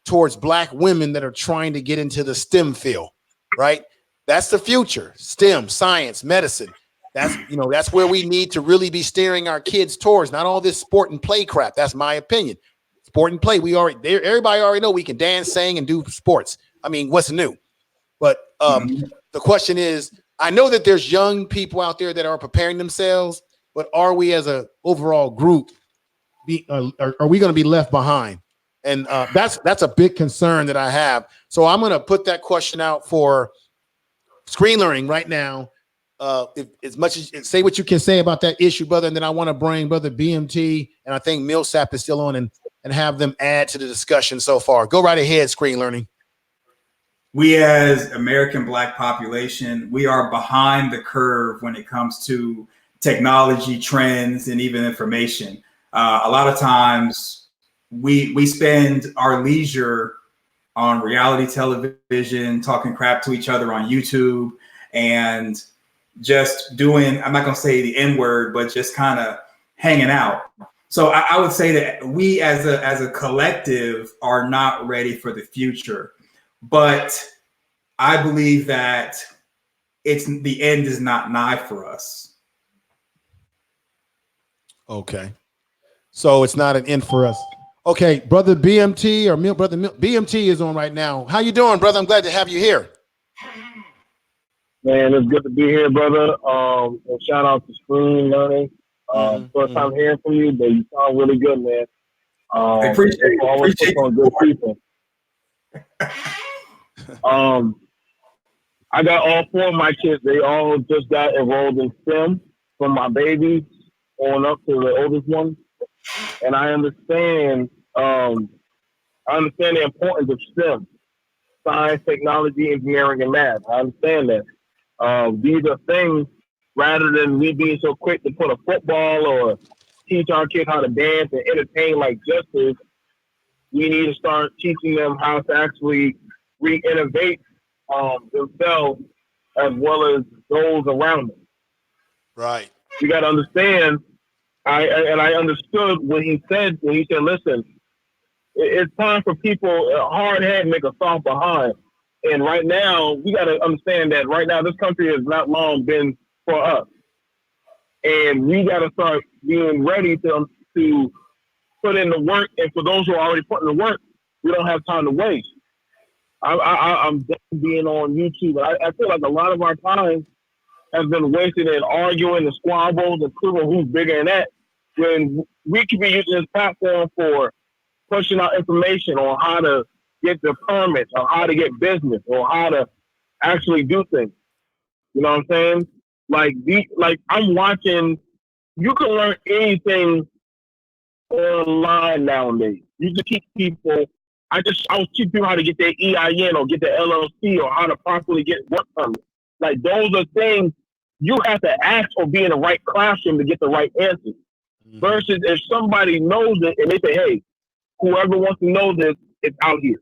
towards black women that are trying to get into the STEM field, right? That's the future. STEM, science, medicine. That's where we need to really be steering our kids towards, not all this sport and play crap. That's my opinion. Sport and play. Everybody already know we can dance, sing, and do sports. I mean, what's new? But the question is, I know that there's young people out there that are preparing themselves, but are we as an overall group, are we going to be left behind? And that's a big concern that I have. So I'm going to put that question out for Screen Learning right now. As much as say what you can say about that issue, brother, and then I want to bring brother BMT and I think Millsap is still on and have them add to the discussion so far. Go right ahead, Screen Learning. We as American Black population, we are behind the curve when it comes to technology trends and even information. A lot of times we spend our leisure on reality television, talking crap to each other on YouTube, and just doing, I'm not going to say the N-word, but just kind of hanging out. So I would say that we as a collective are not ready for the future, but I believe that the end is not nigh for us. Okay. So it's not an end for us. Okay, brother BMT or brother BMT is on right now. How you doing, brother? I'm glad to have you here. Man, it's good to be here, brother. And shout out to Screen Learning. First time hearing from you, but you sound really good, man. I appreciate always put on good people. I got all 4 of my kids. They all just got enrolled in STEM, from my babies on up to the oldest one. And I understand the importance of STEM, science, technology, engineering, and math. I understand that. These are things, rather than we being so quick to put a football or teach our kids how to dance and entertain like justice, we need to start teaching them how to actually re-innovate themselves as well as those around them. Right. You got to understand, I understood when he said, listen, it's time for people, a hard head make a soft behind. And right now, we got to understand that right now, this country has not long been for us. And we got to start being ready to put in the work. And for those who are already putting the work, we don't have time to waste. I'm being on YouTube. I feel like a lot of our time has been wasted in arguing and squabbles and proving who's bigger than that, when we could be using this platform for pushing out information on how to get the permits, or how to get business, or how to actually do things. You know what I'm saying? Like I'm watching, you can learn anything online nowadays. You can teach people, I was teaching people how to get their EIN or get their LLC, or how to properly get work permit. Like, those are things you have to ask or be in the right classroom to get the right answers. Mm-hmm. Versus if somebody knows it and they say, hey, whoever wants to know this, it's out here.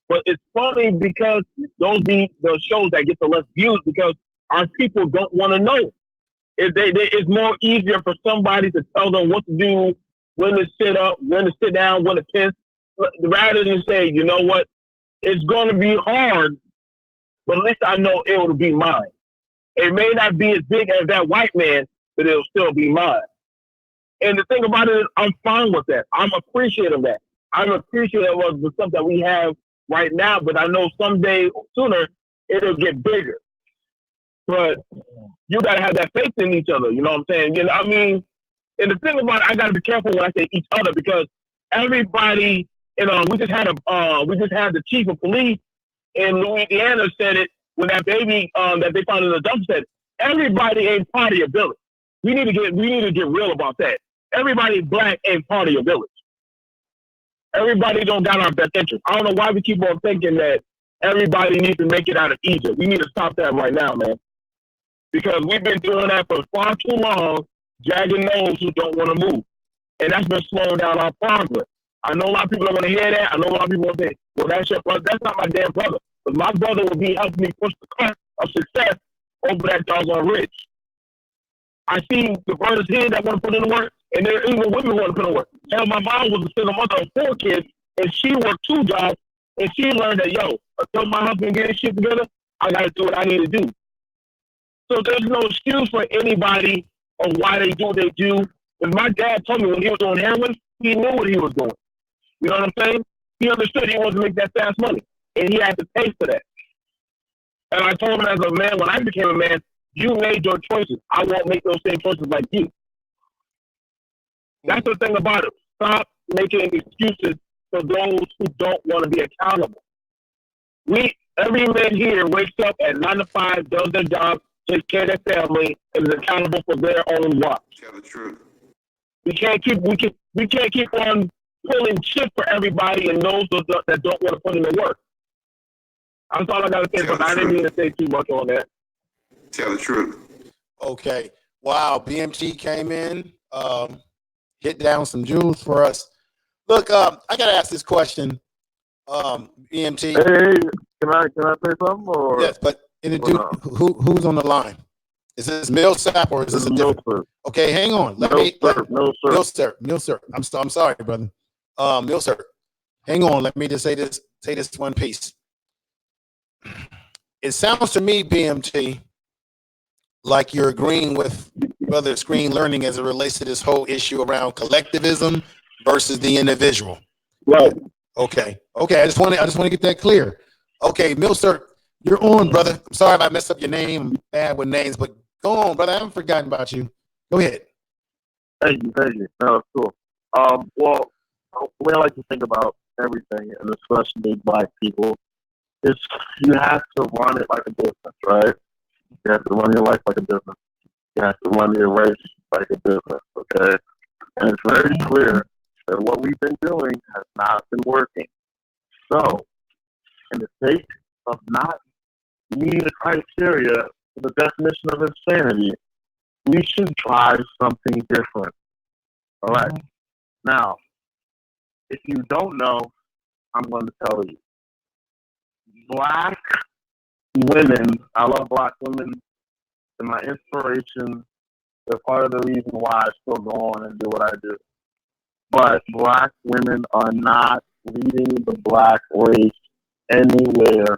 But it's funny because those be the shows that get the less views, because our people don't want to know. It's more easier for somebody to tell them what to do, when to sit up, when to sit down, when to piss, rather than say, you know what, it's going to be hard, but at least I know it will be mine. It may not be as big as that white man, but it'll still be mine. And the thing about it is, I'm fine with that. I'm appreciative of that. I'm appreciative of the stuff that we have right now, but I know someday sooner it'll get bigger. but you gotta have that faith in each other. You know what I'm saying? You know, I mean, and the thing about it, I gotta be careful when I say each other because everybody, you know, we just had the chief of police in Louisiana said it when that baby that they found in the dumpster said, everybody ain't part of your village. We need to get real about that. Everybody black ain't part of your village. Everybody don't got our best interest. I don't know why we keep on thinking that everybody needs to make it out of Egypt. We need to stop that right now, man. Because we've been doing that for far too long, dragging those who don't want to move. And that's been slowing down our progress. I know a lot of people are going to hear that. I know a lot of people will say, well, that's your brother. That's not my damn brother. But my brother will be helping me push the cart of success over that doggone ridge. I see the brothers here that want to put in the work, and there are even women who want to put in the work. Hell, my mom was a single mother of 4 kids, and she worked 2 jobs, and she learned that, yo, until my husband get his shit together, I got to do what I need to do. So there's no excuse for anybody of why they do what they do. And my dad told me when he was doing heroin, he knew what he was doing. You know what I'm saying? He understood he wanted to make that fast money, and he had to pay for that. And I told him as a man, when I became a man, you made your choices. I won't make those same choices like you. That's the thing about it. Stop making excuses for those who don't want to be accountable. Every man here wakes up at 9 to 5, does their job, takes care of their family, and is accountable for their own watch. Tell the truth. We can't keep on pulling shit for everybody and those that don't want to put in the work. That's all I got to say, but I didn't mean to say too much on that. Tell the truth. Okay. Wow. BMT came in, hit down some jewels for us. Look, I gotta ask this question. BMT. Hey, can I say something? Or yes, but who's on the line? Is this Millsap or is this a different? Okay, hang on. Millsap. I'm sorry, brother. Millsap. Hang on. Let me just say this one piece. It sounds to me, BMT, like you're agreeing with Brother Screen Learning as it relates to this whole issue around collectivism versus the individual. Right. Okay. I just want to get that clear. Okay, Millsap, you're on, brother. I'm sorry if I messed up your name. I'm bad with names, but go on, brother. I haven't forgotten about you. Go ahead. Thank you. No, cool. Well, the way I like to think about everything, and especially Black people, is you have to run it like a business, right? You have to run your life like a business. You have to run your race like a business, okay? And it's very clear that what we've been doing has not been working. So, in the sake of not meeting the criteria for the definition of insanity, we should try something different. All right. Now, if you don't know, I'm going to tell you. Black women, I love Black women. They're my inspiration. They're part of the reason why I still go on and do what I do. But Black women are not leading the Black race anywhere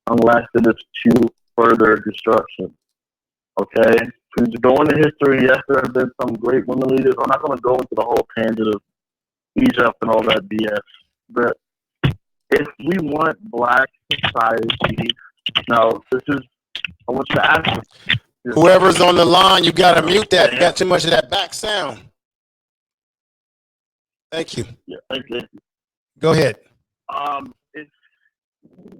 unless it is to further destruction. Okay? To go into history, yes, there have been some great women leaders. I'm not going to go into the whole tangent of Egypt and all that BS. But if we want Black society, now I want you to ask me. Whoever's on the line, you got to mute that. You got too much of that back sound. Thank you. Yeah, thank you. Go ahead.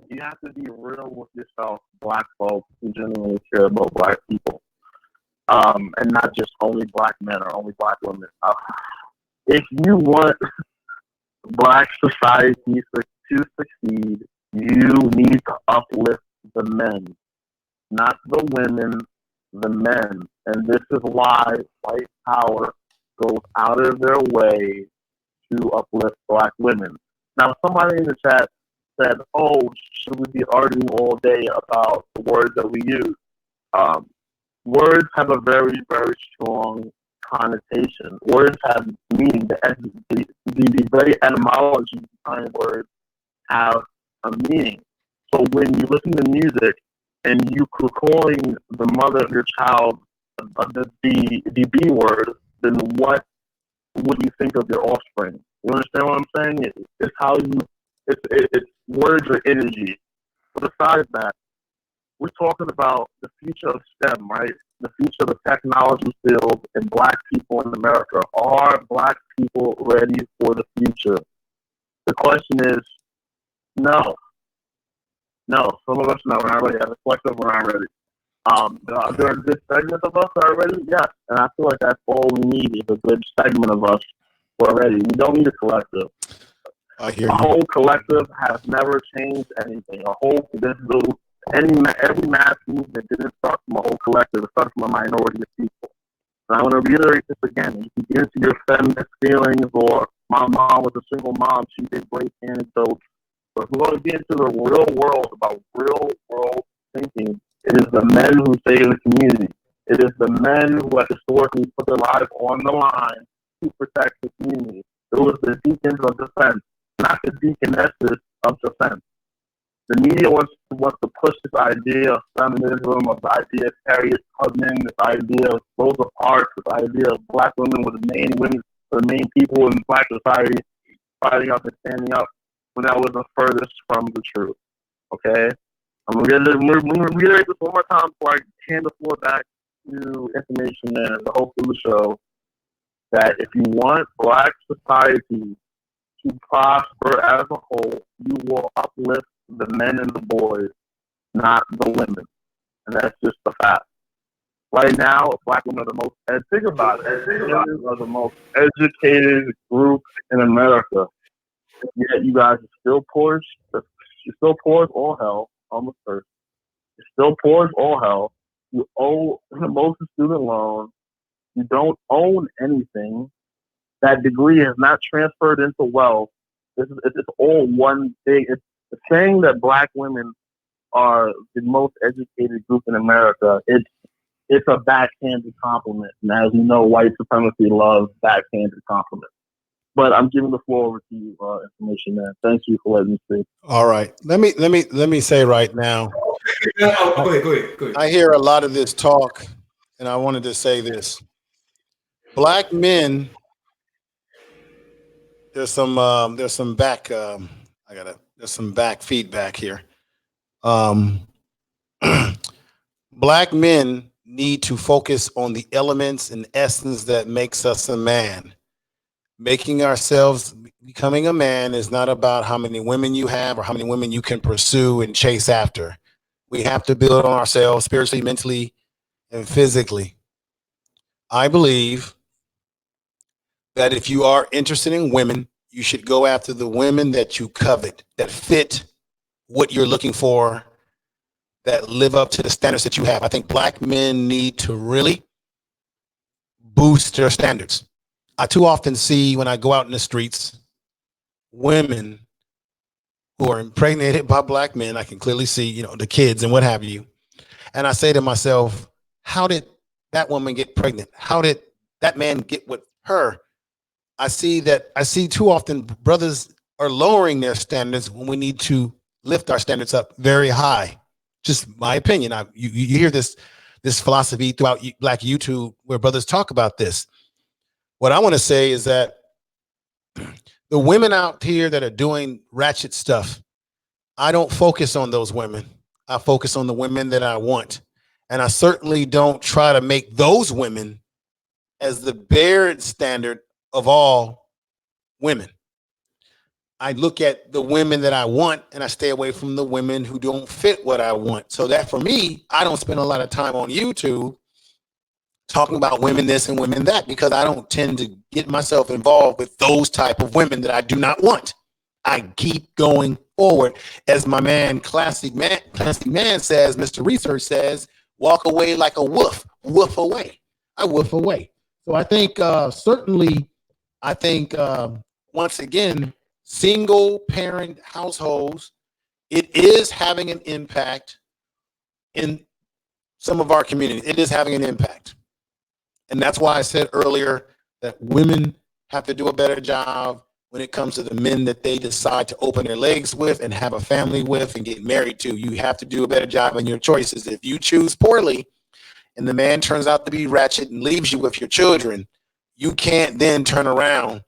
You have to be real with yourself, Black folks who genuinely care about Black people, and not just only Black men or only Black women. If you want Black society to succeed, you need to uplift the men, not the women, the men. And this is why white power goes out of their way to uplift Black women. Now, somebody in the chat said, oh, should we be arguing all day about the words that we use? Words have a very, very strong connotation. Words have meaning. The very etymology behind words have a meaning. So when you listen to music and you calling the mother of your child the B word, then what would you think of your offspring? You understand what I'm saying? It's how you, it's words or energy. But besides that, we're talking about the future of STEM, right? The future of the technology field and Black people in America. Are Black people ready for the future? The question is, no. No, some of us, no, we're not ready. As a collective, we're not ready. There are good segments of us that are ready, yes. And I feel like that's all we need is a good segment of us who are ready. We don't need a collective. I hear A you. whole collective has never changed anything. Every mass movement didn't start from a whole collective. It started from a minority of people. And I want to reiterate this again. You can get into your feminist feelings, or my mom was a single mom. She did great anecdotes. But if we're going to get into the real world, about real world thinking, it is the men who stay in the community. It is the men who have historically put their lives on the line to protect the community. It was the deacons of defense, not the deaconesses of defense. The media wants to push this idea of feminism, of the idea of Harriet Tubman, this idea of Rosa Parks, this idea of Black women were the main people in Black society fighting up and standing up, when that was the furthest from the truth. Okay? I'm going to reiterate this one more time before I hand the floor back to Information Man, the host of the show, that if you want Black society to prosper as a whole, you will uplift the men and the boys, not the women. And that's just the fact. Right now, Black women are the most, think about it, women are the most educated group in America. Yet you guys are still poor. You're still poor as all hell on the first. You're still poor as all hell. You owe most of student loans. You don't own anything. That degree has not transferred into wealth. It's all one big. It's saying that Black women are the most educated group in America. It's a backhanded compliment. And as you know, white supremacy loves backhanded compliments. But I'm giving the floor over to you, Information Man. Thank you for letting me speak. All right. Let me say right now. Go ahead. I hear a lot of this talk, and I wanted to say this. Black men, there's some back there's some back feedback here. Black men need to focus on the elements and essence that makes us a man. Becoming a man is not about how many women you have or how many women you can pursue and chase after. We have to build on ourselves spiritually, mentally, and physically. I believe that if you are interested in women, you should go after the women that you covet, that fit what you're looking for, that live up to the standards that you have. I think Black men need to really boost their standards. I too often see, when I go out in the streets, women who are impregnated by Black men. I can clearly see, the kids and what have you. And I say to myself, how did that woman get pregnant? How did that man get with her? I see too often brothers are lowering their standards when we need to lift our standards up very high. Just my opinion. You hear this philosophy throughout Black YouTube where brothers talk about this. What I want to say is that the women out here that are doing ratchet stuff, I don't focus on those women. I focus on the women that I want. And I certainly don't try to make those women as the bare standard of all women. I look at the women that I want and I stay away from the women who don't fit what I want. So that for me, I don't spend a lot of time on YouTube talking about women this and women that, because I don't tend to get myself involved with those type of women that I do not want. I keep going forward. As my man, Classic Man says, Mr. Research says, walk away like a wolf, woof away. I woof away. So I think once again, single parent households, it is having an impact in some of our communities. It is having an impact. And that's why I said earlier that women have to do a better job when it comes to the men that they decide to open their legs with and have a family with and get married to. You have to do a better job in your choices. If you choose poorly and the man turns out to be ratchet and leaves you with your children, you can't then turn around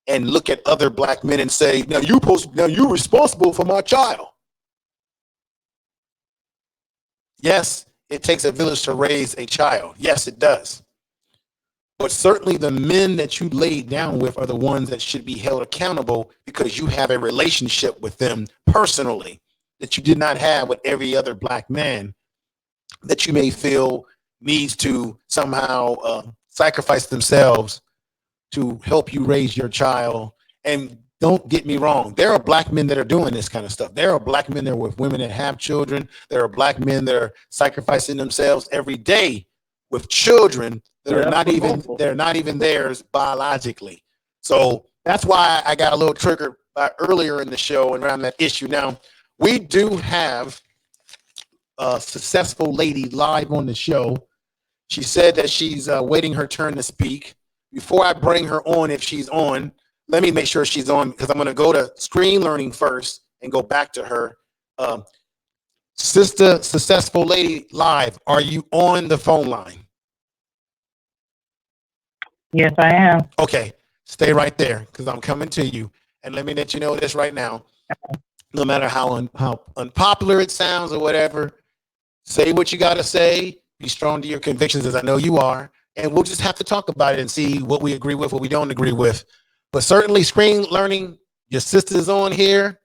and look at other Black men and say, now you're responsible for my child. Yes, it takes a village to raise a child. Yes, it does. But certainly the men that you laid down with are the ones that should be held accountable because you have a relationship with them personally that you did not have with every other black man that you may feel needs to somehow sacrifice themselves to help you raise your child. And don't get me wrong, there are black men that are doing this kind of stuff. There are black men that are with women that have children. There are black men that are sacrificing themselves every day with children that are not even theirs biologically. So that's why I got a little triggered earlier in the show and around that issue. Now, we do have a successful lady live on the show. She said that she's waiting her turn to speak. Before I bring her on, if she's on, let me make sure she's on because I'm going to go to screen learning first and go back to her. Sister Successful Lady Live, are you on the phone line? Yes, I am. Okay, stay right there because I'm coming to you. And let me let you know this right now. No matter how unpopular it sounds or whatever, say what you got to say. Be strong to your convictions, as I know you are. And we'll just have to talk about it and see what we agree with, what we don't agree with. But certainly screen learning, your sister's on here.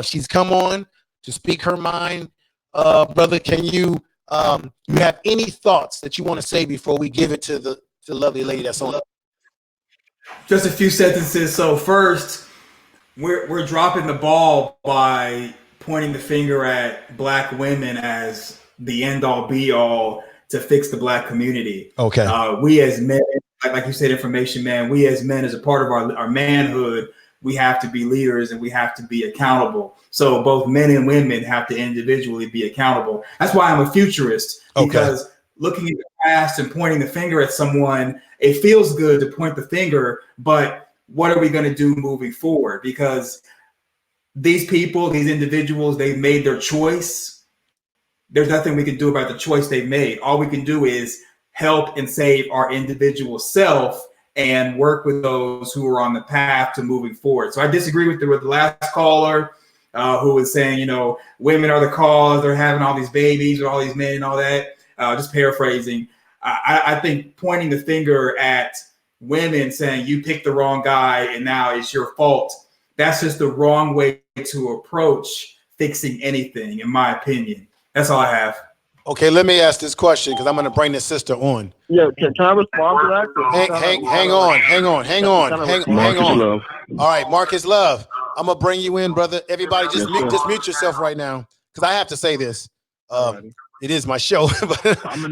She's come on to speak her mind. Brother, can you have any thoughts that you want to say before we give it to the lovely lady that's on? Just a few sentences. So first, we're dropping the ball by pointing the finger at black women as the end all be all to fix the black community. Okay. We as men, like you said, information man, we as men, as a part of our manhood, we have to be leaders and we have to be accountable. So both men and women have to individually be accountable. That's why I'm a futurist, because looking at the past and pointing the finger at someone, it feels good to point the finger, but what are we going to do moving forward? Because these people, these individuals, they've made their choice. There's nothing we can do about the choice they've made. All we can do is help and save our individual self and work with those who are on the path to moving forward. So I disagree with the last caller who was saying, women are the cause. They're having all these babies with all these men and all that. Just paraphrasing. I think pointing the finger at women saying you picked the wrong guy and now it's your fault. That's just the wrong way to approach fixing anything, in my opinion. That's all I have. Okay, let me ask this question because I'm going to bring this sister on. Yeah, can I respond to that? Hang on. All right, Marcus Love, I'm going to bring you in, brother. Everybody just mute yourself right now because I have to say this. It is my show, but I'm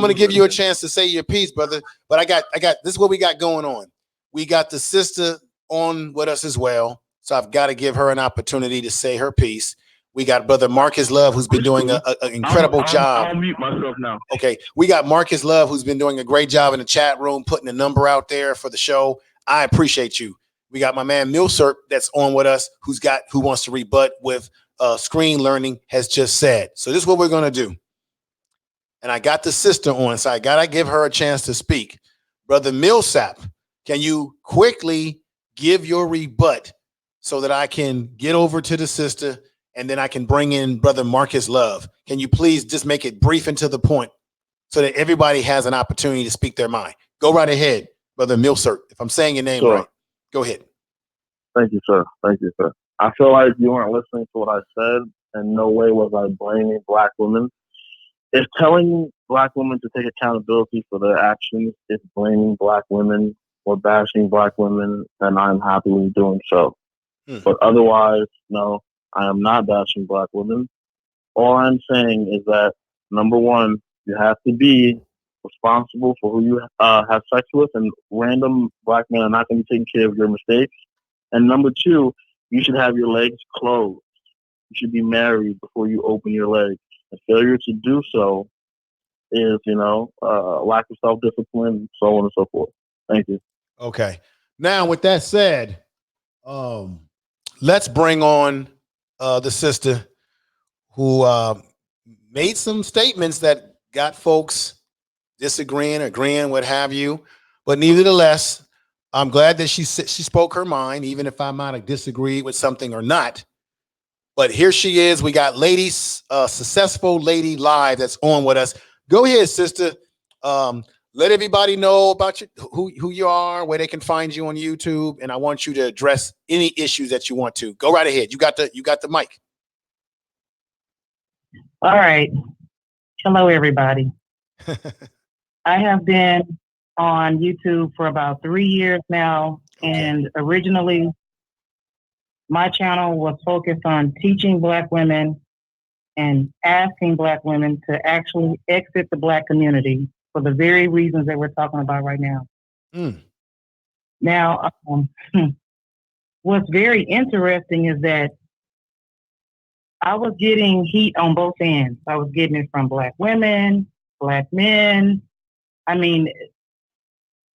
gonna give you a chance to say your piece, brother. But I got this is what we got going on. We got the sister on with us as well, so I've got to give her an opportunity to say her piece. We got brother Marcus Love, who's been doing an incredible job. I'll mute myself now. Okay, we got Marcus Love, who's been doing a great job in the chat room, putting a number out there for the show. I appreciate you. We got my man Milsurp that's on with us, who wants to rebut with screen learning has just said. So this is what we're going to do. And I got the sister on, so I got to give her a chance to speak. Brother Millsap, can you quickly give your rebut so that I can get over to the sister and then I can bring in brother Marcus Love? Can you please just make it brief and to the point so that everybody has an opportunity to speak their mind? Go right ahead, brother Millsap. If I'm saying your name right, go ahead. Thank you, sir. I feel like you weren't listening to what I said. In no way was I blaming black women. If telling black women to take accountability for their actions is blaming black women or bashing black women, then I'm happily doing so. But otherwise, no, I am not bashing black women. All I'm saying is that, number one, you have to be responsible for who you have sex with, and random black men are not going to be taking care of your mistakes. And number two, you should have your legs closed. You should be married before you open your legs. And failure to do so is, lack of self-discipline, and so on and so forth. Thank you. Okay. Now, with that said, let's bring on the sister who made some statements that got folks disagreeing, agreeing, what have you. But nevertheless, I'm glad that she spoke her mind, even if I might have disagreed with something or not. But here she is. We got ladies, successful lady live that's on with us. Go ahead, sister. Let everybody know about you, who you are, where they can find you on YouTube, and I want you to address any issues that you want to. Go right ahead. You got the mic. All right. Hello, everybody. I have been on YouTube for about 3 years now, and originally my channel was focused on teaching Black women and asking Black women to actually exit the Black community for the very reasons that we're talking about right now. Now, what's very interesting is that I was getting heat on both ends. I was getting it from Black women, Black men. I mean,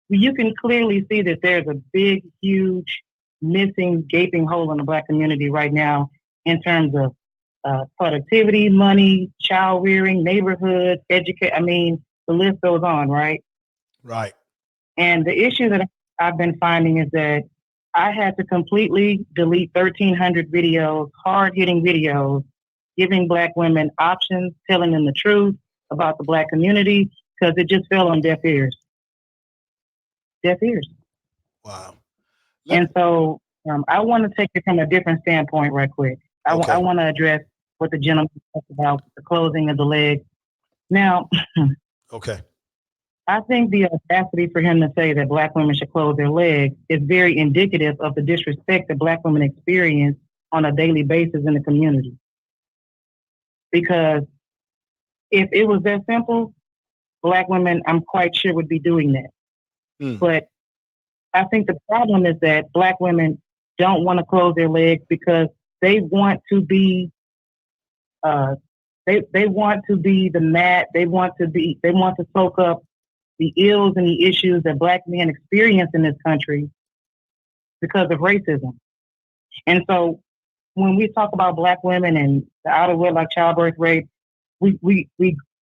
you can clearly see that there's a big, huge, missing, gaping hole in the Black community right now in terms of productivity, money, child rearing, neighborhoods, education. I mean, the list goes on, right? Right. And the issue that I've been finding is that I had to completely delete 1,300 videos, hard-hitting videos, giving Black women options, telling them the truth about the Black community, because it just fell on deaf ears. Deaf ears. Wow. And so I want to take it from a different standpoint right quick. I want to address what the gentleman talked about, the closing of the leg. Now, I think the audacity for him to say that Black women should close their legs is very indicative of the disrespect that Black women experience on a daily basis in the community. Because if it was that simple, Black women, I'm quite sure, would be doing that. But I think the problem is that Black women don't want to close their legs because they want to be, they want to be the mat. They want to soak up the ills and the issues that Black men experience in this country because of racism. And so when we talk about Black women and the out of wedlock childbirth rate, we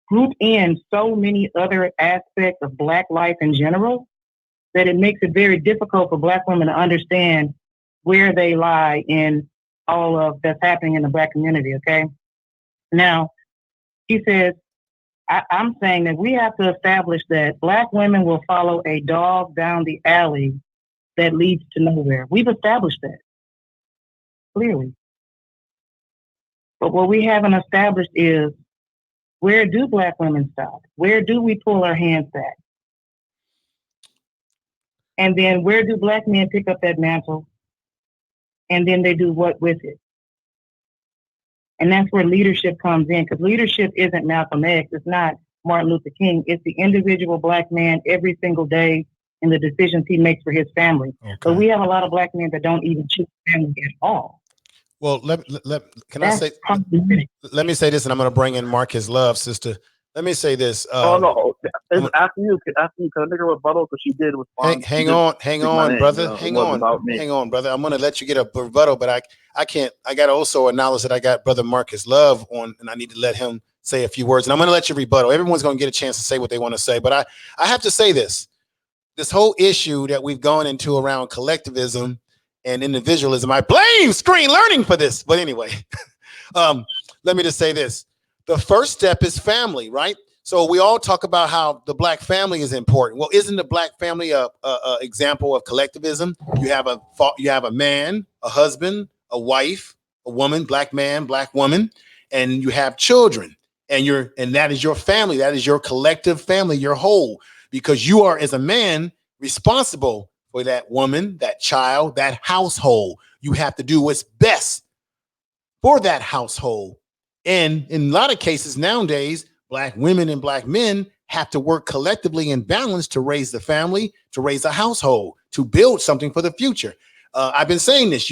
group in so many other aspects of Black life in general that it makes it very difficult for Black women to understand where they lie in all of that's happening in the Black community, okay? Now, he says, I'm saying that we have to establish that Black women will follow a dog down the alley that leads to nowhere. We've established that, clearly. But what we haven't established is, where do Black women stop? Where do we pull our hands back? And then where do Black men pick up that mantle? And then they do what with it? And that's where leadership comes in, because leadership isn't Malcolm X, it's not Martin Luther King, it's the individual Black man every single day in the decisions he makes for his family. But we have a lot of Black men that don't even choose family at all. Well, let me say this, and I'm going to bring in Marcus Love, sister. Let me say this. No, it's after you. Can I make a rebuttal? Because she did respond. Hang on, brother. Hang on, brother. I'm going to let you get a rebuttal, but I can't. I got to also acknowledge that I got brother Marcus Love on, and I need to let him say a few words. And I'm going to let you rebuttal. Everyone's going to get a chance to say what they want to say, but I have to say this. This whole issue that we've gone into around collectivism and individualism, I blame screen learning for this. But anyway, let me just say this. The first step is family, right? So we all talk about how the Black family is important. Well, isn't the Black family a example of collectivism? You have a man, a husband, a wife, a woman, Black man, Black woman, and you have children, and that is your family. That is your collective family, your whole, because you are, as a man, responsible for that woman, that child, that household. You have to do what's best for that household. And in a lot of cases nowadays, Black women and Black men have to work collectively in balance to raise the family, to raise a household, to build something for the future. I've been saying this,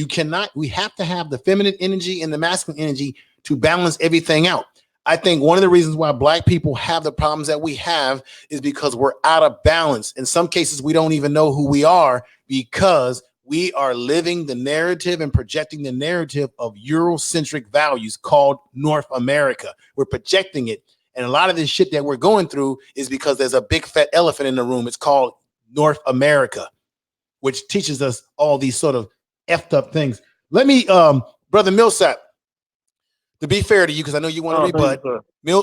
we have to have the feminine energy and the masculine energy to balance everything out. I think one of the reasons why Black people have the problems that we have is because we're out of balance. In some cases, we don't even know who we are because we are living the narrative and projecting the narrative of Eurocentric values called North America. We're projecting it. And a lot of this shit that we're going through is because there's a big fat elephant in the room. It's called North America, which teaches us all these sort of effed up things. Let me, Brother Millsap, To be fair to you, because I know you want to rebut.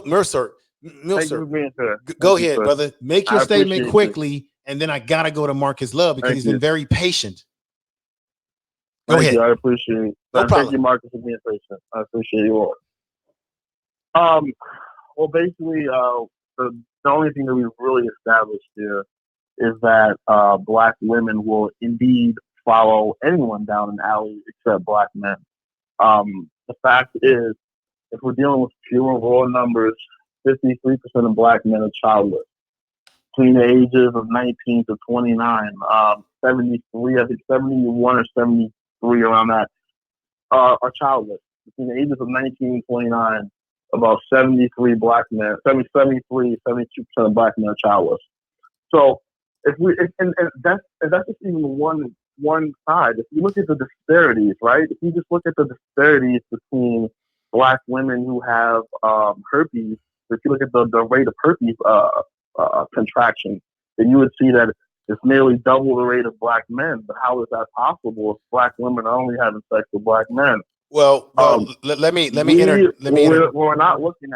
Mercer, Thank you for being fair. Go ahead, brother. Make your statement quickly, and then I gotta go to Marcus Love because he's been very patient. Go ahead. I appreciate it. No problem. Thank you, Marcus, for being patient. I appreciate you all. Well, basically, the only thing that we've really established here is that Black women will indeed follow anyone down an alley except Black men. The fact is, if we're dealing with pure raw numbers, 53% of Black men are childless. Between the ages of 19 to 29, 73, I think 71 or 73 around that, are childless. Between the ages of 19 and 29, about 73 Black men, 72% of Black men are childless. So and that's just even one side. If you look at the disparities, right? If you just look at the disparities between Black women who have herpes, if you look at the rate of herpes contraction, then you would see that it's nearly double the rate of Black men. But how is that possible if Black women are only having sex with Black men? Well, let me interject here. We're not looking.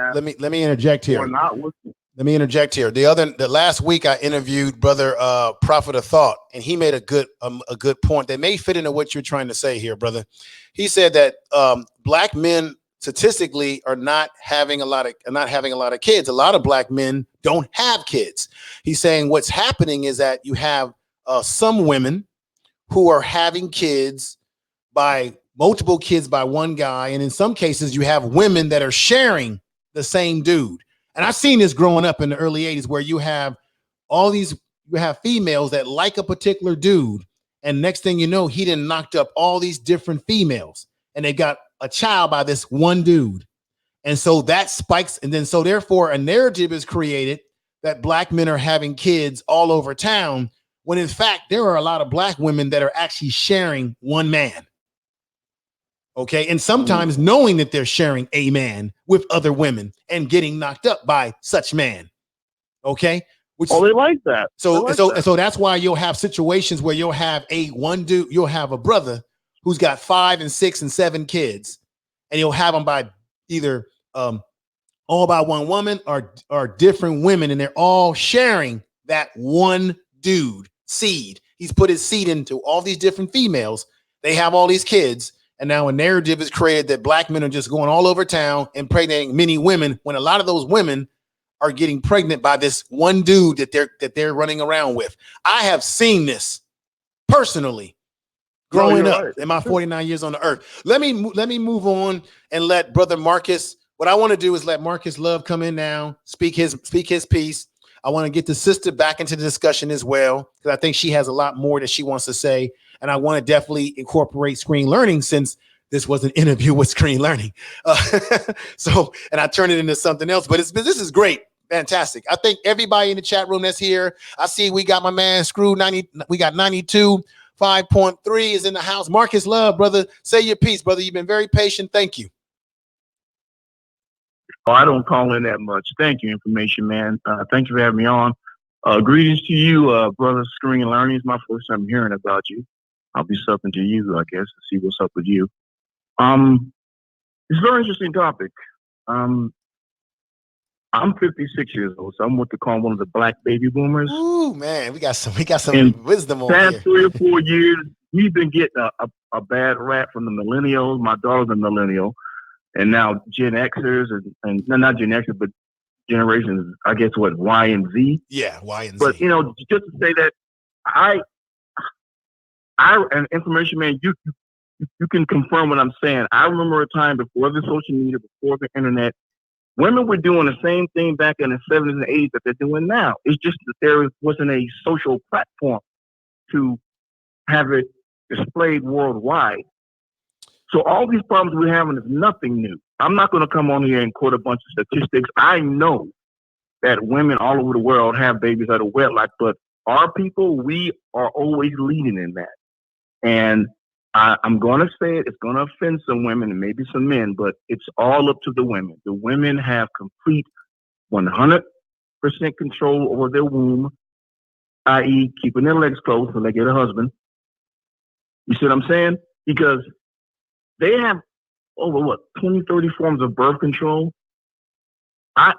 Let me interject here. The last week I interviewed brother Prophet of Thought, and he made a good point that may fit into what you're trying to say here, brother. He said that Black men statistically are not having a lot of kids. A lot of Black men don't have kids. He's saying what's happening is that you have some women who are having kids by multiple kids by one guy, and in some cases you have women that are sharing the same dude. And I've seen this growing up in the early 80s where you have females that like a particular dude, and next thing you know, he done knocked up all these different females, and they got a child by this one dude. And so that spikes, and then so therefore a narrative is created that Black men are having kids all over town, when in fact there are a lot of Black women that are actually sharing one man. Okay, and sometimes knowing that they're sharing a man with other women and getting knocked up by such man. Okay, they like that. So that's why you'll have situations where you'll have you'll have a brother who's got 5 and 6 and 7 kids, and you'll have them by either all by one woman or different women, and they're all sharing that one dude seed. He's put his seed into all these different females. They have all these kids. And now a narrative is created that Black men are just going all over town impregnating many women, when a lot of those women are getting pregnant by this one dude that they're running around with. I have seen this personally growing up in my 49 years on the earth. Let me move on and let brother Marcus. What I want to do is let Marcus Love come in now, speak his piece. I want to get the sister back into the discussion as well, because I think she has a lot more that she wants to say. And I want to definitely incorporate screen learning, since this was an interview with screen learning. And I turn it into something else. But this is great. Fantastic. I think everybody in the chat room that's here, I see we got my man Screw 90. We got 92. 5.3 is in the house. Marcus Love, brother, say your piece, brother. You've been very patient. Thank you. Oh, I don't call in that much. Thank you, Information Man. Thank you for having me on. Greetings to you, brother Screen Learning. It's my first time hearing about you. I'll be subbing to you, I guess, to see what's up with you. It's a very interesting topic. I'm 56 years old, so I'm what they call one of the Black baby boomers. Ooh, man, we got some wisdom on here. Past 3 or 4 years, we've been getting a bad rap from the millennials. My daughter's a millennial, and now Gen Xers and not Gen Xers, but generations. I guess what, Y and Z. Yeah, Y and Z. But just to say that I and Information Man, you can confirm what I'm saying. I remember a time before the social media, before the internet, women were doing the same thing back in the 70s and 80s that they're doing now. It's just that there wasn't a social platform to have it displayed worldwide. So all these problems we're having is nothing new. I'm not going to come on here and quote a bunch of statistics. I know that women all over the world have babies out of wedlock, but our people, we are always leading in that. And I'm going to say it, it's going to offend some women and maybe some men, but it's all up to the women. The women have complete 100% control over their womb, i.e. keeping their legs closed when they get a husband. You see what I'm saying? Because they have over 20, 30 forms of birth control. I've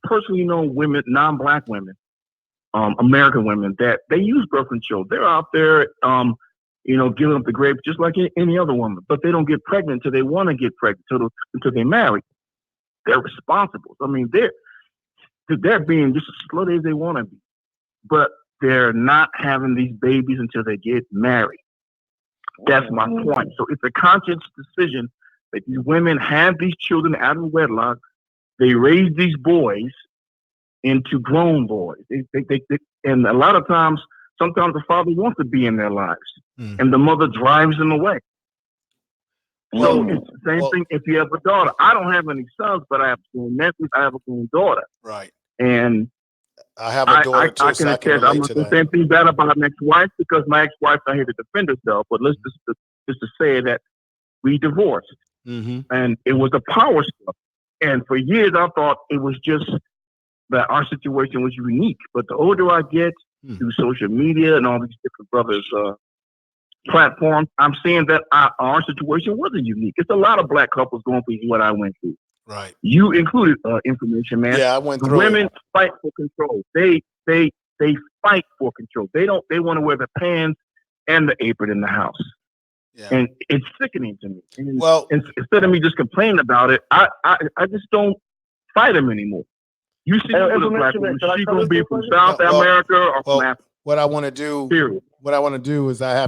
personally known women, non-black women, American women, that they use birth control. They're out there, giving up the grapes just like any other woman, but they don't get pregnant until they want to get pregnant, until they marry. They're responsible. I mean, they're being just as slutty as they want to be, but they're not having these babies until they get married. That's my point. So it's a conscious decision that these women have these children out of wedlock. They raise these boys into grown boys. And a lot of times, sometimes the father wants to be in their lives, and the mother drives them away. So it's the same thing if you have a daughter. I don't have any sons, but I have two nephews. I have a grown daughter. Right. And I have a daughter too, so I can relate to that. The same thing bad about my ex-wife, because my ex-wife's not here to defend herself, but let's just to say that we divorced. And it was a power stuff. And for years, I thought it was just that our situation was unique. But the older I get, through social media and all these different brothers' platforms, I'm seeing that our situation wasn't unique. It's a lot of black couples going through what I went through. Right. You included information, man. Yeah, I went through. Women fight for control. They fight for control. They want to wear the pants and the apron in the house. Yeah. And it's sickening to me. And instead of me just complaining about it, I just don't fight them anymore. You see, black woman, she gonna be from South America or from Africa. What I want to do, is I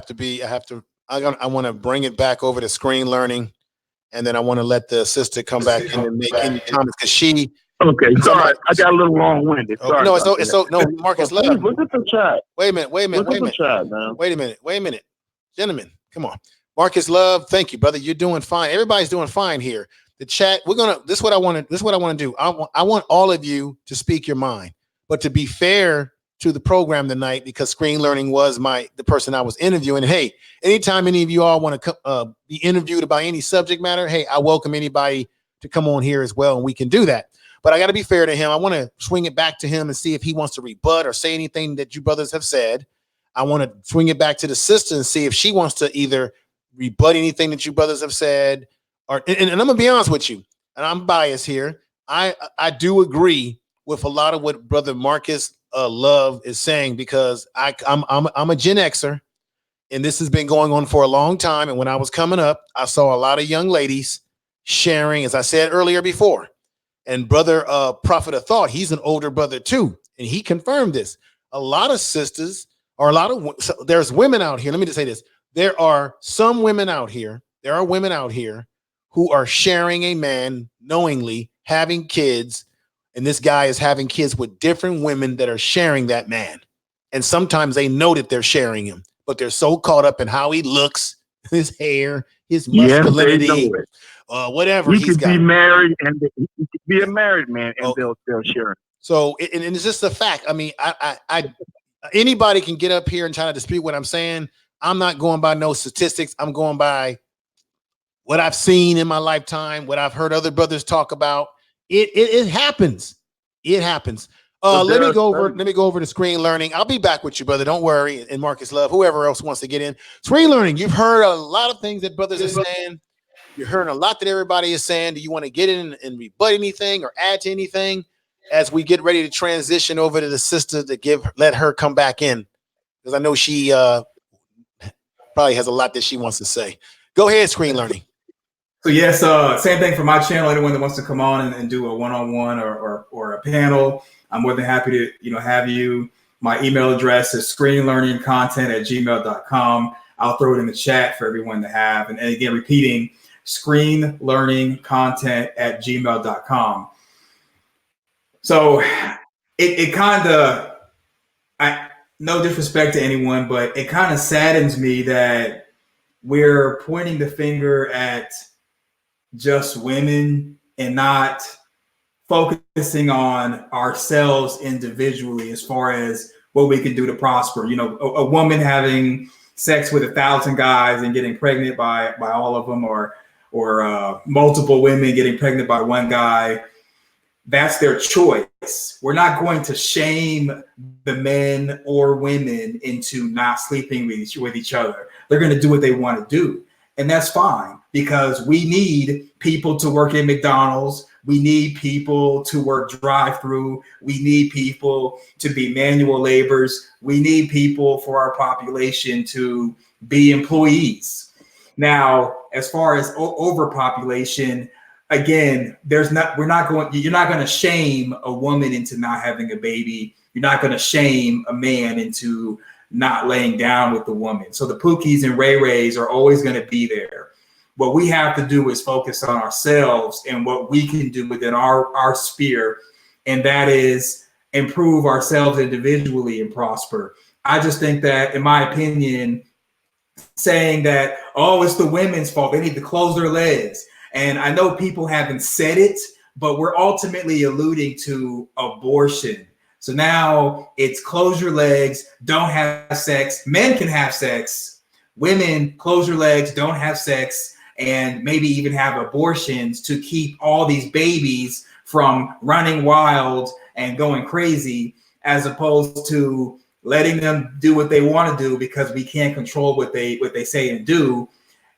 want to bring it back over to screen learning, and then I want to let the sister come back in and make any comments because she. Okay, sorry, I got a little long-winded. Sorry. No, no, Marcus Love. Look at the chat. Wait a minute, gentlemen, come on. Marcus Love, thank you, brother. You're doing fine. Everybody's doing fine here. The chat, this is what I want to do. I want all of you to speak your mind, but to be fair to the program tonight, because screen learning was the person I was interviewing. Hey, anytime any of you all want to be interviewed about any subject matter, hey, I welcome anybody to come on here as well, and we can do that. But I got to be fair to him. I want to swing it back to him and see if he wants to rebut or say anything that you brothers have said. I want to swing it back to the sister and see if she wants to either rebut anything that you brothers have said. And I'm gonna be honest with you, and I'm biased here. I do agree with a lot of what Brother Marcus Love is saying, because I'm a Gen Xer, and this has been going on for a long time. And when I was coming up, I saw a lot of young ladies sharing, as I said earlier before. And Brother Prophet of Thought, he's an older brother too, and he confirmed this. A lot of sisters, or there's women out here. Let me just say this: there are some women out here. There are women out here who are sharing a man knowingly, having kids, and this guy is having kids with different women that are sharing that man. And sometimes they know that they're sharing him, but they're so caught up in how he looks, his hair, his masculinity, whatever he's got. He could be married, and he could be a married man, and they'll share. So, and it's just a fact. I mean, I anybody can get up here and try to dispute what I'm saying. I'm not going by no statistics. I'm going by what I've seen in my lifetime, what I've heard other brothers talk about. It happens. It happens. Let me go over to screen learning. I'll be back with you, brother. Don't worry. And Marcus Love, whoever else wants to get in. Screen learning. You've heard a lot of things that brothers are saying. You're hearing a lot that everybody is saying. Do you want to get in and rebut anything or add to anything as we get ready to transition over to the sister to let her come back in? Because I know she probably has a lot that she wants to say. Go ahead, screen learning. So yes, same thing for my channel. Anyone that wants to come on and do a one-on-one or a panel, I'm more than happy to have you. My email address is screenlearningcontent@gmail.com. I'll throw it in the chat for everyone to have. And again, repeating, screenlearningcontent@gmail.com. So it kind of, no disrespect to anyone, but it kind of saddens me that we're pointing the finger at just women and not focusing on ourselves individually as far as what we can do to prosper. You know, a woman having sex with 1,000 guys and getting pregnant by all of them, or multiple women getting pregnant by one guy, that's their choice. We're not going to shame the men or women into not sleeping with each other. They're going to do what they want to do, and that's fine. because we need people to work in McDonald's. We need people to work drive-through. We need people to be manual laborers. We need people for our population to be employees. Now, as far as overpopulation, again, you're not going to shame a woman into not having a baby. You're not going to shame a man into not laying down with the woman. So the Pookies and Ray Rays are always going to be there. What we have to do is focus on ourselves and what we can do within our sphere, and that is improve ourselves individually and prosper. I just think that, in my opinion, saying that, oh, it's the women's fault, they need to close their legs. And I know people haven't said it, but we're ultimately alluding to abortion. So now it's close your legs, don't have sex. Men can have sex. Women, close your legs, don't have sex, and maybe even have abortions to keep all these babies from running wild and going crazy, as opposed to letting them do what they want to do because we can't control what they say and do.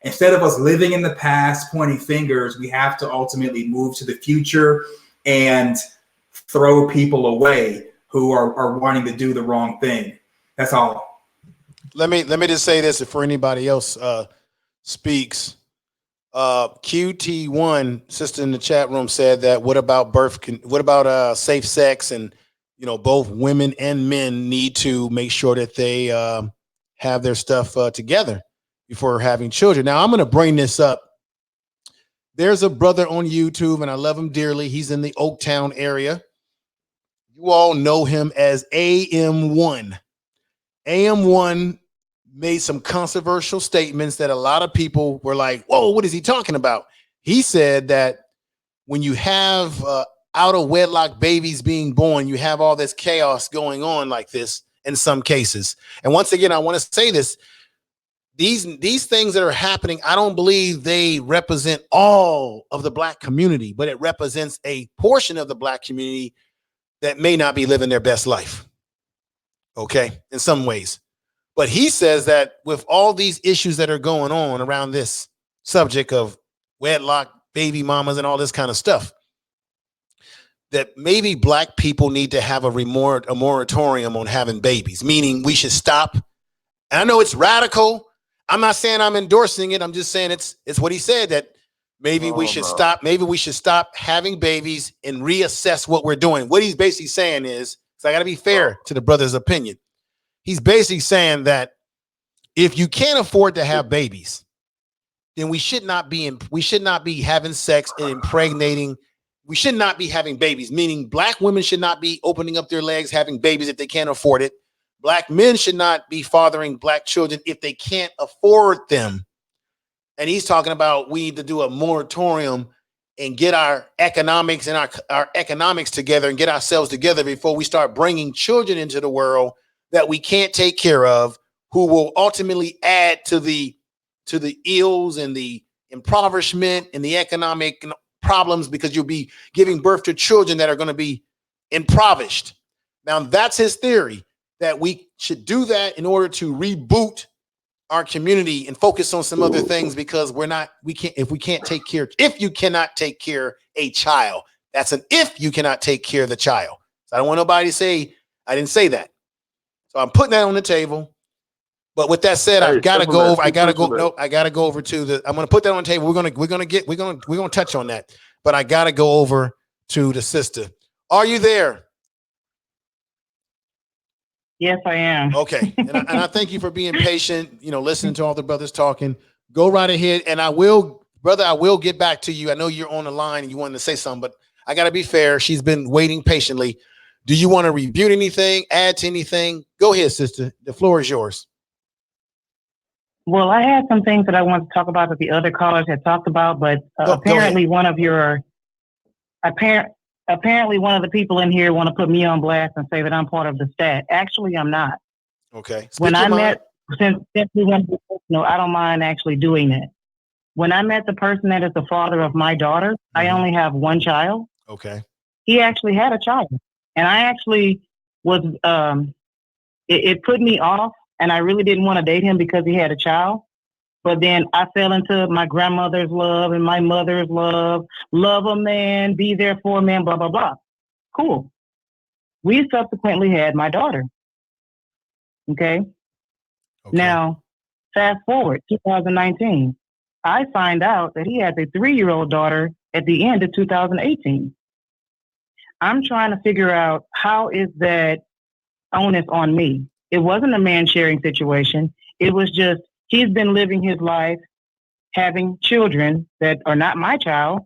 Instead of us living in the past, pointing fingers, we have to ultimately move to the future and throw people away who are wanting to do the wrong thing. That's all. Let me just say this before anybody else speaks. QT1 sister in the chat room said that what about safe sex, and both women and men need to make sure that they have their stuff together before having children. Now I'm going to bring this up. There's a brother on YouTube, and I love him dearly. He's in the Oaktown area. You all know him as AM1. AM1 made some controversial statements that a lot of people were like, whoa, what is he talking about? He said that when you have out of wedlock babies being born, you have all this chaos going on like this in some cases. And once again, I want to say this, these things that are happening, I don't believe they represent all of the Black community, but it represents a portion of the Black community that may not be living their best life. Okay, in some ways. But he says that with all these issues that are going on around this subject of wedlock, baby mamas, and all this kind of stuff, that maybe Black people need to have a moratorium on having babies, meaning we should stop. And I know it's radical. I'm not saying I'm endorsing it. I'm just saying it's what he said, that maybe we should stop. Maybe we should stop having babies and reassess what we're doing. What he's basically saying is, so I got to be fair to the brother's opinion. He's basically saying that if you can't afford to have babies, then we should not be having sex and impregnating. We should not be having babies, meaning Black women should not be opening up their legs, having babies if they can't afford it. Black men should not be fathering Black children if they can't afford them. And he's talking about we need to do a moratorium and get our economics and our economics together and get ourselves together before we start bringing children into the world that we can't take care of, who will ultimately add to the ills and the impoverishment and the economic problems, because you'll be giving birth to children that are going to be impoverished. Now, that's his theory, that we should do that in order to reboot our community and focus on some other things, because if you cannot take care a child, that's an if you cannot take care of the child. So I don't want nobody to say I didn't say that. So I'm putting that on the table. But with that said, I gotta go over to the. I'm gonna put that on the table. We're gonna touch on that. But I gotta go over to the sister. Are you there? Yes, I am. Okay, and I thank you for being patient. Listening to all the brothers talking. Go right ahead, and I will get back to you. I know you're on the line and you wanted to say something, but I gotta be fair. She's been waiting patiently. Do you want to review anything? Add to anything? Go ahead, sister. The floor is yours. Well, I had some things that I wanted to talk about that the other callers had talked about, but apparently one of the people in here want to put me on blast and say that I'm part of the stat. Actually, I'm not. Okay. When I met, since we went to personal, I don't mind actually doing that. When I met the person that is the father of my daughter, I only have one child. Okay. He actually had a child. And I actually was, it put me off, and I really didn't want to date him because he had a child. But then I fell into my grandmother's love and my mother's love a man, be there for a man, blah, blah, blah. Cool. We subsequently had my daughter. Okay. Now, fast forward, 2019, I find out that he has a 3-year-old daughter at the end of 2018. I'm trying to figure out, how is that onus on me? It wasn't a man sharing situation. It was just, he's been living his life, having children that are not my child.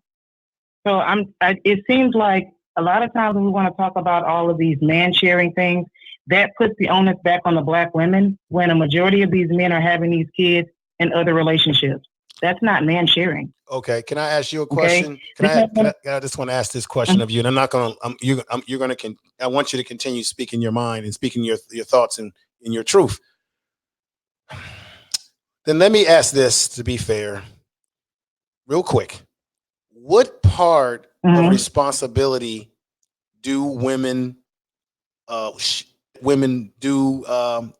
So it seems like a lot of times when we want to talk about all of these man sharing things, that puts the onus back on the Black women, when a majority of these men are having these kids in other relationships. That's not man sharing. Okay. Can I ask you a question? Okay. I just want to ask this question of you, and I'm not going to, I want you to continue speaking your mind and speaking your thoughts and your truth. Then let me ask this, to be fair, real quick. What part of responsibility do women do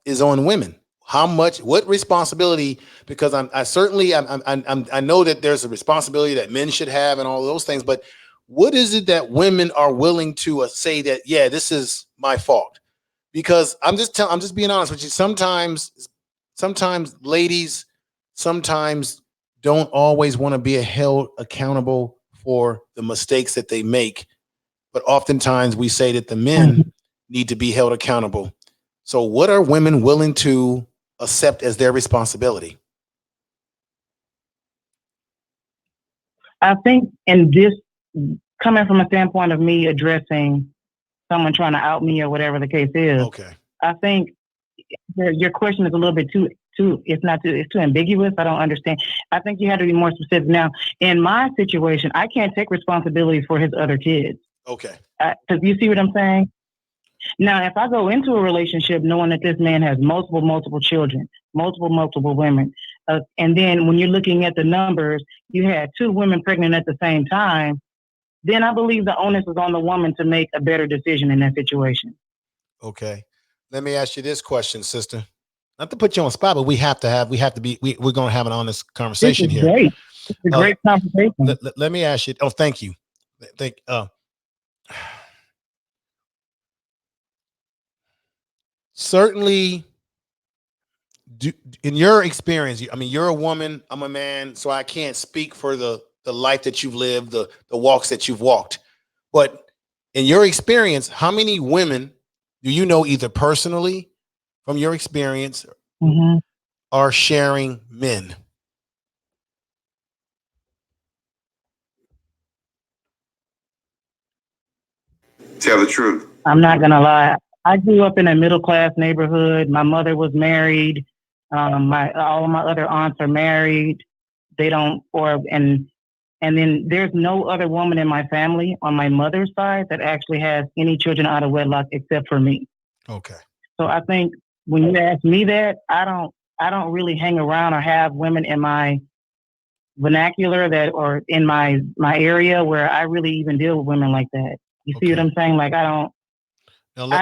is on women? How much? What responsibility? Because I know that there's a responsibility that men should have and all of those things. But what is it that women are willing to say that, yeah, this is my fault? Because I'm just being honest with you. Sometimes ladies don't always want to be held accountable for the mistakes that they make, but oftentimes we say that the men need to be held accountable. So what are women willing to accept as their responsibility? I think in this, coming from a standpoint of me addressing someone trying to out me or whatever the case is, I think your question is a little bit too, it's too ambiguous. I don't understand. I think you have to be more specific. Now, in my situation, I can't take responsibility for his other kids. Okay. Because you see what I'm saying? Now, if I go into a relationship knowing that this man has multiple children, multiple women, and then when you're looking at the numbers, you had 2 women pregnant at the same time, then I believe the onus is on the woman to make a better decision in that situation. Okay. Let me ask you this question, sister. Not to put you on the spot, but we're going to have an honest conversation here. Great. It's a great conversation. Let me ask you. Oh, thank you. Certainly, in your experience, I mean, you're a woman, I'm a man, so I can't speak for the life that you've lived, the walks that you've walked. But in your experience, how many women do you know, either personally from your experience, are sharing men? Tell the truth. I'm not going to lie. I grew up in a middle-class neighborhood. My mother was married. All of my other aunts are married. And then there's no other woman in my family on my mother's side that actually has any children out of wedlock except for me. Okay. So I think when you ask me that, I don't really hang around or have women in my vernacular or in my area where I really even deal with women like that. You see what I'm saying? Like I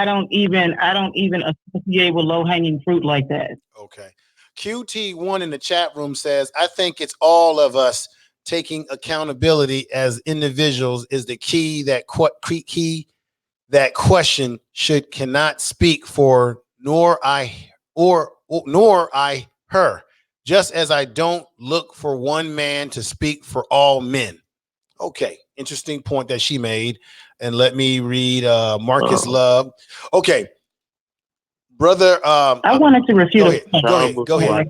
don't even associate with low-hanging fruit like that. Okay. QT1 in the chat room says, I think it's all of us taking accountability as individuals is the key. That question cannot speak for nor I her, just as I don't look for one man to speak for all men. Okay, interesting point that she made. And let me read Marcus Love. Okay, brother. I wanted to refute. Go ahead.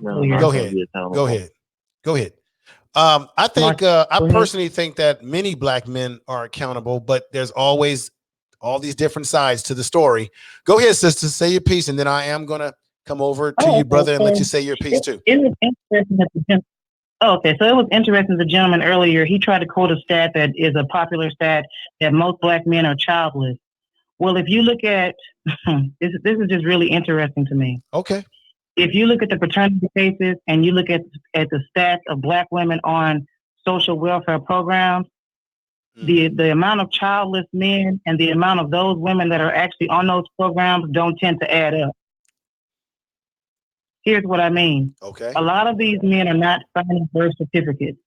I think I personally think that many Black men are accountable, but there's always all these different sides to the story. Go ahead, sister, say your piece, and then I am gonna come over to you, brother, and let you say your piece too. It was interesting so it was interesting. The gentleman earlier, he tried to quote a stat that is a popular stat that most Black men are childless. Well, if you look at this is just really interesting to me. Okay. If you look at the paternity cases and you look at the stats of Black women on social welfare programs, the amount of childless men and the amount of those women that are actually on those programs don't tend to add up. Here's what I mean. Okay. A lot of these men are not signing birth certificates.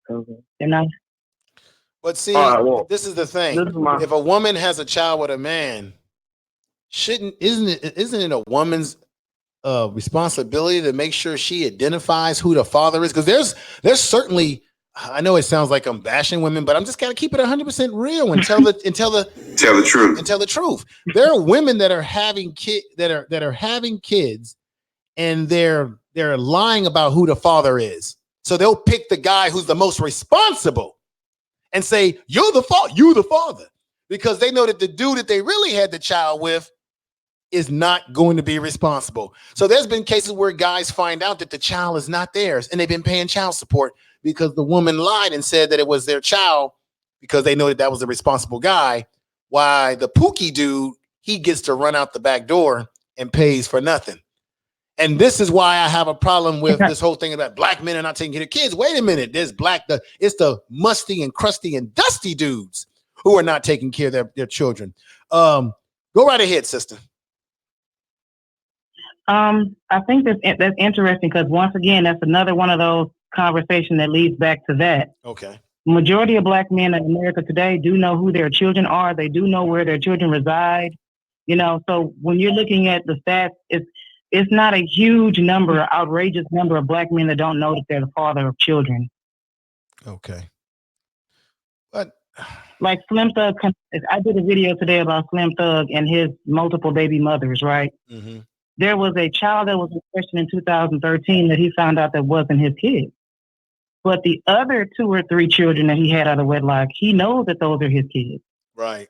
They're not. But see, this is the thing. If a woman has a child with a man, isn't it a woman's responsibility to make sure she identifies who the father is? Because there's certainly, I know it sounds like I'm bashing women, but I'm just gotta keep it 100% real and tell the truth and tell the truth. There are women that are having having kids, and they're lying about who the father is. So they'll pick the guy who's the most responsible and say, you're the father, because they know that the dude that they really had the child with is not going to be responsible. So there's been cases where guys find out that the child is not theirs, and they've been paying child support because the woman lied and said that it was their child, because they know that was a responsible guy. Why the pookie dude, he gets to run out the back door and pays for nothing. And this is why I have a problem with this whole thing about black men are not taking care of kids. Wait a minute, it's the musty and crusty and dusty dudes who are not taking care of their children. Go right ahead, sister. I think that's interesting, because once again, that's another one of those conversations that leads back to that. Okay. Majority of black men in America today do know who their children are. They do know where their children reside. So when you're looking at the stats, it's not a huge number, outrageous number of black men that don't know that they're the father of children. Okay. But like Slim Thug, I did a video today about Slim Thug and his multiple baby mothers, right? Mm-hmm. There was a child that was in question in 2013 that he found out that wasn't his kid. But the other 2 or 3 children that he had out of wedlock, he knows that those are his kids. Right.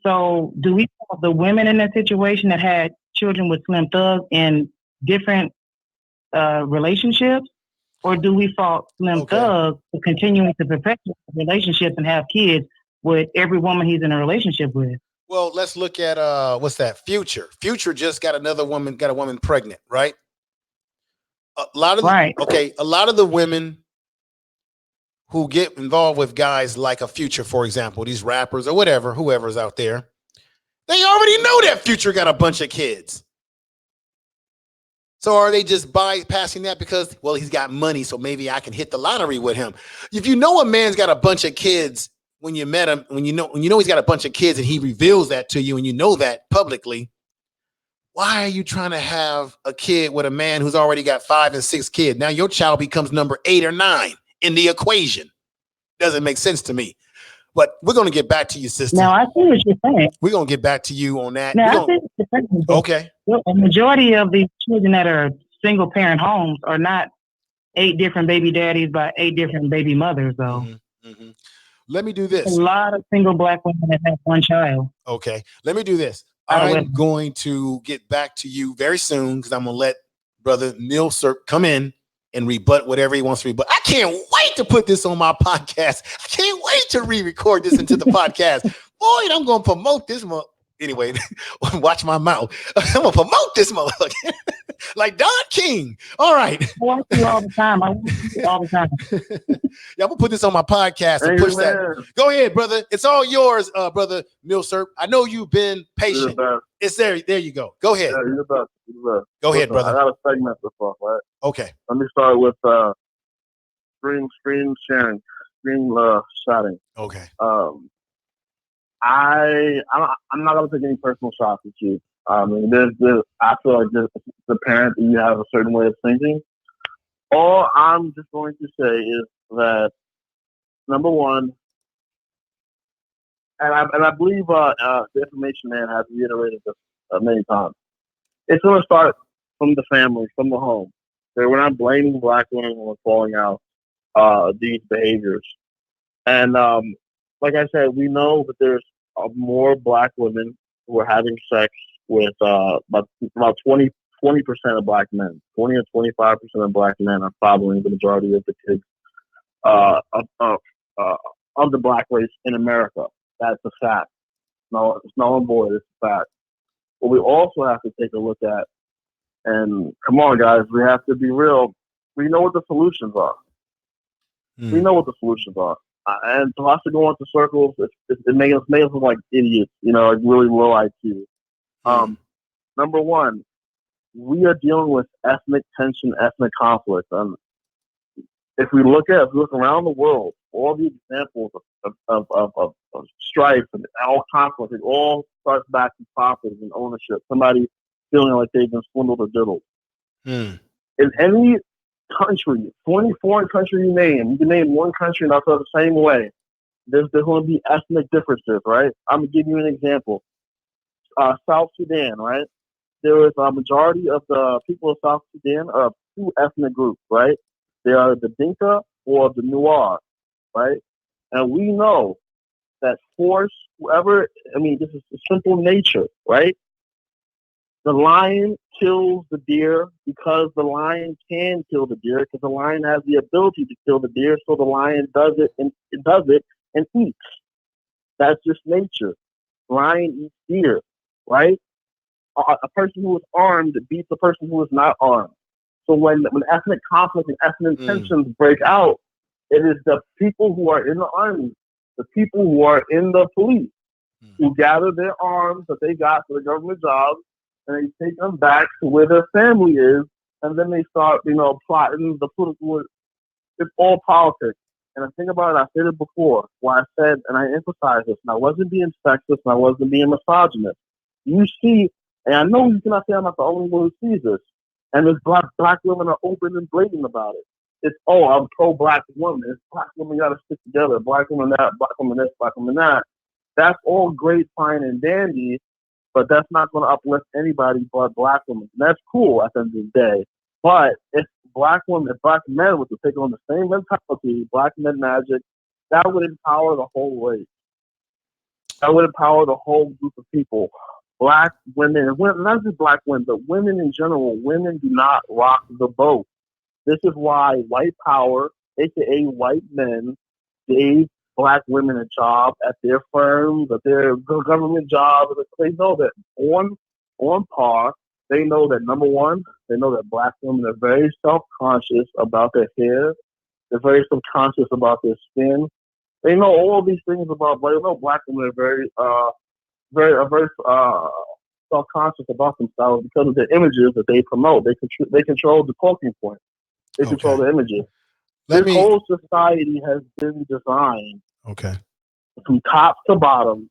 So do we have the women in that situation that had children with Slim Thug in different relationships? Or do we fault Slim Thug for continuing to perpetuate relationships and have kids with every woman he's in a relationship with? Well, let's look at what's that? Future. Future just got a woman pregnant, right? A lot of the women who get involved with guys like a Future, for example, these rappers or whoever's out there, they already know that Future got a bunch of kids. So are they just bypassing that because, well, he's got money, so maybe I can hit the lottery with him? If you know a man's got a bunch of kids when you met him, when you know he's got a bunch of kids and he reveals that to you and you know that publicly, why are you trying to have a kid with a man who's already got 5 and 6 kids? Now your child becomes number 8 or 9 in the equation. Doesn't make sense to me. But we're going to get back to you, sister. Now, I see what you're saying. We're going to get back to you on that. Now, I see what you're saying. Okay. A majority of these children that are single parent homes are not 8 different baby daddies by 8 different baby mothers, though. Mm-hmm. Mm-hmm. Let me do this. A lot of single black women that have one child. Okay. Let me do this. I'm going to get back to you very soon because I'm going to let Brother Milsurp come in and rebut whatever he wants to rebut. I can't wait to put this on my podcast. I can't wait to re-record this into the podcast. Boy, I'm going to promote this. Anyway, watch my mouth. I'm going to promote this motherfucker like Don King. All right. I watch you all the time. Yeah, I'm going to put this on my podcast and push that. Go ahead, brother. It's all yours, Brother Milsurp. I know you've been patient. It's there. There you go. Go ahead. Yeah, you're the best. Go ahead, brother. I got a segment this off, right? Okay. Let me start with screen sharing, screen shotting. Okay. I'm not gonna take any personal shots with you. I mean, I feel like there's the parent that you have a certain way of thinking. All I'm just going to say is that number one, and I believe the information man has reiterated this many times. It's going to start from the family, from the home. So we're not blaming black women for falling out these behaviors. And like I said, we know that there's more black women who are having sex with about 20% of black men. 20 or 25% of black men are probably the majority of the kids of the black race in America. That's a fact. No, it's not on board. It's a fact. What we also have to take a look at, and come on, guys, we have to be real. We know what the solutions are. We know what the solutions are. And for us to go into circles, it makes us look like idiots, like really low IQ. Number one, we are dealing with ethnic tension, ethnic conflict. If we look around the world, all the examples of strife and all conflict, it all starts back to profit and ownership. Somebody feeling like they've been swindled or diddled. In any country, 20 foreign country you can name one country and I'll tell the same way. There's going to be ethnic differences, right? I'm going to give you an example. South Sudan, right? There is a majority of the people of South Sudan are two ethnic groups, right? They are the Dinka or the Nuer, right? And we know that this is simple nature, right? The lion kills the deer because the lion can kill the deer because the lion has the ability to kill the deer, so the lion does it and eats. That's just nature. Lion eats deer, right? A person who is armed beats a person who is not armed. So when ethnic conflict and ethnic tensions break out, it is the people who are in the army, the people who are in the police, who gather their arms that they got for the government jobs, and they take them back to where their family is, and then they start, plotting the political. It's all politics. And the thing about it, I said it before, why I said, and I emphasize this, and I wasn't being sexist, and I wasn't being misogynist. You see, and I know you cannot say I'm not the only one who sees this, and there's black women are open and blatant about it. It's, I'm pro-black woman. It's black women got to stick together. Black women that, black women this, black women that. That's all great, fine, and dandy, but that's not going to uplift anybody but black women. And that's cool at the end of the day. But if black men were to take on the same mentality, black men magic, that would empower the whole race. That would empower the whole group of people. Black women, not just black women, but women in general, women do not rock the boat. This is why white power, aka white men, gave black women a job at their firms, at their government jobs. They know that on par, they know that number one, they know that black women are very self-conscious about their hair. They're very self-conscious about their skin. They know all these things about black women are very self-conscious about themselves because of the images that they promote. They control the talking point. They control the images. Whole society has been designed from top to bottom.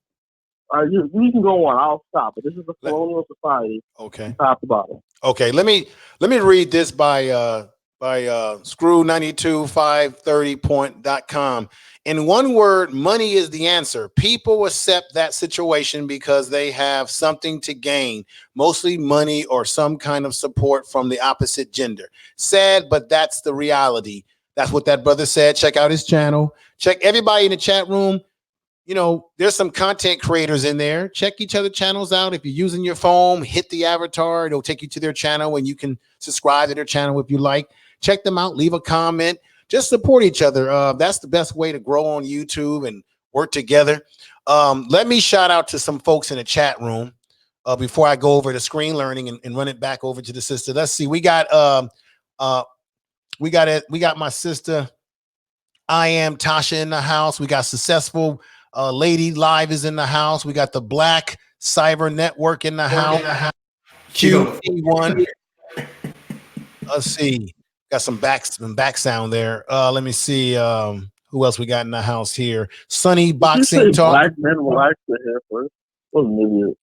We can go on. I'll stop. But this is a colonial society. From top to bottom. Okay. Let me read this by Screw92530.com. In one word, money is the answer. People accept that situation because they have something to gain, mostly money or some kind of support from the opposite gender. Sad, but that's the reality. That's what that brother said. Check out his channel. Check everybody in the chat room. There's some content creators in there. Check each other's channels out. If you're using your phone, hit the avatar. It'll take you to their channel and you can subscribe to their channel if you like. Check them out. Leave a comment. Just support each other. That's the best way to grow on YouTube and work together. Let me shout out to some folks in the chat room before I go over to screen learning and run it back over to the sister. Let's see. We got my sister, I Am Tasha in the house. We got Successful Lady Live is in the house. We got the Black Cyber Network in the house. QE1. Let's see. Got some back sound there. Let me see who else we got in the house here. Sunny Boxing Talk. Black men relax their hair first. What an idiot.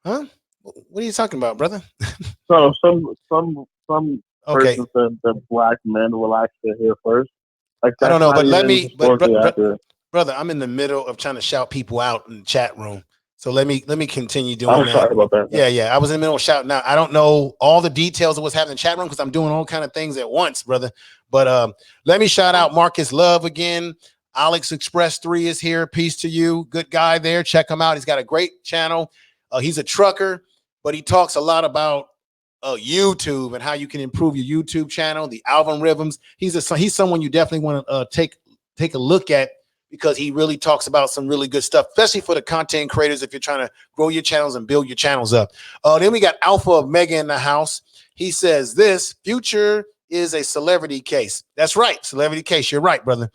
Huh? What are you talking about, brother? So some person said that black men relax their hair first. Like, I don't know, but brother, I'm in the middle of trying to shout people out in the chat room. So let me continue doing that. Sorry about that. Yeah. I was in the middle of shouting out. I don't know all the details of what's happening in the chat room because I'm doing all kind of things at once, brother. But let me shout out Marcus Love again. Alex Express 3 is here. Peace to you. Good guy there. Check him out. He's got a great channel. He's a trucker, but he talks a lot about YouTube and how you can improve your YouTube channel, the algorithms. He's someone you definitely want to take a look at, because he really talks about some really good stuff, especially for the content creators if you're trying to grow your channels and build your channels up. Then we got Alpha of Mega in the house. He says this: Future is a celebrity case. That's right, celebrity case. You're right, brother.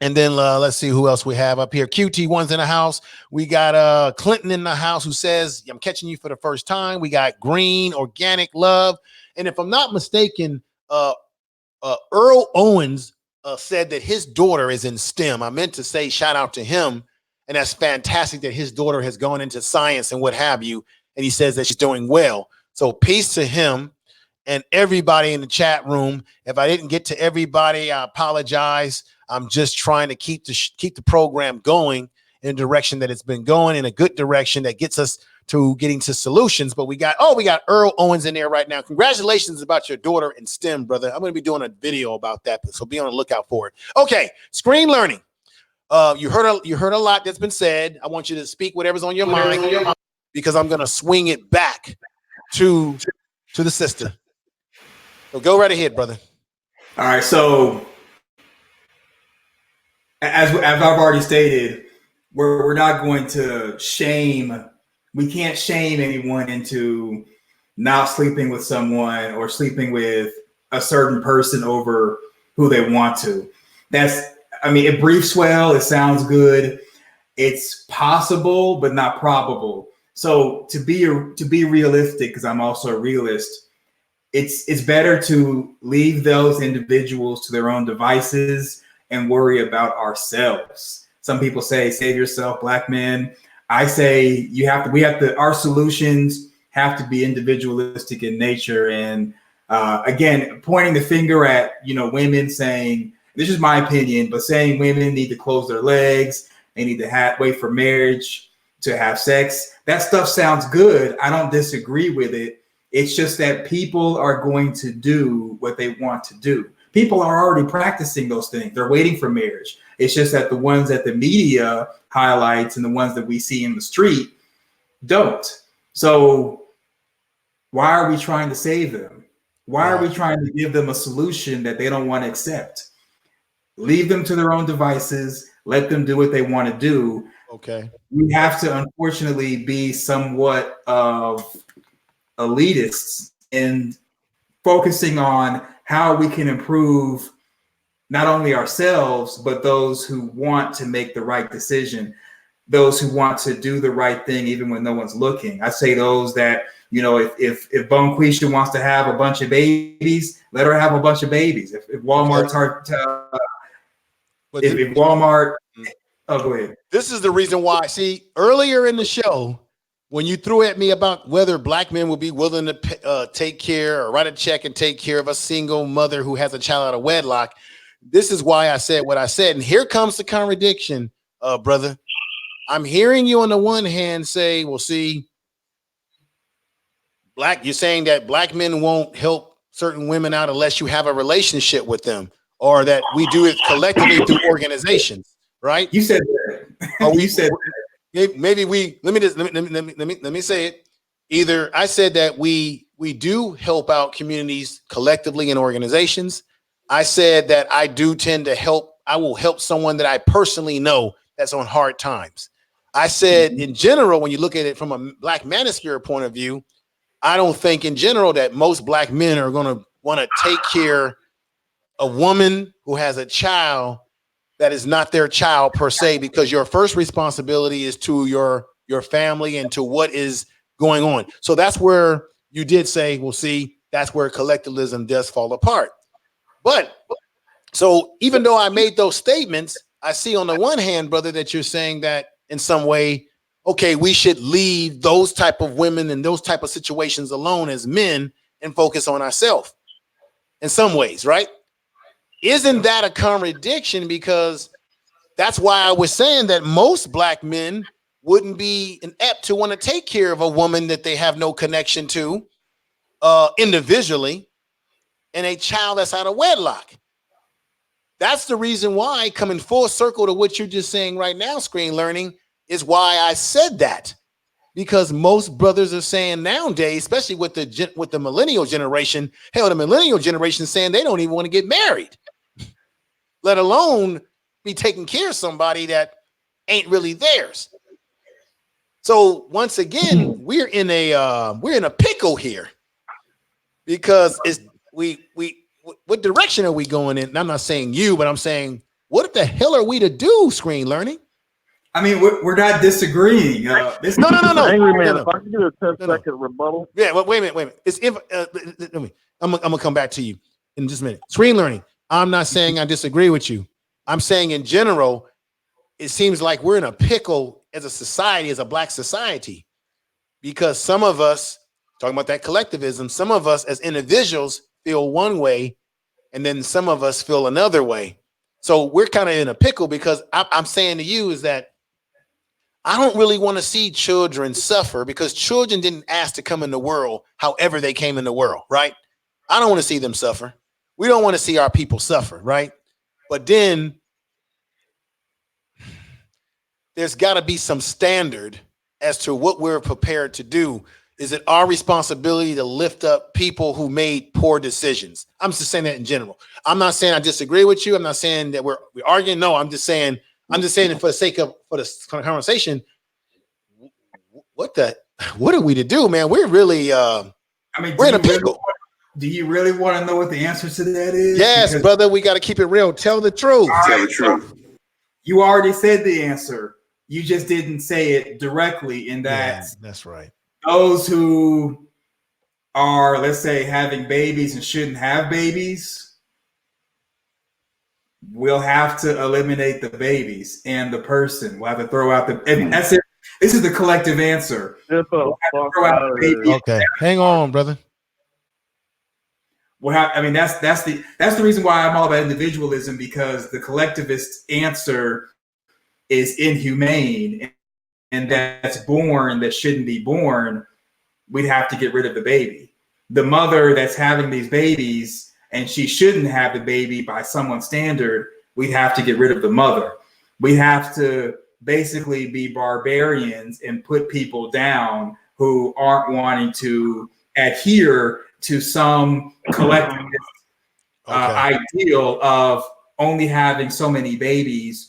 And then let's see who else we have up here. QT1's in the house. We got Clinton in the house who says, I'm catching you for the first time. We got Green, Organic Love. And if I'm not mistaken, Earl Owens said that his daughter is in STEM. I meant to say shout out to him. And that's fantastic that his daughter has gone into science and what have you. And he says that she's doing well. So peace to him and everybody in the chat room. If I didn't get to everybody, I apologize. I'm just trying to keep the program going in a direction that it's been going, in a good direction that gets us to getting to solutions. But we got Earl Owens in there right now. Congratulations about your daughter in STEM, brother. I'm going to be doing a video about that, so be on the lookout for it. Okay, screen learning. You heard a lot that's been said. I want you to speak whatever's on your mind because I'm going to swing it back to the sister. So go right ahead, brother. All right. So as I've already stated, we're not going to shame. We can't shame anyone into not sleeping with someone or sleeping with a certain person over who they want to. It briefs well. It sounds good. It's possible, but not probable. So to be realistic, because I'm also a realist, it's better to leave those individuals to their own devices and worry about ourselves. Some people say, save yourself, Black men. I say our solutions have to be individualistic in nature. And again, pointing the finger at, women, saying, this is my opinion, but saying women need to close their legs, they need to wait for marriage to have sex. That stuff sounds good. I don't disagree with it. It's just that people are going to do what they want to do. People are already practicing those things. They're waiting for marriage. It's just that the ones that the media highlights and the ones that we see in the street don't. So why are we trying to save them? Why are we trying to give them a solution that they don't want to accept? Leave them to their own devices. Let them do what they want to do. Okay. We have to, unfortunately, be somewhat of elitists in focusing on how we can improve not only ourselves, but those who want to make the right decision, those who want to do the right thing, even when no one's looking. I say those that, if Bonquisha wants to have a bunch of babies, let her have a bunch of babies. If Walmart's if Walmart, go ahead. This is the reason why. See, earlier in the show, when you threw at me about whether Black men would be willing to take care or write a check and take care of a single mother who has a child out of wedlock, this is why I said what I said. And here comes the contradiction, brother. I'm hearing you on the one hand say, well, see, you're saying that Black men won't help certain women out unless you have a relationship with them, or that we do it collectively through organizations, right? You said that. You said that. Maybe let me say it. Either I said that we do help out communities collectively in organizations. I said that I do tend to help. I will help someone that I personally know that's on hard times. I said in general, when you look at it from a Black manosphere point of view, I don't think in general that most Black men are going to want to take care of a woman who has a child that is not their child per se, because your first responsibility is to your family and to what is going on. So that's where you did say, well, see, that's where collectivism does fall apart. But so even though I made those statements, I see on the one hand, brother, that you're saying that in some way, okay, we should leave those type of women and those type of situations alone as men and focus on ourselves in some ways, right? Isn't that a contradiction? Because that's why I was saying that most Black men wouldn't be apt to want to take care of a woman that they have no connection to individually and a child that's out of wedlock. That's the reason why, coming full circle to what you're just saying right now, screen learning, is why I said that. Because most brothers are saying nowadays, especially with the millennial generation, hell, the millennial generation is saying they don't even want to get married, let alone be taking care of somebody that ain't really theirs. So once again, we're in a pickle here, because what direction are we going in? And I'm not saying you, but I'm saying What the hell are we to do, screen learning? I mean, we're not disagreeing. No. Angry man, if I can get a 10-second rebuttal. Yeah, well, wait a minute. It's I'm gonna come back to you in just a minute. Screen learning. I'm not saying I disagree with you. I'm saying in general, it seems like we're in a pickle as a society, as a Black society, because some of us, talking about that collectivism, some of us as individuals feel one way, and then some of us feel another way. So we're kind of in a pickle because I'm saying to you is that I don't really want to see children suffer because children didn't ask to come in the world however they came in the world, right? I don't want to see them suffer. We don't want to see our people suffer, right? But then there's got to be some standard as to what we're prepared to do. Is it our responsibility to lift up people who made poor decisions? I'm just saying that in general. I'm not saying I disagree with you. I'm not saying that we're arguing. No, I'm just saying for the sake of for this conversation. What are we to do, man? We're really we're in a pickle. Do you really want to know what the answer to that is? Yes, because, brother, we got to keep it real. Tell the truth. Tell the truth. You already said the answer. You just didn't say it directly in that. Yeah, that's right. Those who are, let's say, having babies and shouldn't have babies, we'll have to eliminate the babies and the person. We'll have to throw out the. And that's it. This is the collective answer. Okay, hang on, brother. Well, I mean, that's the reason why I'm all about individualism, because the collectivist answer is inhumane, and that's born that shouldn't be born. We'd have to get rid of the baby. The mother that's having these babies and she shouldn't have the baby by someone's standard, we'd have to get rid of the mother. We have to basically be barbarians and put people down who aren't wanting to adhere to some collectivist ideal of only having so many babies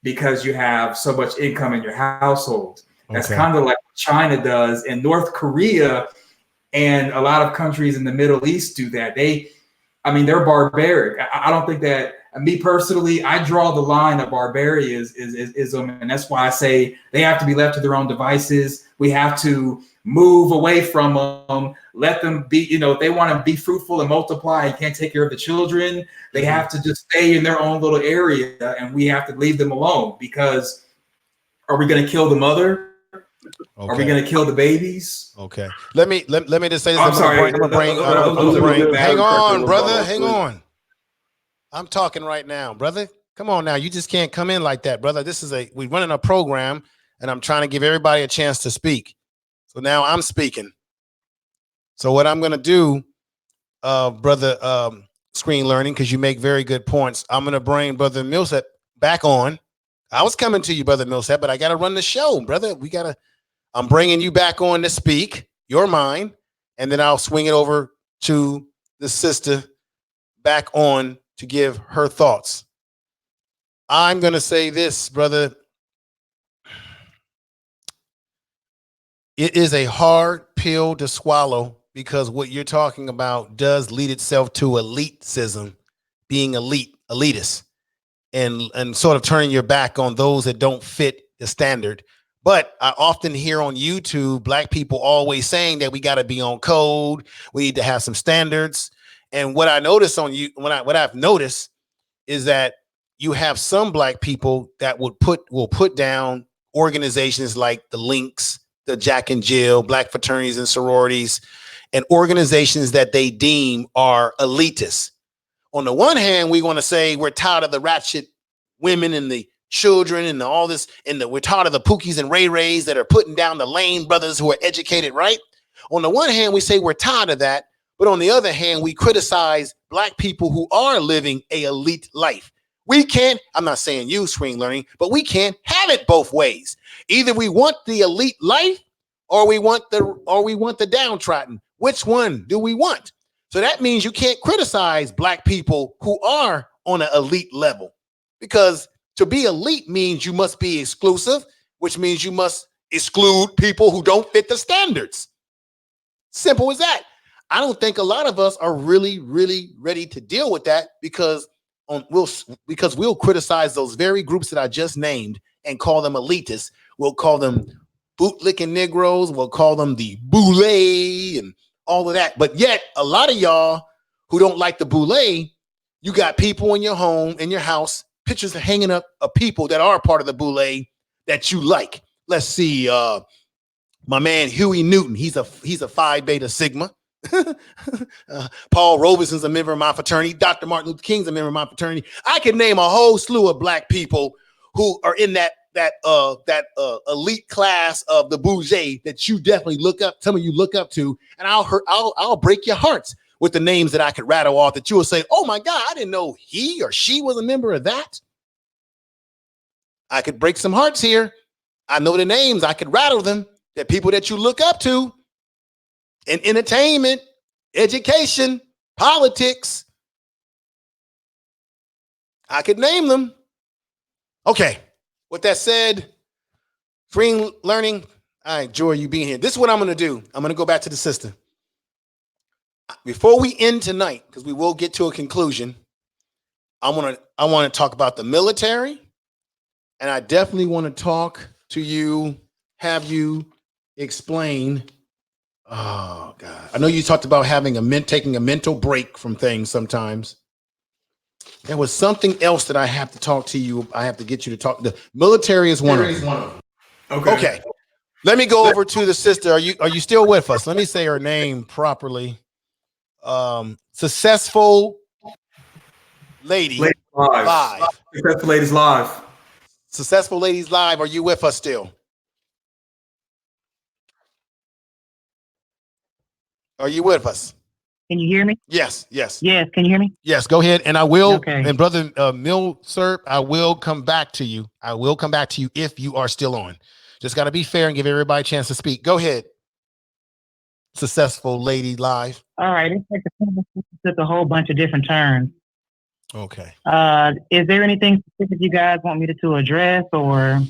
because you have so much income in your household. That's kind of like what China does, and North Korea and a lot of countries in the Middle East do that. They're barbaric. I don't think that, me personally, I draw the line of barbarism, and that's why I say they have to be left to their own devices. We have to move away from them, let them be, if they want to be fruitful and multiply and can't take care of the children, they have to just stay in their own little area, and we have to leave them alone, because are we going to kill the mother? Are we going to kill the babies? Okay. Let me just say this. I'm sorry. Hang on, brother. Hang on. I'm talking right now, brother. Come on now. You just can't come in like that, brother. We're running a program, and I'm trying to give everybody a chance to speak. So now I'm speaking. So what I'm going to do, brother, screen learning, because you make very good points. I'm going to bring brother Millsap back on. I was coming to you, brother Millsap, but I got to run the show, brother. I'm bringing you back on to speak your mind, and then I'll swing it over to the sister back on to give her thoughts. I'm going to say this, brother. It is a hard pill to swallow, because what you're talking about does lead itself to elitism, being elitist, and sort of turning your back on those that don't fit the standard. But I often hear on YouTube, Black people always saying that we got to be on code. We need to have some standards. And what I notice what I've noticed is that you have some Black people that will put down organizations like the Links, the Jack and Jill, Black fraternities and sororities, and organizations that they deem are elitist. On the one hand, we want to say we're tired of the ratchet women and the children and all this, and we're tired of the Pookies and Ray Rays that are putting down the Lane brothers who are educated, right? On the one hand, we say we're tired of that, but on the other hand, we criticize Black people who are living a elite life. We can't, I'm not saying you, screen learning, but we can't have it both ways. Either we want the elite life or we want the downtrodden. Which one do we want? So that means you can't criticize Black people who are on an elite level, because to be elite means you must be exclusive, which means you must exclude people who don't fit the standards. Simple as that. I don't think a lot of us are really, really ready to deal with that, because because we'll criticize those very groups that I just named and call them elitists. We'll call them bootlicking Negroes. We'll call them the boule and all of that. But yet, a lot of y'all who don't like the boule, you got people in your home, in your house, pictures are hanging up of people that are part of the boule that you like. Let's see, my man Huey Newton. He's a Phi Beta Sigma. Paul Robeson's a member of my fraternity. Dr. Martin Luther King's a member of my fraternity. I could name a whole slew of black people who are in that elite class of the bourgeois that you definitely look up. Some of you look up to, and I'll break your hearts with the names that I could rattle off that you will say, "Oh my God, I didn't know he or she was a member of that." I could break some hearts here. I know the names. I could rattle them. They're people that you look up to in entertainment, education, politics. I could name them. Okay. With that said, free learning, I enjoy you being here. This is what I'm going to do. I'm going to go back to the sister. Before we end tonight, because we will get to a conclusion, I want to talk about the military, and I definitely want to talk to you, have you explain. Oh God, I know you talked about taking a mental break from things sometimes. There was something else that I have to talk to you. I have to get you to talk. The military is one of them. Okay. Let me go over to the sister. Are you still with us? Let me say her name properly. Successful Lady Live. Successful Ladies Live. Successful Ladies Live. Are you with us still? Are you with us? Can you hear me? Yes. Yes. Can you hear me? Yes. Go ahead. And I will. Okay. And brother Sir, I will come back to you. I will come back to you if you are still on. Just got to be fair and give everybody a chance to speak. Go ahead. Successful Lady Live. All right. It took a whole bunch of different turns. Okay. Is there anything specific you guys want me to address, or?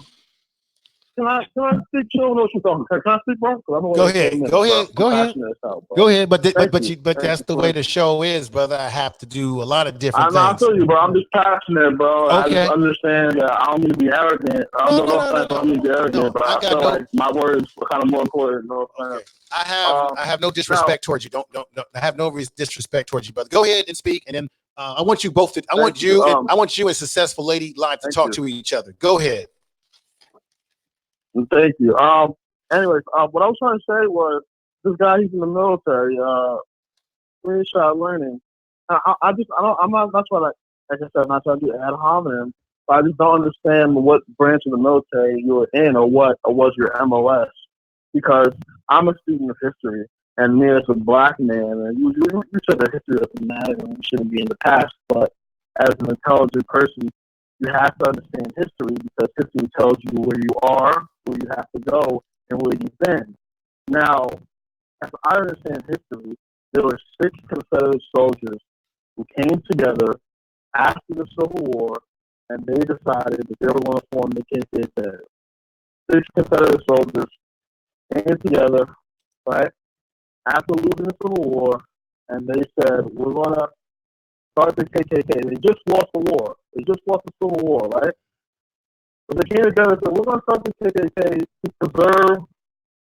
Can I speak? You don't know what you're talking about. Can I speak, bro? Go ahead. But that's the way the show is, brother. I have to do a lot of different things. I feel you, bro. I'm just passionate, bro. Okay. I just understand that I don't need to be arrogant. I don't need to be arrogant, but I feel like my words are kind of more important. You know what I'm saying? I have no disrespect towards you. Don't. I have no disrespect towards you, brother. Go ahead and speak, and then I want you both to. I want you and Successful Lady Live to talk to each other. Go ahead. Thank you. Anyways, what I was trying to say was this guy, he's in the military, screenshot learning. I'm not, that's why, like I said, I'm not trying to do ad hominem, but I just don't understand what branch of the military you were in or what was your MOS. Because I'm a student of history, and me as a black man, and you said that history doesn't matter and we shouldn't be in the past, but as an intelligent person, you have to understand history because history tells you where you are, where you have to go, and where you've been. Now, as I understand history, there were 6 Confederate soldiers who came together after the Civil War, and they decided that they were going to form the KKK. 6 Confederate soldiers came together, right, after losing the Civil War, and they said, we're going to start the KKK. They just lost the war. They just lost the Civil War, right? But they came together and said, we're going to start the KKK to preserve,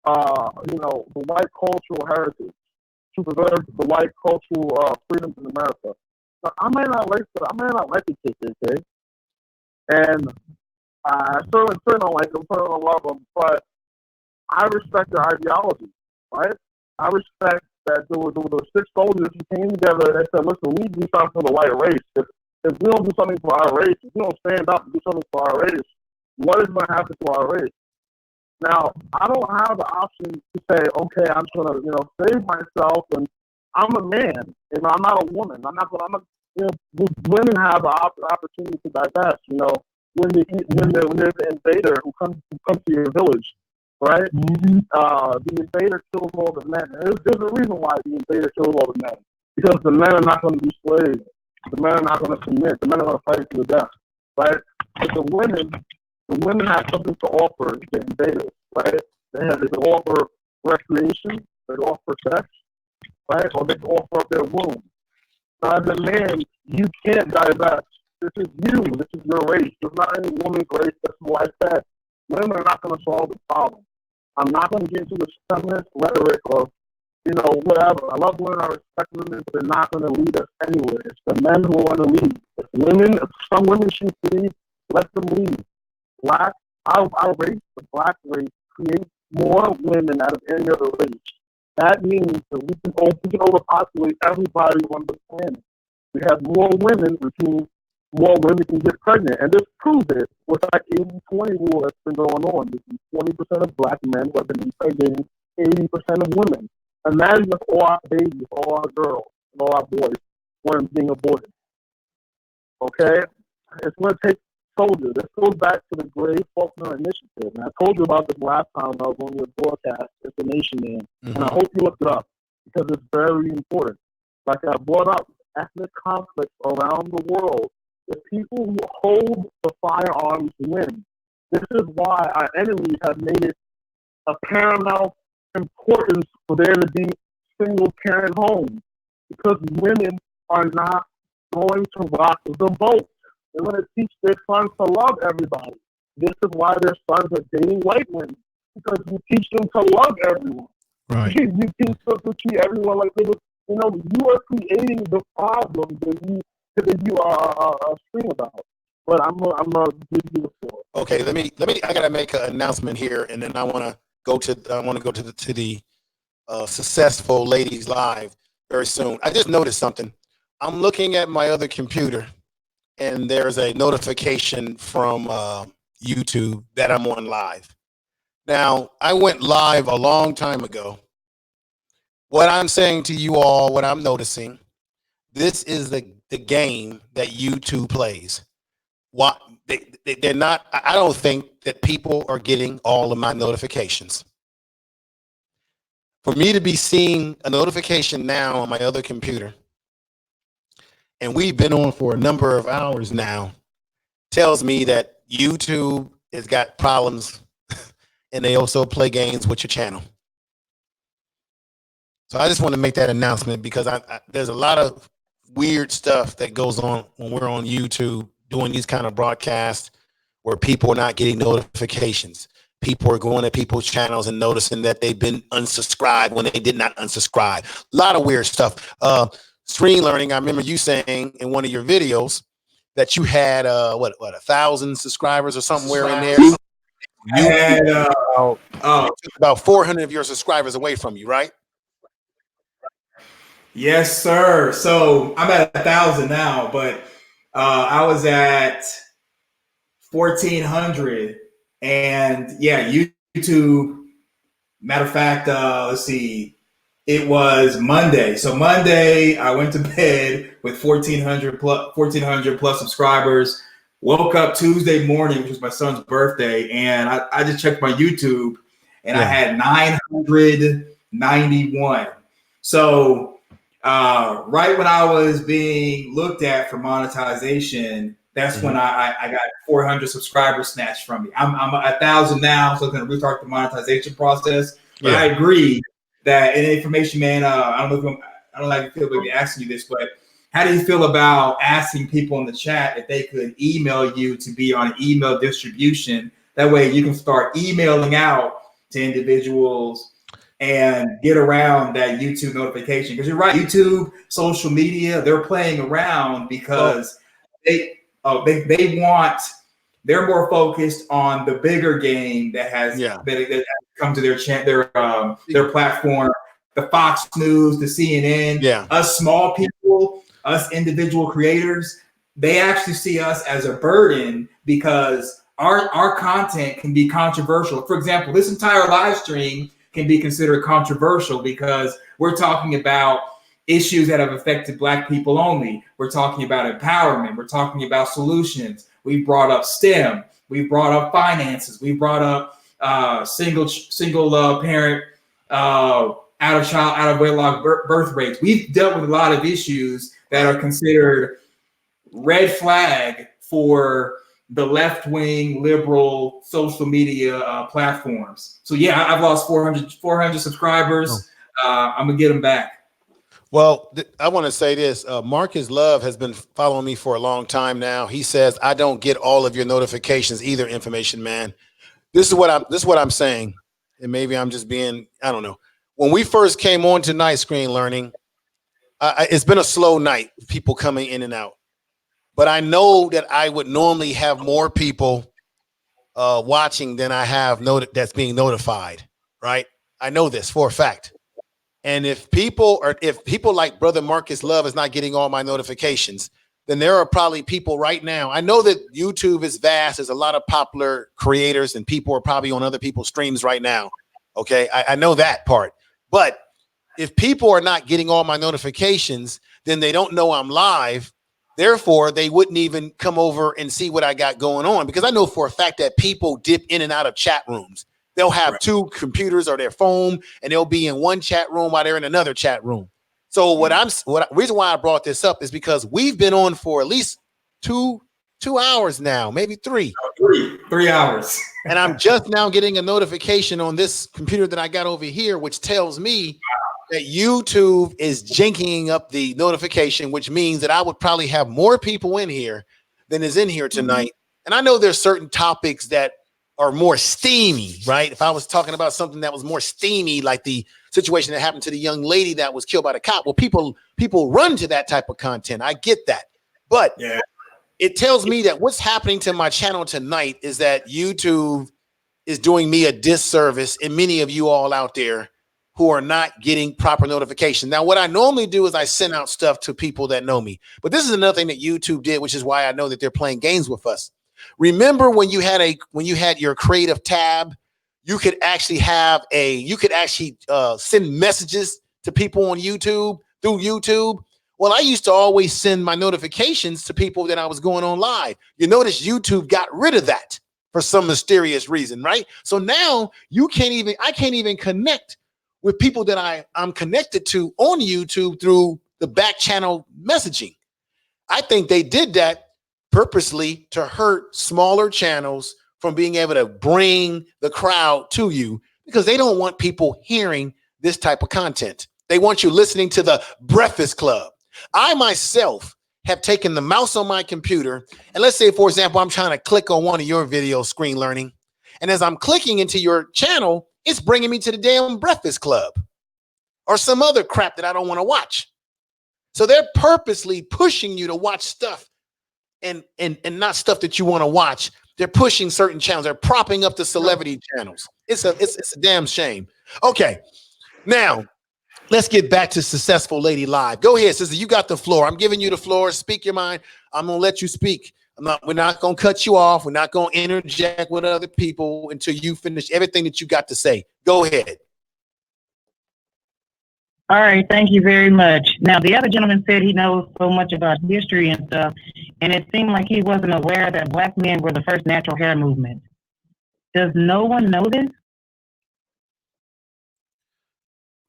the white cultural heritage, to preserve the white cultural freedoms in America. Now, I may not like the KKK, and I certainly don't like them, certainly don't love them, but I respect their ideology, right? I respect that there were 6 soldiers who came together and said, listen, we do something for the white race. If we don't do something for our race, if we don't stand up and do something for our race, what is going to happen to our race? Now, I don't have the option to say, okay, I'm just going to, save myself, and I'm a man, I'm not a woman. Women have the opportunity to divest, when there's an invader who comes to your village, right? Mm-hmm. The invader kills all the men. And there's a reason why the invader kills all the men. Because the men are not going to be slaves. The men are not going to submit. The men are going to fight to the death, right? But the women have something to offer the invaders, right? They can offer recreation, they can offer sex, right? Or they can offer up their womb. Now, as a man, you can't divest This is you. This is your race. There's not any woman's race. That's why I said women are not going to solve the problem. I'm not going to get into the feminist rhetoric of, whatever. I love women, I respect women, but they're not going to lead us anywhere. It's the men who are going to lead. If some women choose to lead, let them lead. Our race, the black race, creates more women out of any other race. That means that we can overpopulate everybody on the planet. We have more women, which means more women can get pregnant. And this proves it with that 80-20 rule that's been going on. This is 20% of black men who have been impregnating 80% of women. Imagine if all our babies, all our girls, and all our boys weren't being aborted. Okay? It's going to take soldiers. This goes back to the Gray Faulkner Initiative. And I told you about this last time when I was on your broadcast, It's the Nation Man. Mm-hmm. And I hope you looked it up because it's very important. Like I brought up, ethnic conflicts around the world, the people who hold the firearms win. This is why our enemies have made it a paramount importance for there to be single parent homes, because women are not going to rock the boat. They're going to teach their sons to love everybody. This is why their sons are dating white women, because you teach them to love everyone. Right. You teach them to treat everyone like they you are creating the problem that you are screaming about. But I'm gonna give you the floor. Okay, let me. I gotta make an announcement here, and then I want to go to the Successful Ladies Live very soon. I just noticed something. I'm looking at my other computer, and there's a notification from YouTube that I'm on live. Now, I went live a long time ago. What I'm saying to you all, what I'm noticing, this is the game that YouTube plays. What they're not. I don't think that people are getting all of my notifications. For me to be seeing a notification now on my other computer, and we've been on for a number of hours now, tells me that YouTube has got problems, and they also play games with your channel. So I just want to make that announcement because there's a lot of weird stuff that goes on when we're on YouTube doing these kind of broadcasts where people are not getting notifications. People are going to people's channels and noticing that they've been unsubscribed when they did not unsubscribe. A lot of weird stuff. Screen learning, I remember you saying in one of your videos that you had, 1,000 subscribers or somewhere in there. I had about 400 of your subscribers away from you, right? Yes, sir. So I'm at 1,000 now, but I was at 1,400, and yeah, YouTube. Matter of fact, let's see, it was Monday. So Monday, I went to bed with 1,400 plus subscribers. Woke up Tuesday morning, which was my son's birthday, and I just checked my YouTube, and I had 991. So right when I was being looked at for monetization, that's when I got 400 subscribers snatched from me. I'm 1,000 now, so I'm going to restart the monetization process. But I agree that in Information Man, I don't know if you feel like asking you this, but how do you feel about asking people in the chat if they could email you to be on email distribution? That way you can start emailing out to individuals and get around that YouTube notification. Because you're right, YouTube, social media, they're playing around because they're more focused on the bigger game that has that come to their platform, the Fox News, the CNN, us small people, us individual creators. They actually see us as a burden because our content can be controversial. For example, this entire live stream can be considered controversial because we're talking about issues that have affected Black people only. We're talking about empowerment. We're talking about solutions. We brought up STEM. We brought up finances. We brought up single parent, out of wedlock birth rates. We've dealt with a lot of issues that are considered red flag for the left-wing liberal social media platforms. So yeah, I've lost 400 subscribers. I'm gonna get them back. Well, I want to say this. Marcus Love has been following me for a long time now. He says I don't get all of your notifications either, information man. This is what I'm saying, and maybe I'm just being, I don't know. When we first came on to Night Screen Learning, it's been a slow night, people coming in and out. But I know that I would normally have more people watching than I have that's being notified, right? I know this for a fact. And if people like Brother Marcus Love is not getting all my notifications, then there are probably people right now. I know that YouTube is vast. There's a lot of popular creators and people are probably on other people's streams right now. Okay. I know that part. But if people are not getting all my notifications, then they don't know I'm live. Therefore, they wouldn't even come over and see what I got going on, because I know for a fact that people dip in and out of chat rooms. They'll have two computers or their phone, and they'll be in one chat room while they're in another chat room. So reason why I brought this up is because we've been on for at least two hours now, maybe three. 3 hours. And I'm just now getting a notification on this computer that I got over here, which tells me that YouTube is jinking up the notification, which means that I would probably have more people in here than is in here tonight. And I know there's certain topics that are more steamy, right? If I was talking about something that was more steamy, like the situation that happened to the young lady that was killed by the cop, well, people run to that type of content. I get that. But yeah, it tells me that what's happening to my channel tonight is that YouTube is doing me a disservice, and many of you all out there who are not getting proper notification. Now, what I normally do is I send out stuff to people that know me. But this is another thing that YouTube did, which is why I know that they're playing games with us. Remember when you had your creative tab, you could actually send messages to people on YouTube through YouTube. Well, I used to always send my notifications to people that I was going on live. You notice YouTube got rid of that for some mysterious reason, right? So now I can't even connect with people that I'm connected to on YouTube through the back channel messaging. I think they did that purposely to hurt smaller channels from being able to bring the crowd to you, because they don't want people hearing this type of content. They want you listening to the Breakfast Club. I myself have taken the mouse on my computer, and let's say, for example, I'm trying to click on one of your videos, Screen Learning, and as I'm clicking into your channel, it's bringing me to the damn Breakfast Club or some other crap that I don't want to watch. So they're purposely pushing you to watch stuff and not stuff that you want to watch. They're pushing certain channels. They're propping up the celebrity channels. It's a damn shame. Okay, now let's get back to Successful Lady Live. Go ahead, sister. You got the floor. I'm giving you the floor. Speak your mind. I'm gonna let you speak. We're not gonna cut you off. We're not gonna interject with other people until you finish everything that you got to say. Go ahead. All right, thank you very much. Now, the other gentleman said he knows so much about history and stuff, and it seemed like he wasn't aware that Black men were the first natural hair movement. Does no one know this?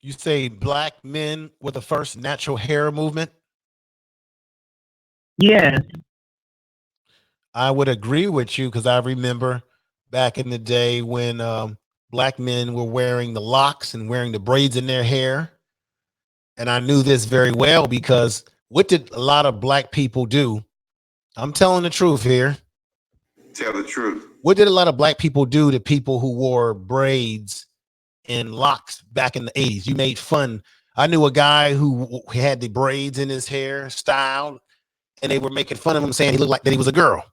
You say Black men were the first natural hair movement? Yes. I would agree with you, because I remember back in the day when Black men were wearing the locks and wearing the braids in their hair. And I knew this very well, because what did a lot of Black people do? I'm telling the truth here. Tell the truth. What did a lot of Black people do to people who wore braids and locks back in the 80s? You made fun. I knew a guy who had the braids in his hair styled, and they were making fun of him, saying he looked like that he was a girl.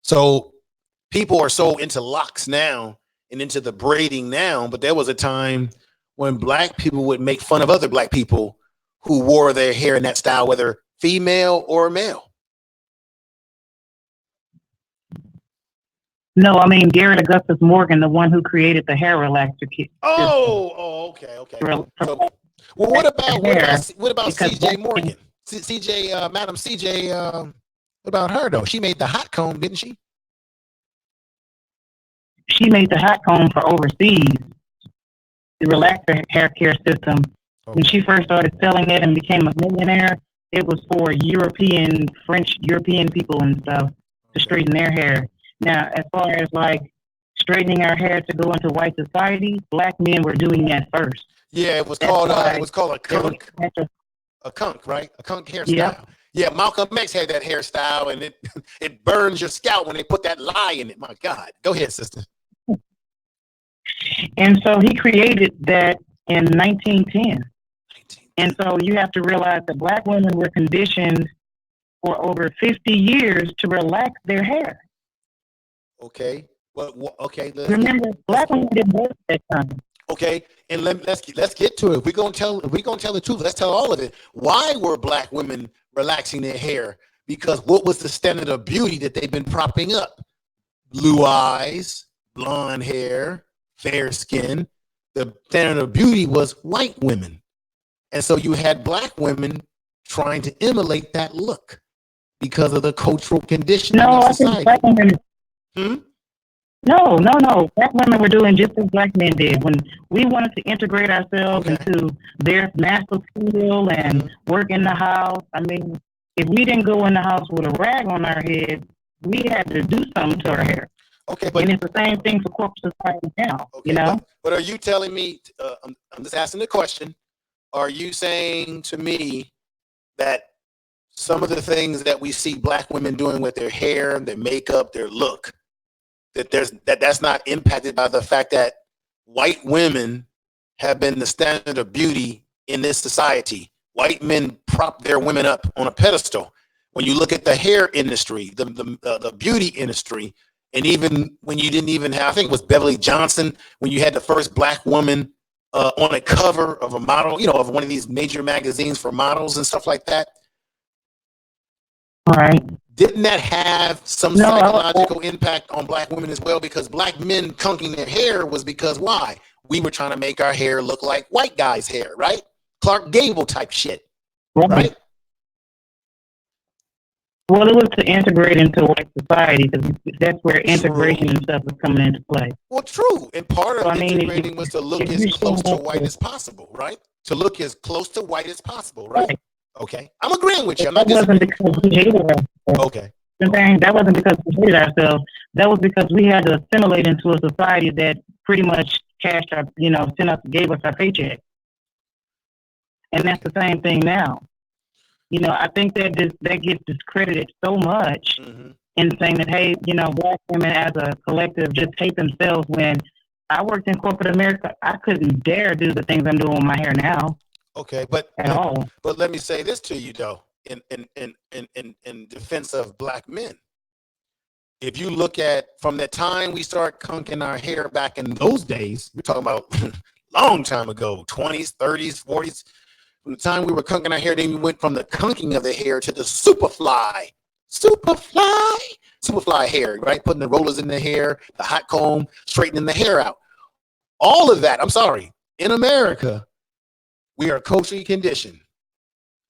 So people are so into locks now and into the braiding now, but there was a time when Black people would make fun of other Black people who wore their hair in that style, whether female or male. No, I mean Garrett Augustus Morgan, the one who created the hair relaxer kit. Okay. So, well, what about CJ Morgan? Madam CJ, what about her though? She made the hot comb, didn't she? She made the hot comb for overseas, the relaxer hair care system. Okay. When she first started selling it and became a millionaire, it was for French European people and stuff to straighten their hair. Now, as far as like straightening our hair to go into white society, Black men were doing that first. Yeah, it was called a A conch, right? A conch hairstyle. Yeah. Yeah, Malcolm X had that hairstyle, and it burns your scalp when they put that lye in it. My God. Go ahead, sister. And so he created that in 1910. And so you have to realize that Black women were conditioned for over 50 years to relax their hair. Okay. Well, okay. Remember, Black women didn't work that time. Okay, and let's get to it. If we're gonna tell the truth, let's tell all of it. Why were Black women relaxing their hair? Because what was the standard of beauty that they've been propping up? Blue eyes, blonde hair, fair skin. The standard of beauty was white women, and so you had Black women trying to emulate that look because of the cultural conditioning of society. Black women. No. Black women were doing just as Black men did. When we wanted to integrate ourselves into their master skill and work in the house, I mean, if we didn't go in the house with a rag on our head, we had to do something to our hair. Okay, but and it's the same thing for corporate society now. Okay, but are you telling me? I'm just asking the question. Are you saying to me that some of the things that we see Black women doing with their hair, their makeup, their look, that's not impacted by the fact that white women have been the standard of beauty in this society? White men prop their women up on a pedestal. When you look at the hair industry, the beauty industry, and even when you didn't even have, I think it was Beverly Johnson, when you had the first Black woman on a cover of a model, of one of these major magazines for models and stuff like that. All right. Didn't that have some psychological impact on Black women as well? Because Black men conking their hair was because why? We were trying to make our hair look like white guys' hair, right? Clark Gable type shit, right? Well, it was to integrate into white society, because that's where integration and stuff was coming into play. Well, true. And part of integrating was to look as close to white as possible, right? To look as close to white as possible, right? Okay. I'm agreeing with you. I'm not disagreeing. Because we hated ourselves. Okay. That wasn't because we hated ourselves. That was because we had to assimilate into a society that pretty much cashed our, gave us our paycheck. And that's the same thing now. I think that that gets discredited so much in saying that, hey, Black women as a collective just hate themselves. When I worked in corporate America, I couldn't dare do the things I'm doing with my hair now. Okay, but let me say this to you though, in defense of Black men. If you look at from the time we start conking our hair back in those days, we're talking about long time ago, 20s, 30s, 40s. From the time we were conking our hair, then we went from the conking of the hair to the superfly hair, right? Putting the rollers in the hair, the hot comb, straightening the hair out. All of that, I'm sorry, in America, we are culturally conditioned,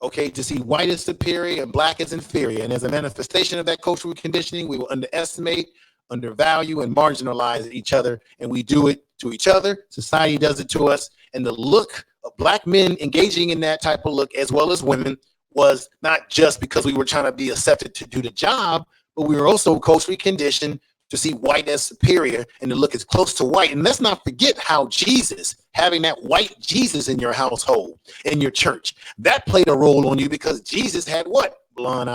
okay, to see white as superior and Black as inferior. And as a manifestation of that cultural conditioning, we will underestimate, undervalue, and marginalize each other. And we do it to each other. Society does it to us. And the look of Black men engaging in that type of look, as well as women, was not just because we were trying to be accepted to do the job, but we were also culturally conditioned to see white as superior and to look as close to white. And let's not forget how Jesus, having that white Jesus in your household, in your church, that played a role on you, because Jesus had what? Blonde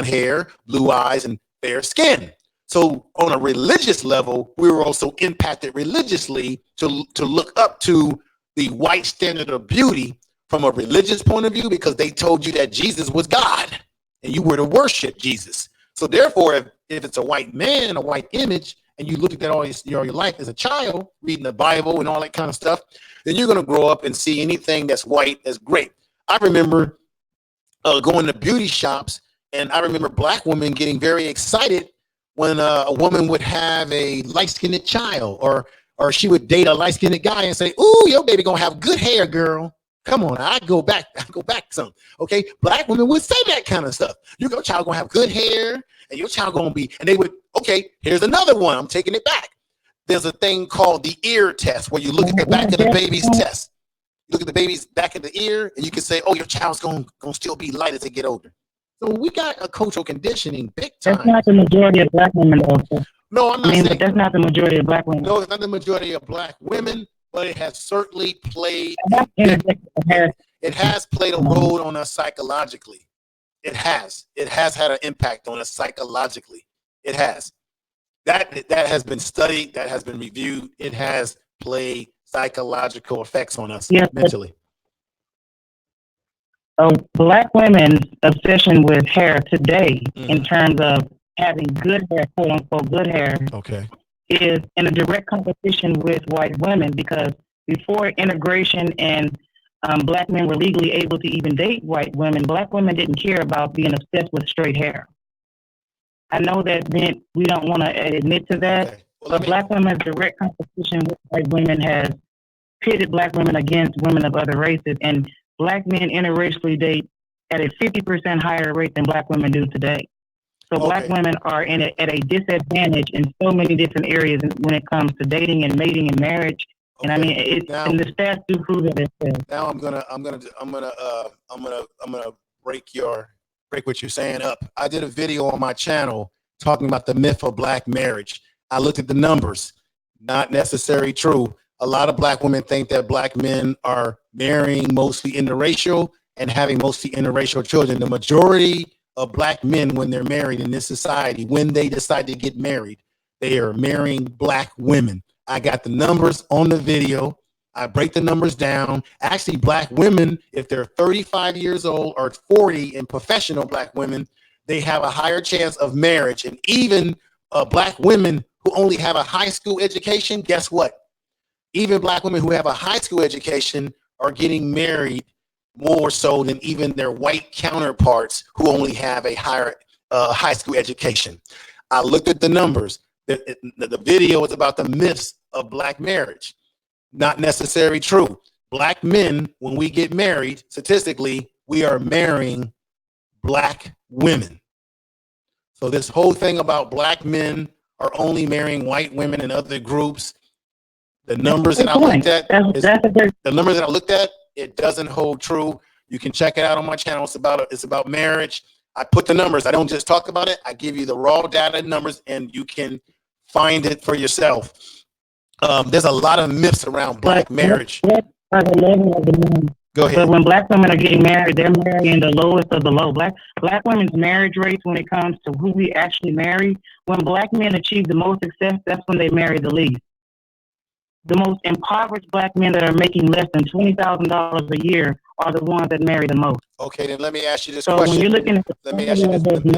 hair, blue eyes, and fair skin. So on a religious level, we were also impacted religiously to look up to the white standard of beauty from a religious point of view, because they told you that Jesus was God and you were to worship Jesus. So therefore, if it's a white man, a white image, and you look at that all your life as a child, reading the Bible and all that kind of stuff, then you're going to grow up and see anything that's white as great. I remember going to beauty shops, and I remember Black women getting very excited when a woman would have a light-skinned child, or she would date a light-skinned guy and say, "Ooh, your baby gonna have good hair, girl. Come on, I go back some." Okay, Black women would say that kind of stuff. Your child gonna have good hair, and your child gonna be, and they would, okay, here's another one. I'm taking it back. There's a thing called the ear test, where you look at the back of the baby's test. Look at the baby's back of the ear, and you can say, oh, your child's gonna still be light as they get older. So we got a cultural conditioning big time. That's not the majority of Black women, though. No, I'm not saying but that's not the majority of Black women. No, it's not the majority of Black women, but it has certainly played. It has played a role on us psychologically. It has had an impact on us psychologically. It has. That has been studied, that has been reviewed. It has played psychological effects on us mentally. Black women's obsession with hair today, in terms of having good hair, quote unquote good hair, is in a direct competition with white women, because before integration and black men were legally able to even date white women, black women didn't care about being obsessed with straight hair. I know that we don't want to admit to that, but black women's direct competition with white women has pitted black women against women of other races, and black men interracially date at a 50% higher rate than black women do today. So black women are at a disadvantage in so many different areas when it comes to dating and mating and marriage. And I mean, and the stats do prove it themselves. Now I'm gonna break what you're saying up. I did a video on my channel talking about the myth of black marriage. I looked at the numbers, not necessarily true. A lot of black women think that black men are marrying mostly interracial and having mostly interracial children. The majority of black men, when they're married in this society, when they decide to get married, they are marrying black women. I got the numbers on the video. I break the numbers down. Actually, black women, if they're 35 years old or 40 and professional black women, they have a higher chance of marriage. And even black women who only have a high school education, guess what? Even black women who have a high school education are getting married more so than even their white counterparts who only have a higher high school education. I looked at the numbers. The video is about the myths of black marriage. Not necessarily true. Black men, when we get married, statistically, we are marrying black women. So this whole thing about black men are only marrying white women and other groups, the numbers that I looked at, it doesn't hold true. You can check it out on my channel. It's about marriage. I put the numbers. I don't just talk about it. I give you the raw data numbers, and you can find it for yourself. There's a lot of myths around black marriage. Go ahead. But when black women are getting married, they're marrying the lowest of the low. Black women's marriage rates, when it comes to who we actually marry, when black men achieve the most success, that's when they marry the least. The most impoverished black men that are making less than $20,000 a year are the ones that marry the most. Okay, then let me ask you this question. So when you're looking at the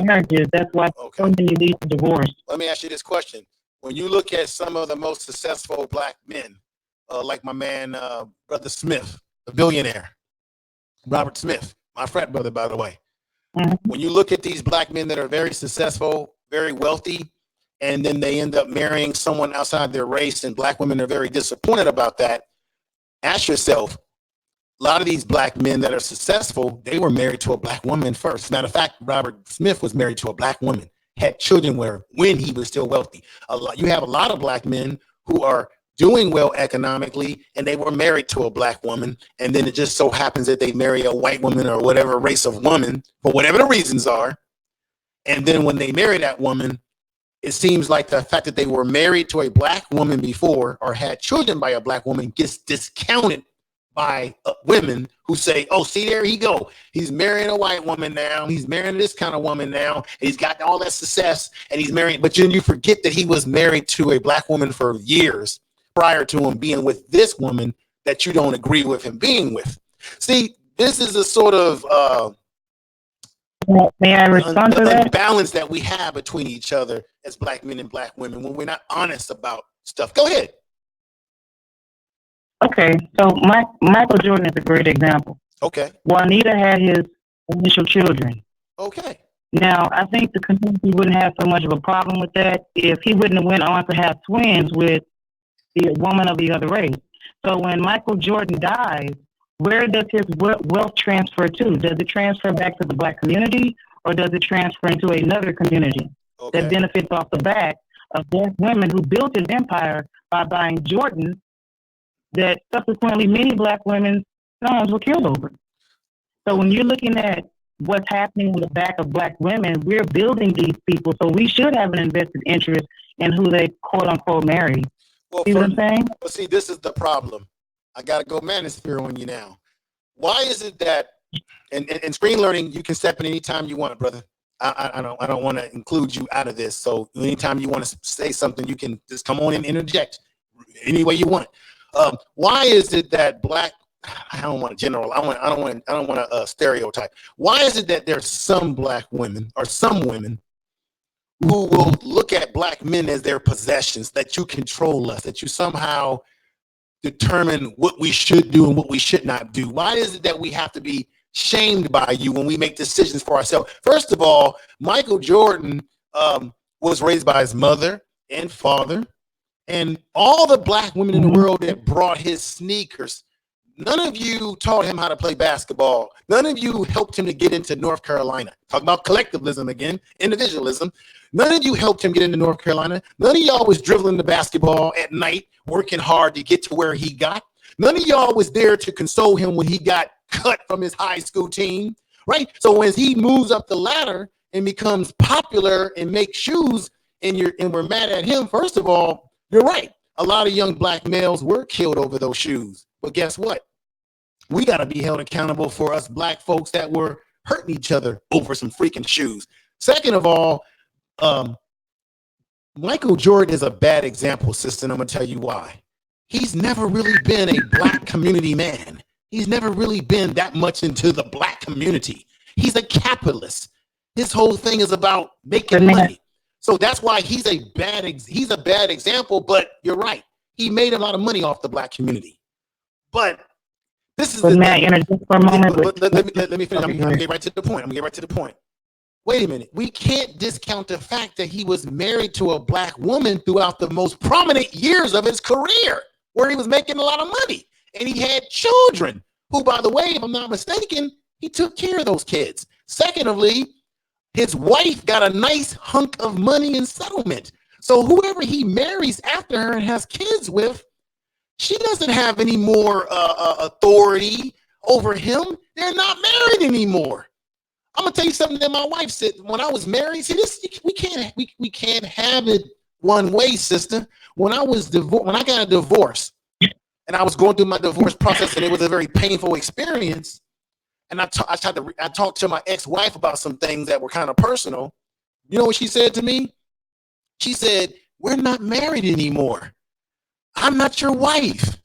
marriages, that's why so many lead to divorce. Let me ask you this question. When you look at some of the most successful black men, like my man, Brother Smith, the billionaire, Robert Smith, my frat brother, by the way. When you look at these black men that are very successful, very wealthy, and then they end up marrying someone outside their race, and black women are very disappointed about that, ask yourself, a lot of these black men that are successful, they were married to a black woman first. Matter of fact, Robert Smith was married to a black woman, had children with her when he was still wealthy. You have a lot of black men who are doing well economically, and they were married to a black woman, and then it just so happens that they marry a white woman or whatever race of woman, for whatever the reasons are. And then when they marry that woman, it seems like the fact that they were married to a black woman before or had children by a black woman gets discounted by women who say, oh, see, there he go. He's marrying a white woman now. He's marrying this kind of woman now. And he's got all that success, and he's married. But then you forget that he was married to a black woman for years prior to him being with this woman that you don't agree with him being with. See, this is a sort of may I respond to that? Balance that we have between each other as black men and black women when we're not honest about stuff. Go ahead. Okay, so Michael Jordan is a great example. Okay. Juanita had his initial children. Okay. Now, I think the community wouldn't have so much of a problem with that if he wouldn't have went on to have twins with the woman of the other race. So when Michael Jordan dies, where does his wealth transfer to? Does it transfer back to the black community, or does it transfer into another community that benefits off the back of black women who built his empire by buying Jordan that subsequently many black women's sons were killed over? So when you're looking at what's happening on the back of black women, we're building these people, so we should have an invested interest in who they quote unquote marry. See what I'm saying? Well, see, this is the problem. I got to go manosphere on you now. why is it that and screen learning, you can step in anytime you want, brother. I don't want to include you out of this. So anytime you want to say something, you can just come on and interject any way you want. Why is it that black? I don't want to general. I don't want to stereotype. Why is it that there's some black women or some women who will look at black men as their possessions, that you control us, that you somehow determine what we should do and what we should not do? Why is it that we have to be shamed by you when we make decisions for ourselves? First of all, Michael Jordan was raised by his mother and father, and all the black women in the world that brought his sneakers. None of you taught him how to play basketball. None of you helped him to get into North Carolina. Talk about collectivism again, individualism. None of you helped him get into North Carolina. None of y'all was dribbling the basketball at night, working hard to get to where he got. None of y'all was there to console him when he got cut from his high school team, right? So as he moves up the ladder and becomes popular and makes shoes, and we're mad at him, first of all, you're right. A lot of young black males were killed over those shoes. But guess what? We got to be held accountable for us black folks that were hurting each other over some freaking shoes. Second of all, Michael Jordan is a bad example, sister, and I'm going to tell you why. He's never really been a black community man. He's never really been that much into the black community. He's a capitalist. His whole thing is about making money. So that's why he's a bad example, but you're right. He made a lot of money off the black community. But this is for a moment. Let me finish. I'm going to get right to the point. Wait a minute. We can't discount the fact that he was married to a black woman throughout the most prominent years of his career, where he was making a lot of money. And he had children who, by the way, if I'm not mistaken, he took care of those kids. Secondly, his wife got a nice hunk of money in settlement. So whoever he marries after her and has kids with, she doesn't have any more authority over him. They're not married anymore. I'm gonna tell you something that my wife said when I was married. See, we can't have it one way, sister. When I got a divorce, and I was going through my divorce process, and it was a very painful experience. And I talked to my ex-wife about some things that were kind of personal. You know what she said to me? She said, "We're not married anymore. I'm not your wife.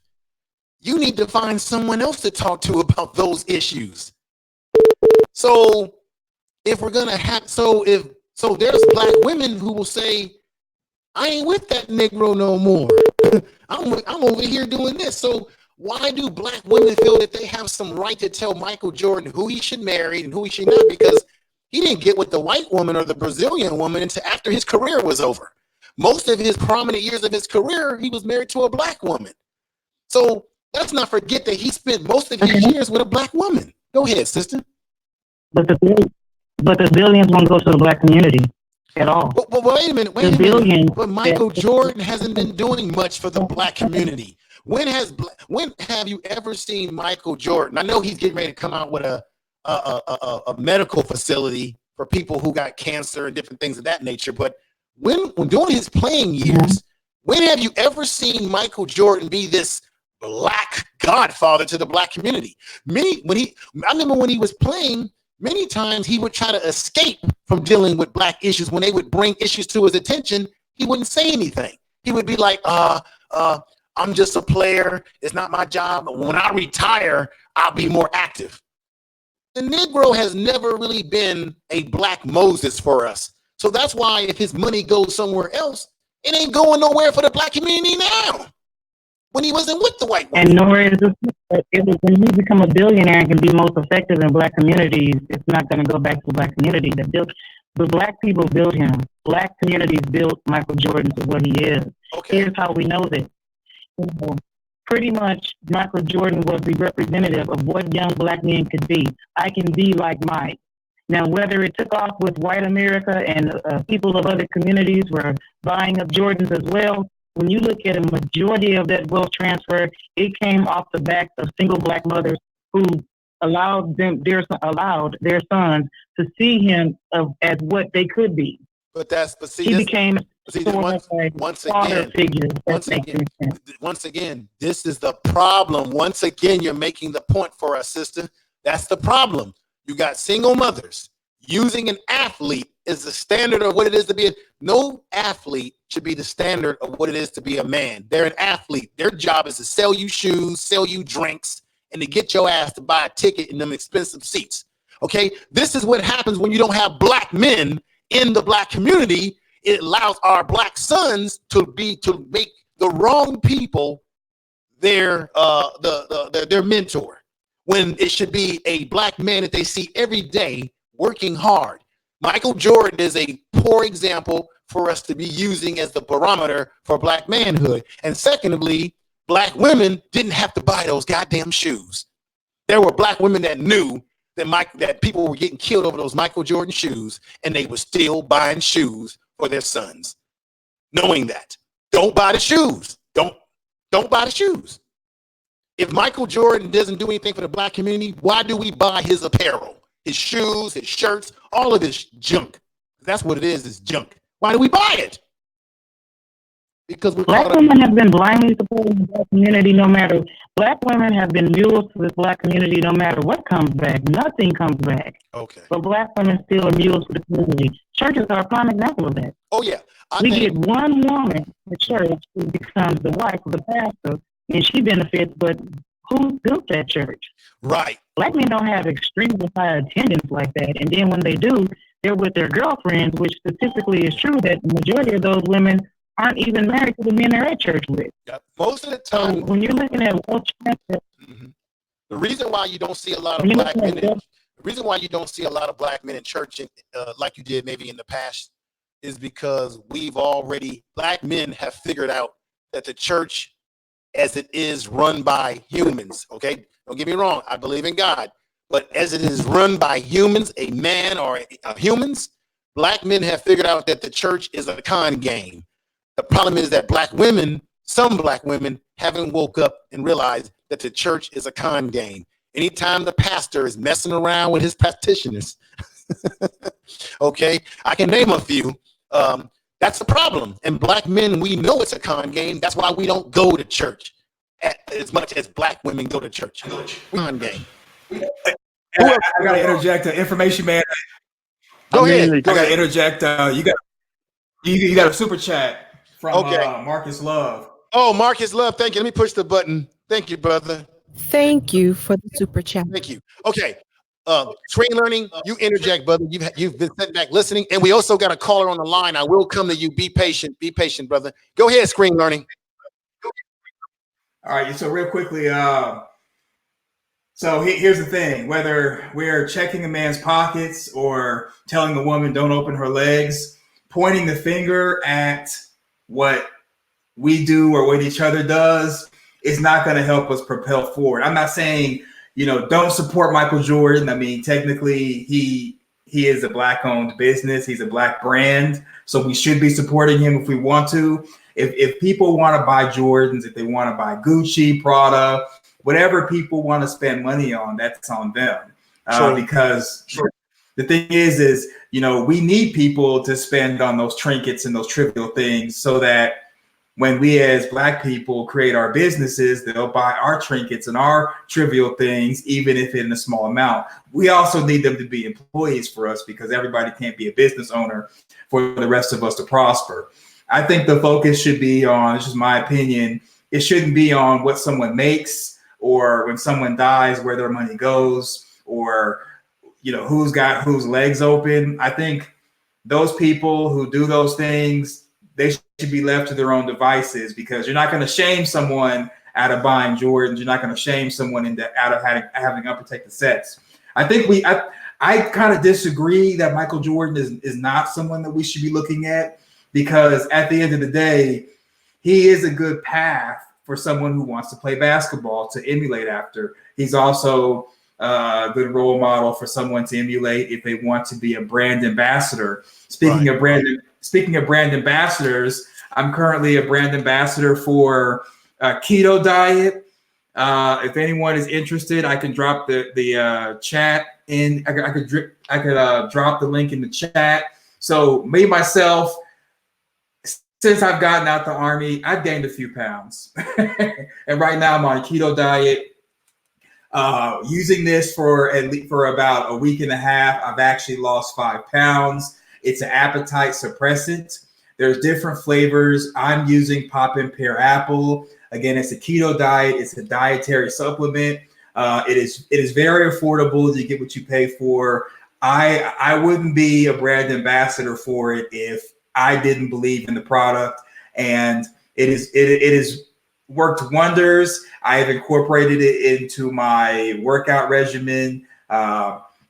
You need to find someone else to talk to about those issues." So if we're gonna have, there's black women who will say, "I ain't with that Negro no more. I'm over here doing this." So why do black women feel that they have some right to tell Michael Jordan who he should marry and who he should not? Because he didn't get with the white woman or the Brazilian woman until after his career was over. Most of his prominent years of his career, he was married to a black woman. So let's not forget that he spent most of his years with a black woman. Go ahead, sister. But the billions won't go to the black community at all. But wait a minute. But Michael Jordan hasn't been doing much for the black community. When have you ever seen Michael Jordan? I know he's getting ready to come out with a medical facility for people who got cancer and different things of that nature. But when during his playing years, when have you ever seen Michael Jordan be this black godfather to the black community? I remember when he was playing, many times he would try to escape from dealing with black issues. When they would bring issues to his attention, he wouldn't say anything. He would be like, "I'm just a player. It's not my job. When I retire, I'll be more active." The Negro has never really been a black Moses for us. So that's why if his money goes somewhere else, it ain't going nowhere for the black community now. When he wasn't with the white woman. And nowhere is it when you become a billionaire and can be most effective in black communities, it's not going to go back to the black community. The black people built him. Black communities built Michael Jordan to what he is. Okay. Here's how we know this. Pretty much Michael Jordan was the representative of what young black men could be. I can be like Mike. Now, whether it took off with white America and people of other communities were buying up Jordans as well, when you look at a majority of that wealth transfer, it came off the backs of single black mothers who allowed their sons to see him as what they could be. He became See, sort of like father figure. Once again, this is the problem. Once again, you're making the point for us, sister. That's the problem. You got single mothers using an athlete as the standard of what it is to be. No athlete should be the standard of what it is to be a man. They're an athlete. Their job is to sell you shoes, sell you drinks, and to get your ass to buy a ticket in them expensive seats. Okay, this is what happens when you don't have black men in the black community. It allows our black sons to make the wrong people their mentor, when it should be a black man that they see every day working hard. Michael Jordan is a poor example for us to be using as the barometer for black manhood. And secondly, black women didn't have to buy those goddamn shoes. There were black women that knew that people were getting killed over those Michael Jordan shoes, and they were still buying shoes for their sons, knowing that. Don't buy the shoes. Don't buy the shoes. If Michael Jordan doesn't do anything for the black community, why do we buy his apparel, his shoes, his shirts, all of his junk? That's what it is junk. Why do we buy it? Because black women have been blindly supporting the black community no matter. Black women have been mules to the black community no matter what comes back. Nothing comes back. Okay. But black women still are mules for the community. Churches are a prime example of that. Oh, yeah. We get one woman at church who becomes the wife of the pastor, and she benefits, but who built that church? Right. Black men don't have extremely high attendance like that. And then when they do, they're with their girlfriends, which statistically is true that the majority of those women aren't even married to the men they're at church with. Yeah. Most of the time, so when you're looking at the reason why you don't see a lot of black men, the reason why you don't see a lot of black men in church like you did maybe in the past is because black men have figured out that the church as it is run by humans, okay? Don't get me wrong, I believe in God, but as it is run by humans, a man or humans, black men have figured out that the church is a con game. The problem is that some black women haven't woke up and realized that the church is a con game. Anytime the pastor is messing around with his practitioners, okay, I can name a few. That's the problem. And black men, we know it's a con game. That's why we don't go to church as much as black women go to church. Con game. I gotta interject. Information man. Go ahead. I gotta interject. You got a super chat from Marcus Love. Oh, Marcus Love, thank you. Let me push the button. Thank you, brother. Thank you for the super chat. Thank you. Okay. Screen learning, you interject, brother. You've been sitting back listening. And we also got a caller on the line. I will come to you. Be patient. Be patient, brother. Go ahead, screen learning. All right. So real quickly, so here's the thing. Whether we're checking a man's pockets or telling a woman don't open her legs, pointing the finger at what we do or what each other does is not going to help us propel forward. I'm not saying, don't support Michael Jordan. I mean, technically, he is a black-owned business. He's a black brand. So we should be supporting him if we want to. If people want to buy Jordans, if they want to buy Gucci, Prada, whatever people want to spend money on, that's on them. Because the thing is, we need people to spend on those trinkets and those trivial things so that when we as black people create our businesses, they'll buy our trinkets and our trivial things, even if in a small amount. We also need them to be employees for us because everybody can't be a business owner for the rest of us to prosper. I think the focus should be on, this is my opinion, it shouldn't be on what someone makes or when someone dies, where their money goes, or who's got whose legs open. I think those people who do those things, they should be left to their own devices because you're not going to shame someone out of buying Jordans. You're not going to shame someone out of having unprotected sets. I think I kind of disagree that Michael Jordan is not someone that we should be looking at because at the end of the day, he is a good path for someone who wants to play basketball to emulate after. He's also a good role model for someone to emulate if they want to be a brand ambassador. Speaking of brand ambassadors, I'm currently a brand ambassador for Keto Diet. If anyone is interested, I can drop the chat in. I could drop the link in the chat. So me myself, since I've gotten out the Army, I've gained a few pounds. And right now I'm on a keto diet. Using this for about a week and a half, I've actually lost 5 pounds. It's an appetite suppressant. There's different flavors. I'm using Poppin' Pear Apple. Again, it's a keto diet. It's a dietary supplement. It is very affordable. You get what you pay for. I wouldn't be a brand ambassador for it if I didn't believe in the product, and it is worked wonders. I have incorporated it into my workout regimen.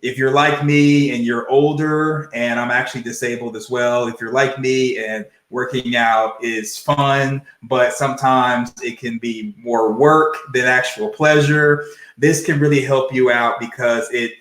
If you're like me and you're older, and I'm actually disabled as well, if you're like me and working out is fun, but sometimes it can be more work than actual pleasure, this can really help you out because it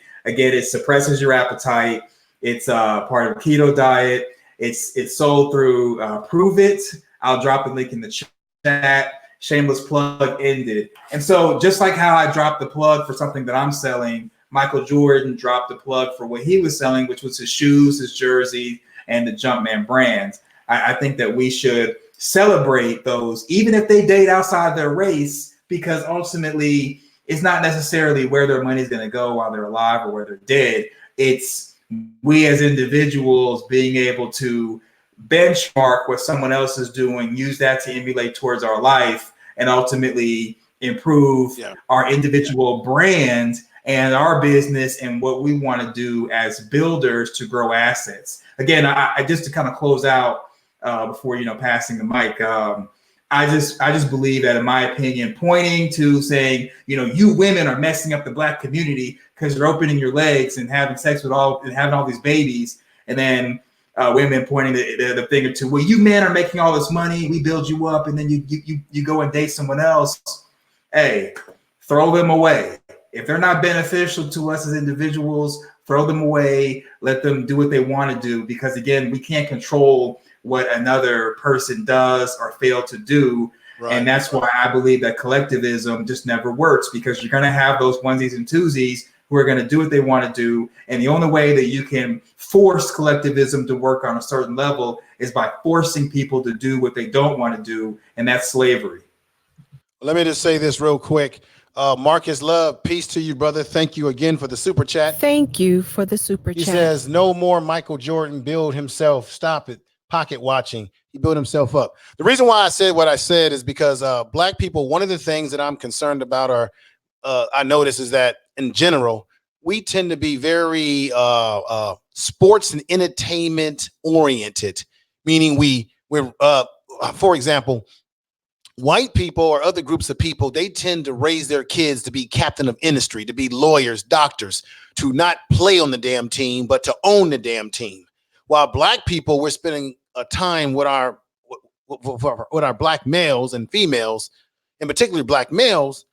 suppresses your appetite. It's part of a keto diet. It's sold through Prove It. I'll drop the link in the chat. Shameless plug ended. And so just like how I dropped the plug for something that I'm selling, Michael Jordan dropped the plug for what he was selling, which was his shoes, his jersey, and the Jumpman brands. I think that we should celebrate those, even if they date outside their race, because ultimately it's not necessarily where their money is going to go while they're alive or where they're dead. It's we as individuals being able to benchmark what someone else is doing, use that to emulate towards our life, and ultimately improve our individual brand and our business and what we want to do as builders to grow assets. Again, I just to kind of close out before passing the mic. I just believe that, in my opinion, pointing to saying, you women are messing up the Black community because you're opening your legs and having sex with having all these babies, and then women pointing the finger to, well, you men are making all this money, we build you up, and then you go and date someone else. Hey, throw them away. If they're not beneficial to us as individuals, throw them away. Let them do what they want to do, because again, we can't control what another person does or fail to do. Right. And that's why I believe that collectivism just never works, because you're going to have those onesies and twosies who are going to do what they want to do. And the only way that you can force collectivism to work on a certain level is by forcing people to do what they don't want to do. And that's slavery. Let me just say this real quick. Marcus Love, peace to you, brother. Thank you again for the super chat. Thank you for the super chat. He says, no more Michael Jordan, build himself. Stop it. Pocket watching. He built himself up. The reason why I said what I said is because Black people, one of the things that I'm concerned about I notice is that in general, we tend to be very sports and entertainment oriented, meaning we're for example, white people or other groups of people, they tend to raise their kids to be captain of industry, to be lawyers, doctors, to not play on the damn team, but to own the damn team. While Black people, we're spending a time with our Black males and females, and particularly Black males,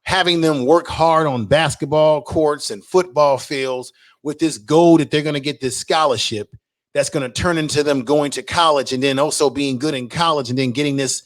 having them work hard on basketball courts and football fields with this goal that they're going to get this scholarship that's going to turn into them going to college and then also being good in college and then getting this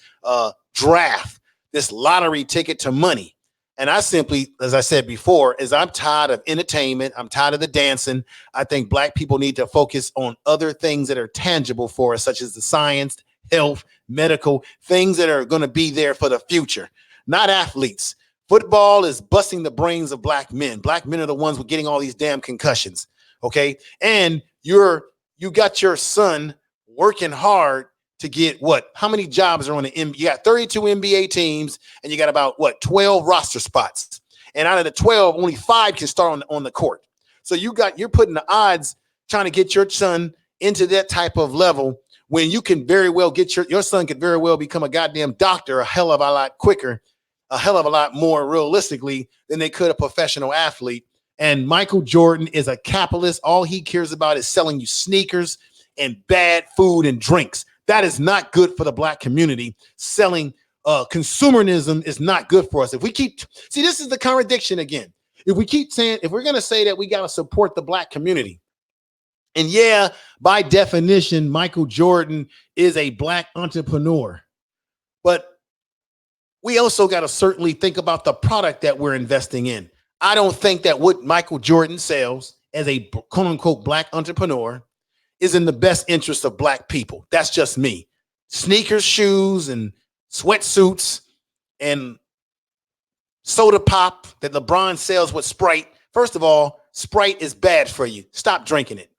draft, this lottery ticket to money. And I simply, as I said before, I'm tired of entertainment. I'm tired of the dancing. I think Black people need to focus on other things that are tangible for us, such as the science, health, medical, things that are going to be there for the future, not athletes. Football is busting the brains of Black men. Black men are the ones with getting all these damn concussions. Okay. And you got your son working hard to get what? How many jobs are on the NBA? You got 32 NBA teams and you got about 12 roster spots. And out of the 12, only 5 can start on the court. So you're putting the odds trying to get your son into that type of level when you can very well get your son could very well become a goddamn doctor a hell of a lot quicker, a hell of a lot more realistically than they could a professional athlete. And Michael Jordan is a capitalist. All he cares about is selling you sneakers and bad food and drinks. That is not good for the Black community. Selling consumerism is not good for us. If we this is the contradiction again. If we keep saying, if we're going to say that we got to support the Black community, and yeah, by definition, Michael Jordan is a Black entrepreneur, but we also got to certainly think about the product that we're investing in. I don't think that what Michael Jordan sells as a quote unquote Black entrepreneur is in the best interest of Black people. That's just me. sneakers, shoes, and sweatsuits and soda pop that LeBron sells with Sprite. First of all, Sprite is bad for you. Stop drinking it.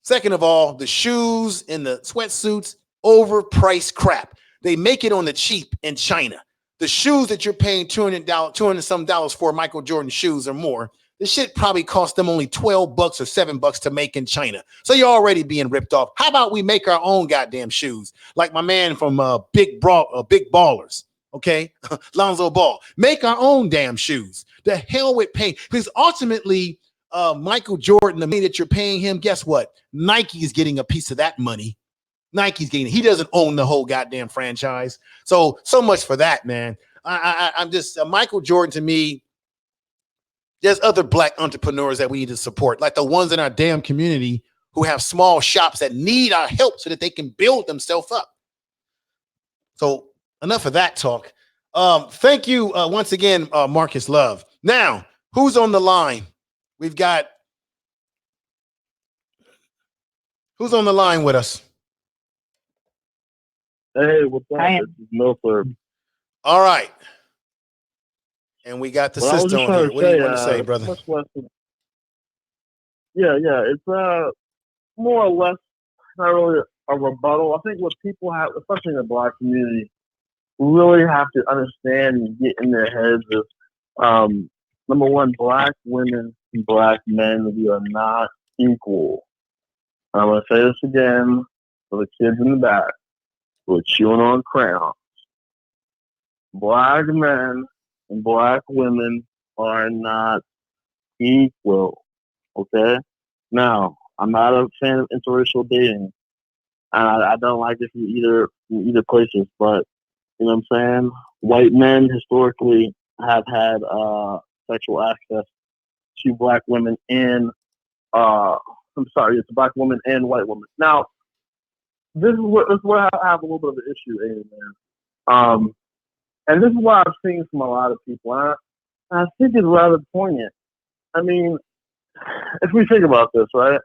Second of all, the shoes and the sweatsuits, overpriced crap. They make it on the cheap in China. The shoes that you're paying $200 some dollars for, Michael Jordan shoes or more, the shit probably cost them only $12 or $7 to make in China. So you're already being ripped off. How about we make our own goddamn shoes? Like my man from Big Ballers, okay? Lonzo Ball. Make our own damn shoes. The hell with paying. Because ultimately, Michael Jordan, the money that you're paying him, guess what? Nike is getting a piece of that money. Nike's getting it. He doesn't own the whole goddamn franchise. So much for that, man. I'm just Michael Jordan to me. There's other black entrepreneurs that we need to support, like the ones in our damn community who have small shops that need our help so that they can build themselves up. So enough of that talk. Thank you once again, Marcus Love. Now, who's on the line? We've got who's on the line with us? Hey, what's up? This is Milford. All right. And we got the sister on here. What do you want to say, brother? It's more or less not really a rebuttal. I think what people have, especially in the black community, really have to understand and get in their heads is, number one, black women and black men, we are not equal. I'm going to say this again for the kids in the back who are chewing on crayons. Black men and black women are not equal. Okay? Now, I'm not a fan of interracial dating. I don't like it from either places, but you know what I'm saying? White men historically have had sexual access to black women and it's black women and white women. Now, this is where I have a little bit of an issue, man. And this is what I've seen from a lot of people. And I think it's rather poignant. I mean, if we think about this, right?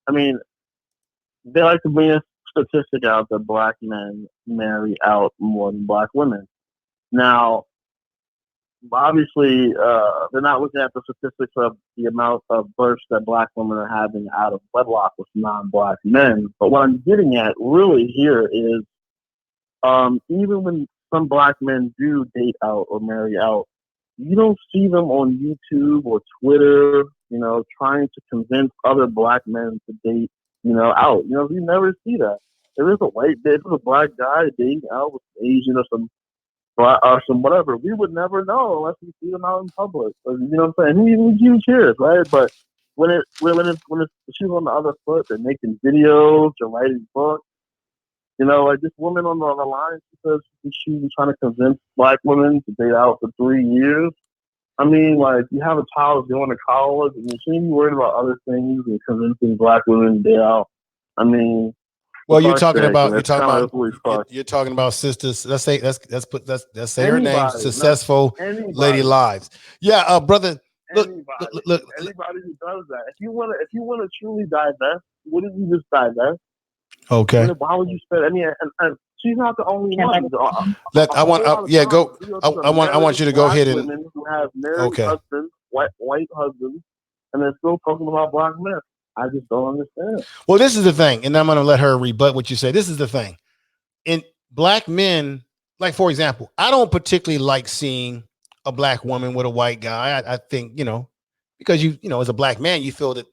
I mean, they like to bring a statistic out that black men marry out more than black women. Now, obviously, they're not looking at the statistics of the amount of births that black women are having out of wedlock with non-black men. But what I'm getting at really here is, even when some black men do date out or marry out, you don't see them on YouTube or Twitter, trying to convince other black men to date, out. You never see that. If it's a black guy dating out with Asian or some whatever, we would never know unless we see them out in public. You know what I'm saying? Who even cares, right? But when it's the shoes on the other foot, they're making videos, they're writing books. Like this woman on the line, she says she's trying to convince black women to date out for 3 years. I mean, like, you have a child going to college, and you shouldn't be worried about other things and convincing black women to date out. I mean, well, you're talking about sisters. Let's say her name, successful lady lives. Yeah, brother. Look, anybody who does that. If you want to truly divest, wouldn't you just divest? Okay. Why would you spend? I mean, and she's not the only one. I want you to go ahead and. Women who have married husbands, white husbands, and they're still talking about black men. I just don't understand. Well, this is the thing, and I'm going to let her rebut what you say. This is the thing. In black men, like, for example, I don't particularly like seeing a black woman with a white guy. I think, because as a black man, you feel that,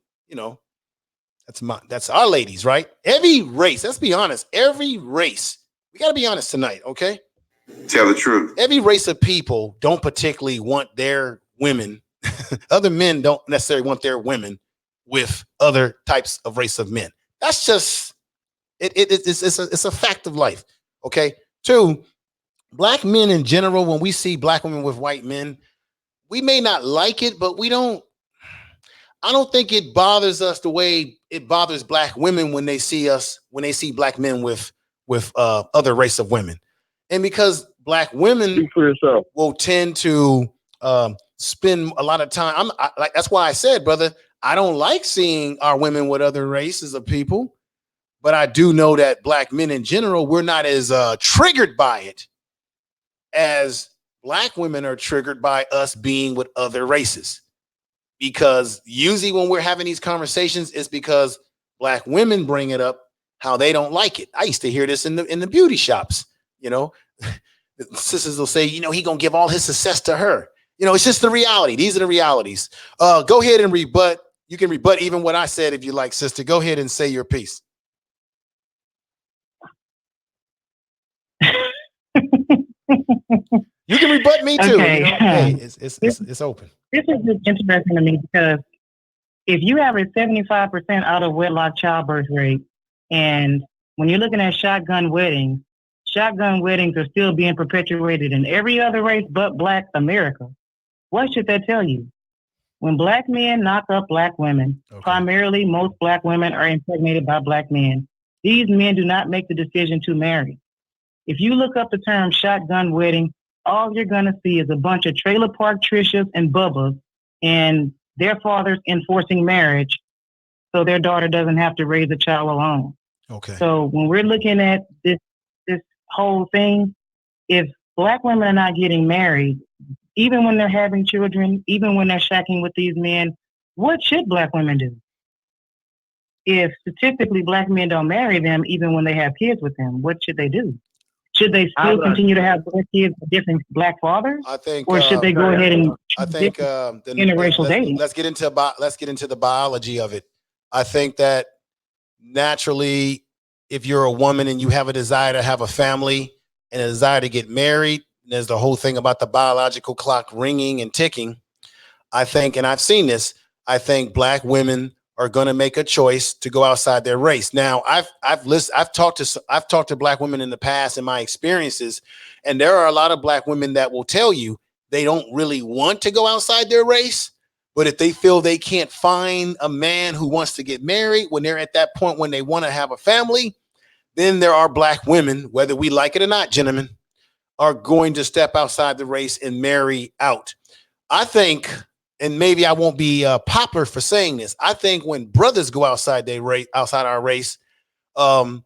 that's our ladies, right? Every race, let's be honest, we got to be honest tonight, okay? Tell the truth. Every race of people don't particularly want their women. Other men don't necessarily want their women with other types of race of men. That's just it's a fact of life. Okay. 2, black men in general, when we see black women with white men, we may not like it, but I don't think it bothers us the way it bothers black women when they see black men with other race of women. And because black women will tend to spend a lot of time. That's why I said, brother, I don't like seeing our women with other races of people, but I do know that black men in general, we're not as triggered by it as black women are triggered by us being with other races. Because usually when we're having these conversations, it's because black women bring it up how they don't like it. I used to hear this in the beauty shops. You know, sisters will say, you know, he gonna give all his success to her. You know, it's just the reality. These are the realities. Go ahead and rebut. You can rebut even what I said if you like, sister. Go ahead and say your piece. You can rebut me too. Okay. You know? Hey, it's open. This is just interesting to me because if you have a 75% out of wedlock childbirth rate, and when you're looking at shotgun weddings are still being perpetuated in every other race but Black America. What should that tell you? When Black men knock up Black women, primarily most Black women are impregnated by Black men. These men do not make the decision to marry. If you look up the term shotgun wedding, all you're going to see is a bunch of trailer park Trishas and Bubbas and their fathers enforcing marriage so their daughter doesn't have to raise a child alone. Okay. So when we're looking at this whole thing, if Black women are not getting married, even when they're having children, even when they're shacking with these men, what should Black women do? If statistically Black men don't marry them, even when they have kids with them, what should they do? Should they still continue to have Black kids with different Black fathers? I think, or should they go ahead and interracial dating? Let's get into the biology of it. I think that naturally, if you're a woman and you have a desire to have a family and a desire to get married, there's the whole thing about the biological clock ringing and ticking. I think, and I've seen this, I think Black women are going to make a choice to go outside their race. Now, I've talked to Black women in the past in my experiences, and there are a lot of Black women that will tell you they don't really want to go outside their race, but if they feel they can't find a man who wants to get married when they're at that point when they want to have a family, then there are Black women, whether we like it or not, gentlemen, are going to step outside the race and marry out. I think, and maybe I won't be popular for saying this, I think when brothers go outside our race, a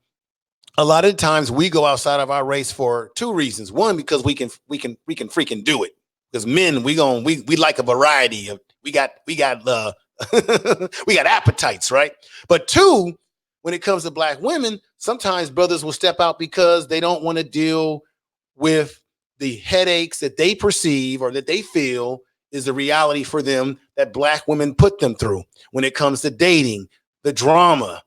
lot of times we go outside of our race for two reasons. One, because we can freaking do it. Because men, we like a variety of we got we got appetites, right? But two, when it comes to Black women, sometimes brothers will step out because they don't want to deal with the headaches that they perceive or that they feel is the reality for them that Black women put them through when it comes to dating, the drama,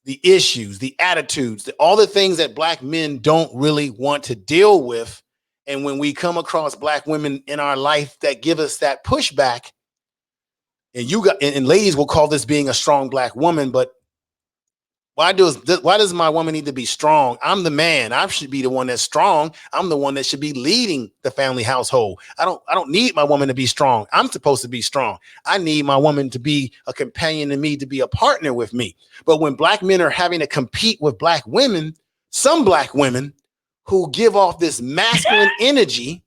the issues, the attitudes, all the things that Black men don't really want to deal with. And when we come across Black women in our life that give us that pushback, and ladies will call this being a strong Black woman, but why does my woman need to be strong? I'm the man. I should be the one that's strong. I'm the one that should be leading the family household. I don't need my woman to be strong. I'm supposed to be strong. I need my woman to be a companion to me, to be a partner with me. But when Black men are having to compete with Black women, some Black women who give off this masculine energy,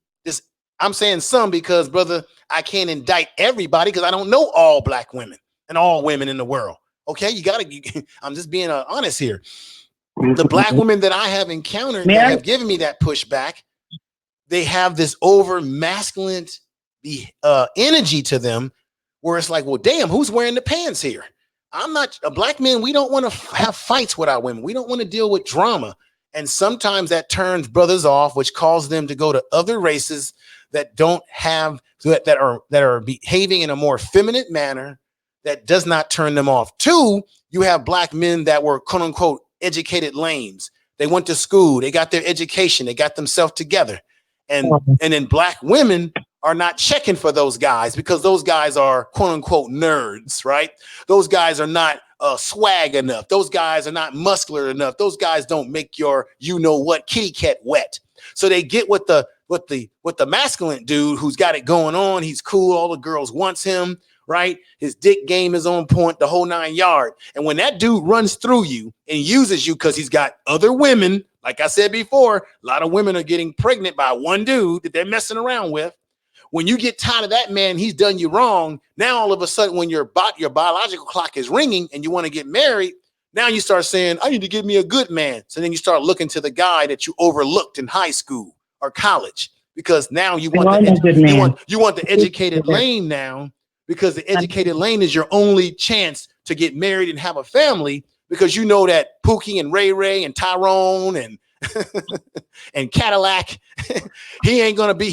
I'm saying some because, brother, I can't indict everybody because I don't know all Black women and all women in the world. Okay, I'm just being honest here. The Black women that I have encountered that have given me that pushback, they have this over masculine energy to them where it's like, well, damn, who's wearing the pants here? I'm not a Black man. We don't want to have fights with our women. We don't want to deal with drama. And sometimes that turns brothers off, which causes them to go to other races that don't have, that are behaving in a more feminine manner, that does not turn them off. Two, you have Black men that were quote unquote educated lames. They went to school, they got their education, they got themselves together. And then Black women are not checking for those guys because those guys are quote unquote nerds, right? Those guys are not swag enough. Those guys are not muscular enough. Those guys don't make your you-know-what kitty cat wet. So they get with the masculine dude who's got it going on. He's cool. All the girls wants him. Right? His dick game is on point, the whole 9 yards. And when that dude runs through you and uses you because he's got other women, like I said before, a lot of women are getting pregnant by one dude that they're messing around with. When you get tired of that man, he's done you wrong. Now, all of a sudden, when your biological clock is ringing and you want to get married, Now you start saying, I need to get me a good man. So then you start looking to the guy that you overlooked in high school or college, because now you want the educated lane now, because the educated lane is your only chance to get married and have a family, because you know that Pookie and Ray Ray and Tyrone and and Cadillac, he ain't gonna be